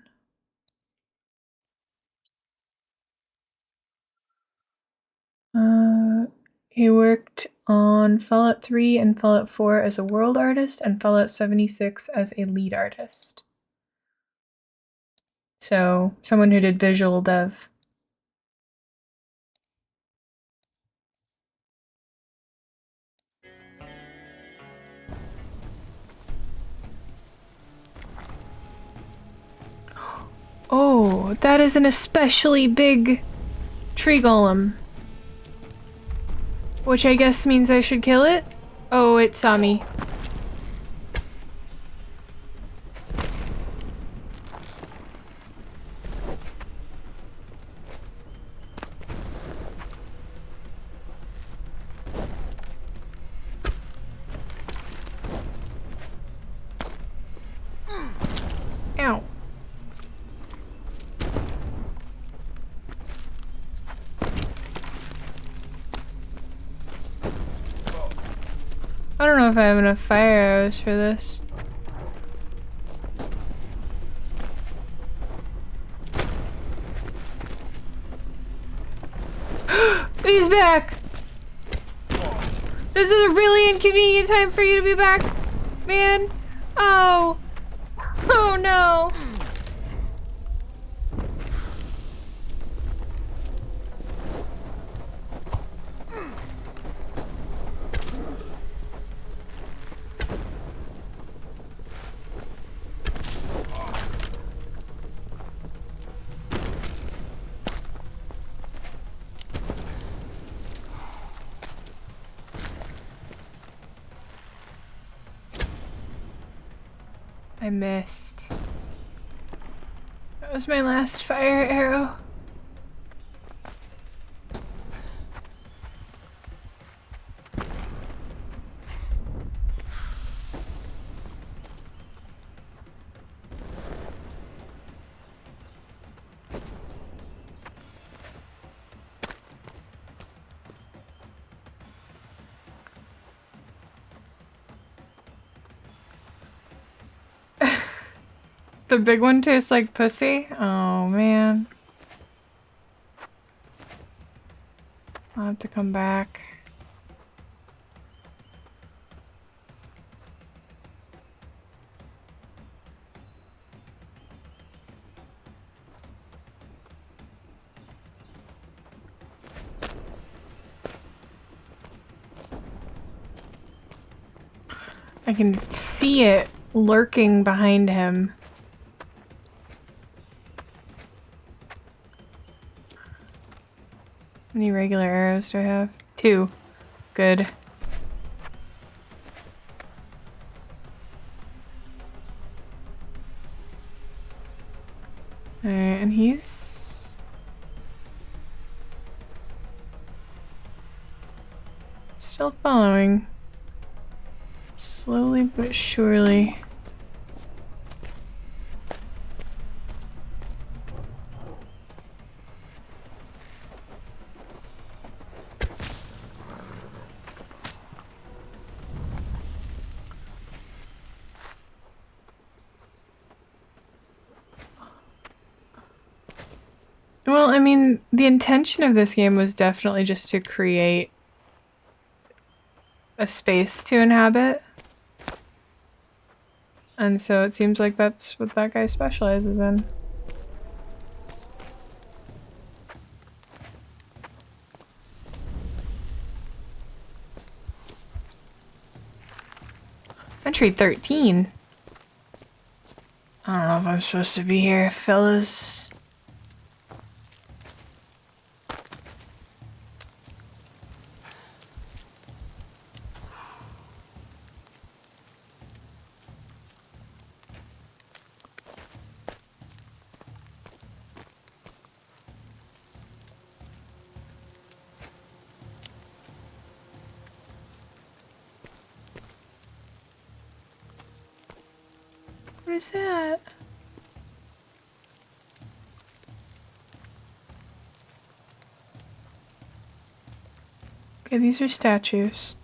Speaker 1: He worked on Fallout 3 and Fallout 4 as a world artist and Fallout 76 as a lead artist. So, someone who did visual dev. Oh, that is an especially big tree golem. Which I guess means I should kill it? Oh, it saw me. Ow. I don't know if I have enough fire arrows for this. He's back! This is a really inconvenient time for you to be back, man. Oh. Oh no. I missed. That was my last fire arrow. The big one tastes like pussy? Oh man. I'll have to come back. I can see it lurking behind him. How many regular arrows do I have? 2. Good. Alright, and he's... still following. Slowly but surely. Well, I mean, the intention of this game was definitely just to create a space to inhabit. And so it seems like that's what that guy specializes in. Entry 13. I don't know if I'm supposed to be here, fellas. Where's that? Okay, these are statues.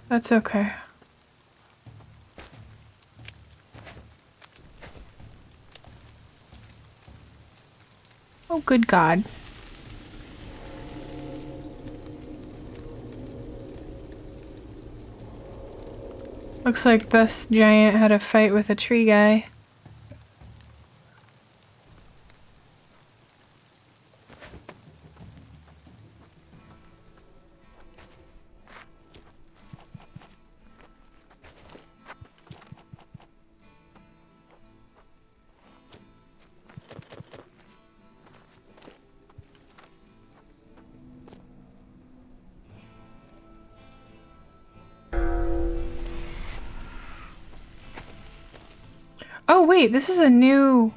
Speaker 1: That's okay. Oh, good God. Looks like this giant had a fight with a tree guy. Oh wait, this is a new...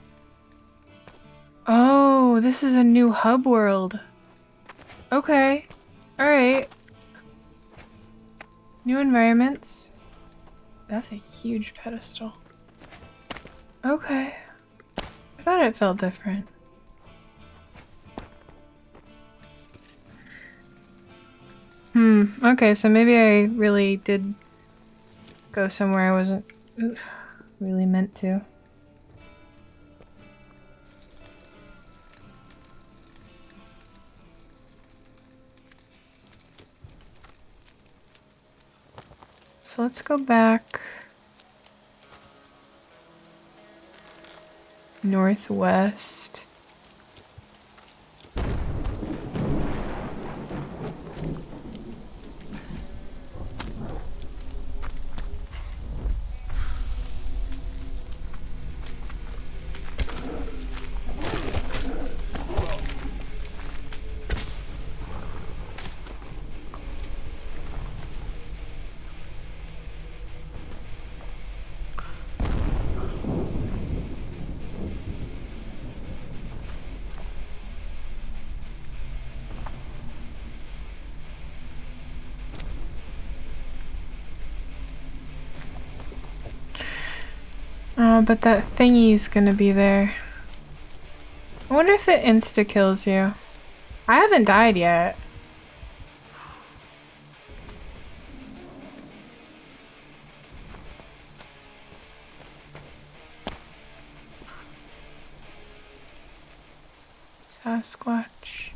Speaker 1: Oh, this is a new hub world. Okay. Alright. New environments. That's a huge pedestal. Okay. I thought it felt different. Okay, so maybe I really did go somewhere I wasn't really meant to. So let's go back northwest. Oh, but that thingy's gonna be there. I wonder if it insta-kills you. I haven't died yet. Sasquatch.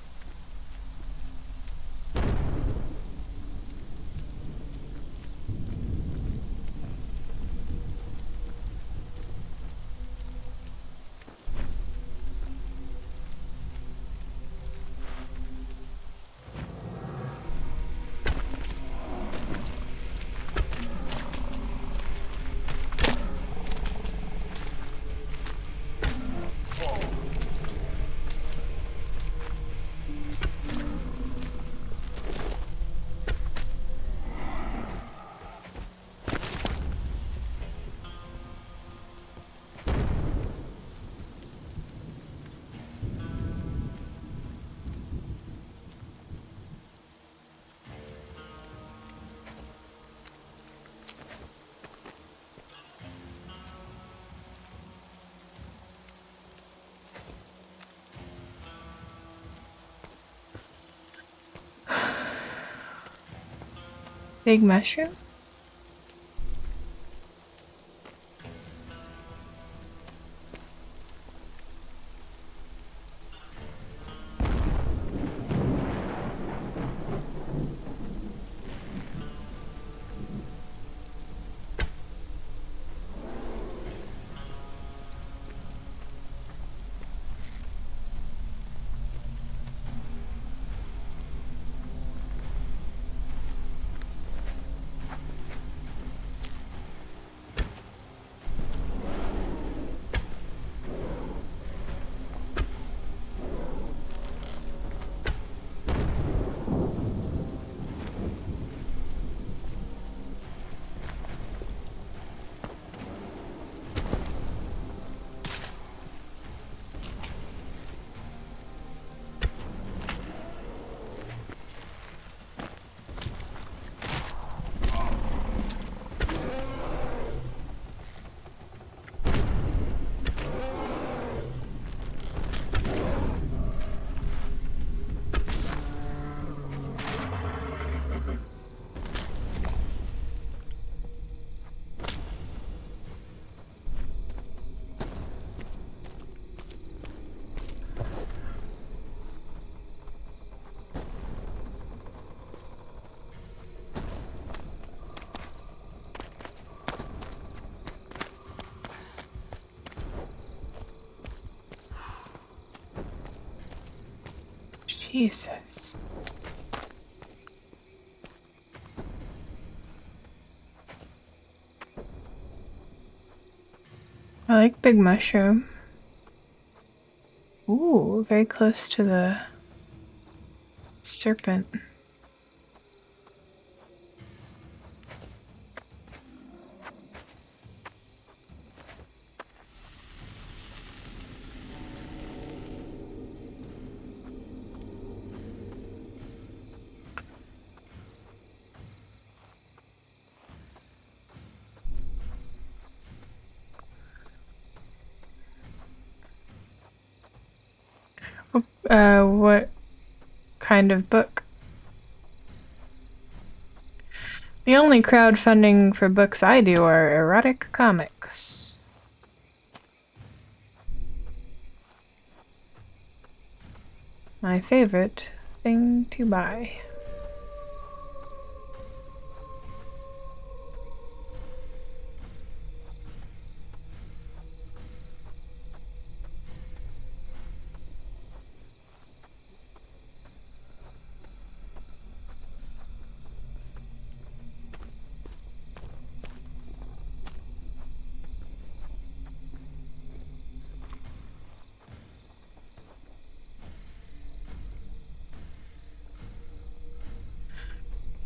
Speaker 1: Big mushroom? Jesus. I like big mushroom. Ooh, very close to the serpent. What kind of book? The only crowdfunding for books I do are erotic comics. My favorite thing to buy.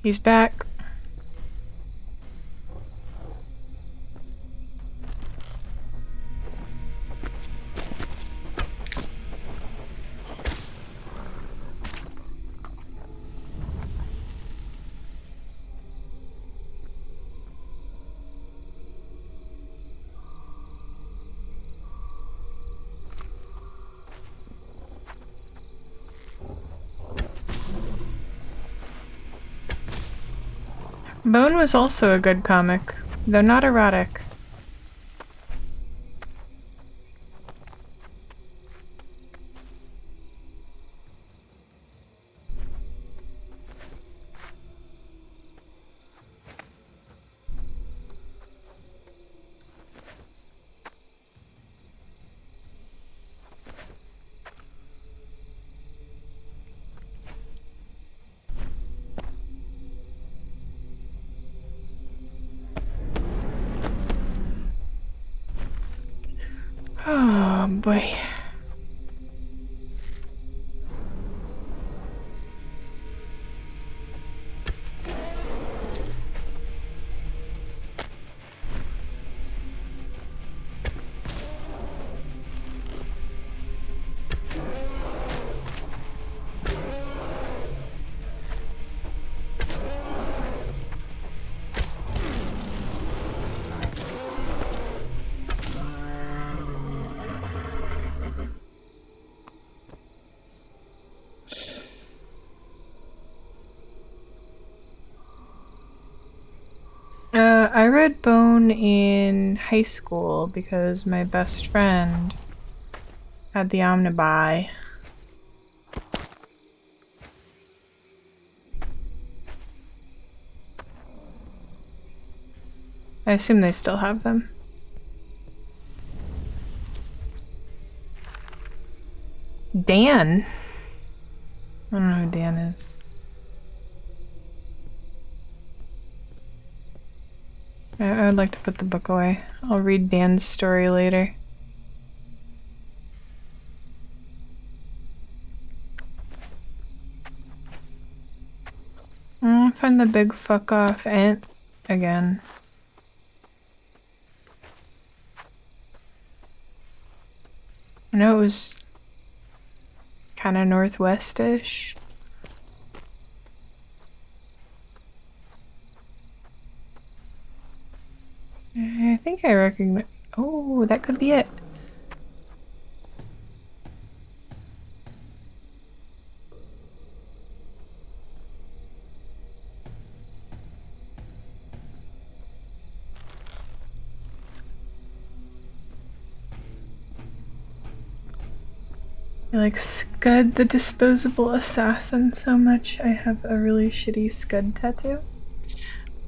Speaker 1: He's back. Bone was also a good comic, though not erotic. Oh boy. I read Bone in high school because my best friend had the Omnibuy. I assume they still have them. Dan? I don't know who Dan is. I would like to put the book away. I'll read Dan's story later. I'll find the big fuck off ant again. I know it was kind of northwest-ish. I think I recognize. Oh, that could be it. I like Scud the Disposable Assassin so much. I have a really shitty Scud tattoo.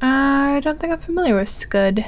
Speaker 1: I don't think I'm familiar with Scud.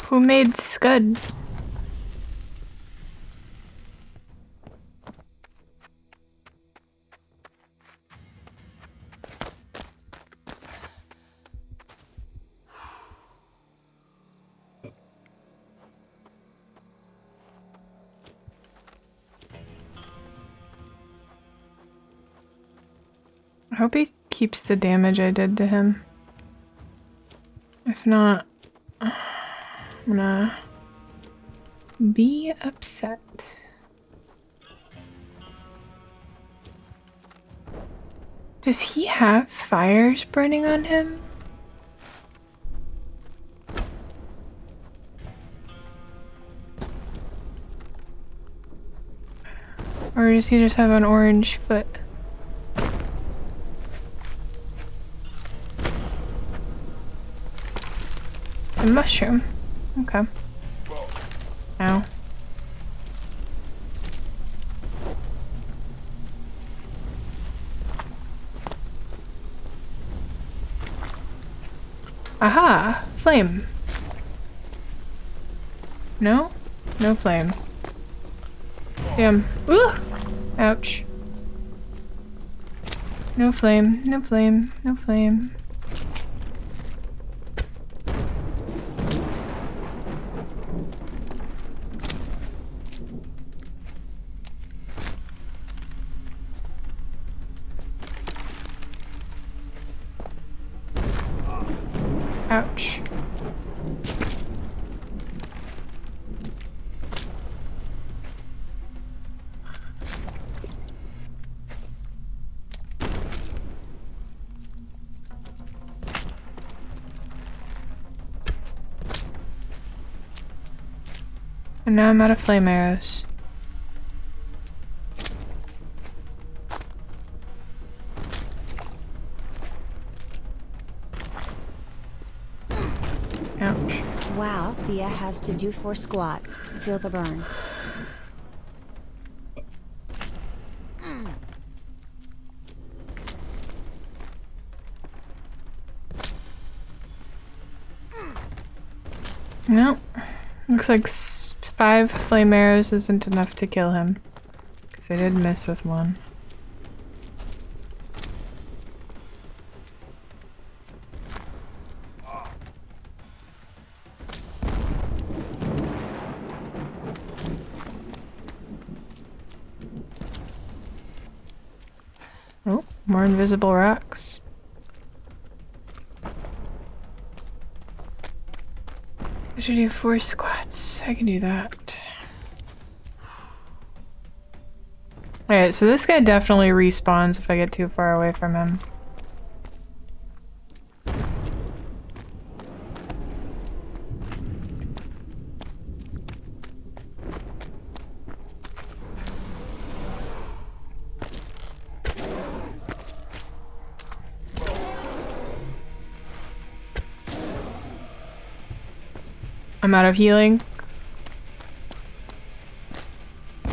Speaker 1: Who made Scud? I hope he keeps the damage I did to him. If not, I'm gonna be upset. Does he have fires burning on him? Or does he just have an orange foot? It's a mushroom. Okay. Ow. Aha! Flame. No? No flame. Damn. Ooh! Ouch. No flame, no flame, no flame. Ouch. And now I'm out of flame arrows. Ouch.
Speaker 2: Wow, Thea has to do 4 squats. Feel the burn.
Speaker 1: No. Looks like 5 flame arrows isn't enough to kill him. Because I did miss with one. Oh, more invisible rocks. I should do 4 squats. I can do that. Alright, so this guy definitely respawns if I get too far away from him. I'm out of healing.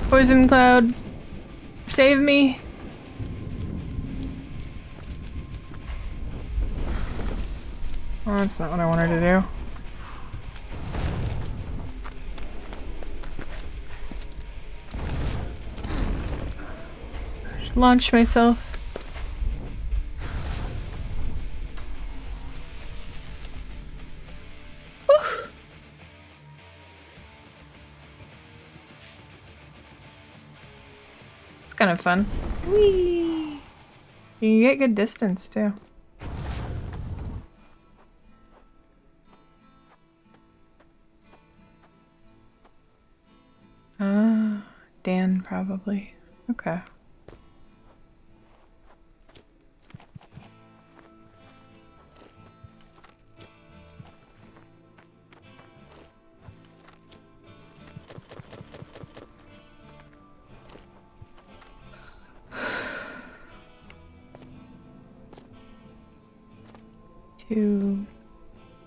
Speaker 1: Poison cloud, save me. Oh, that's not what I wanted to do. Just launch myself. Whew. It's kind of fun. Whee! You can get good distance too. Dan probably. Okay. Two.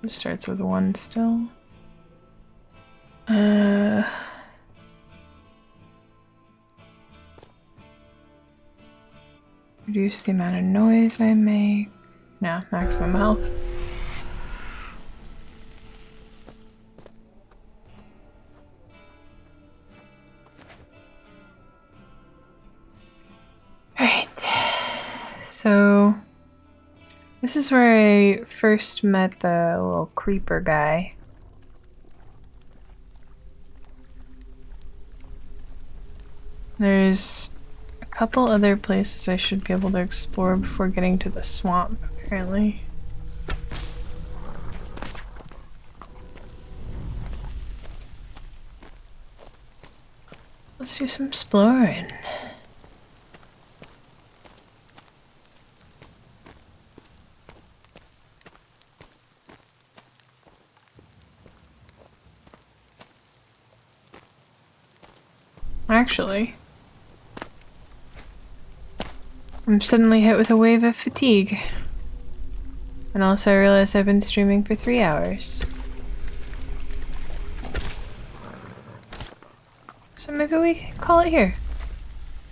Speaker 1: It starts with 1 still. Reduce the amount of noise I make. No, maximum health. Alright. So this is where I first met the little creeper guy. There's a couple other places I should be able to explore before getting to the swamp, apparently. Let's do some exploring. Actually, I'm suddenly hit with a wave of fatigue. And also I realize I've been streaming for 3 hours. So maybe we call it here.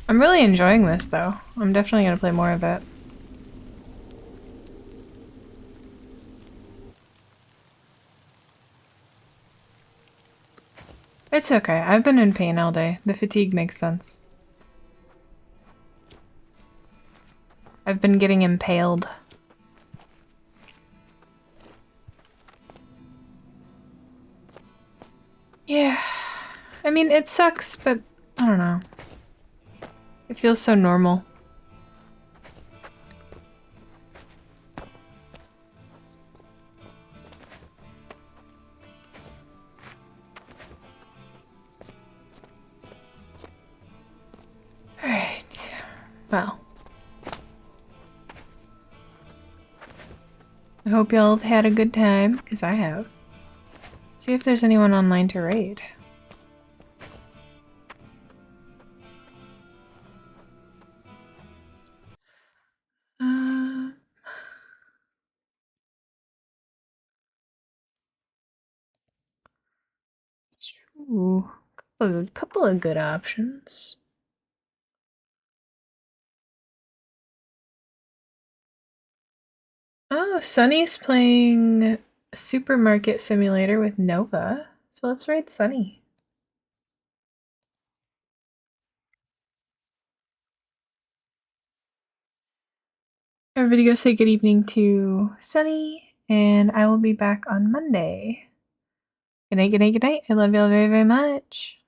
Speaker 1: I'm really enjoying this though. I'm definitely gonna play more of it. It's okay, I've been in pain all day. The fatigue makes sense. I've been getting impaled. Yeah. I mean, it sucks, but I don't know. It feels so normal. Well, I hope y'all have had a good time, because I have. See if there's anyone online to raid. Ooh, couple of good options. Oh, Sunny's playing Supermarket Simulator with Nova. So let's raid Sunny. Everybody go say good evening to Sunny, and I will be back on Monday. Good night, good night, good night. I love y'all very, very much.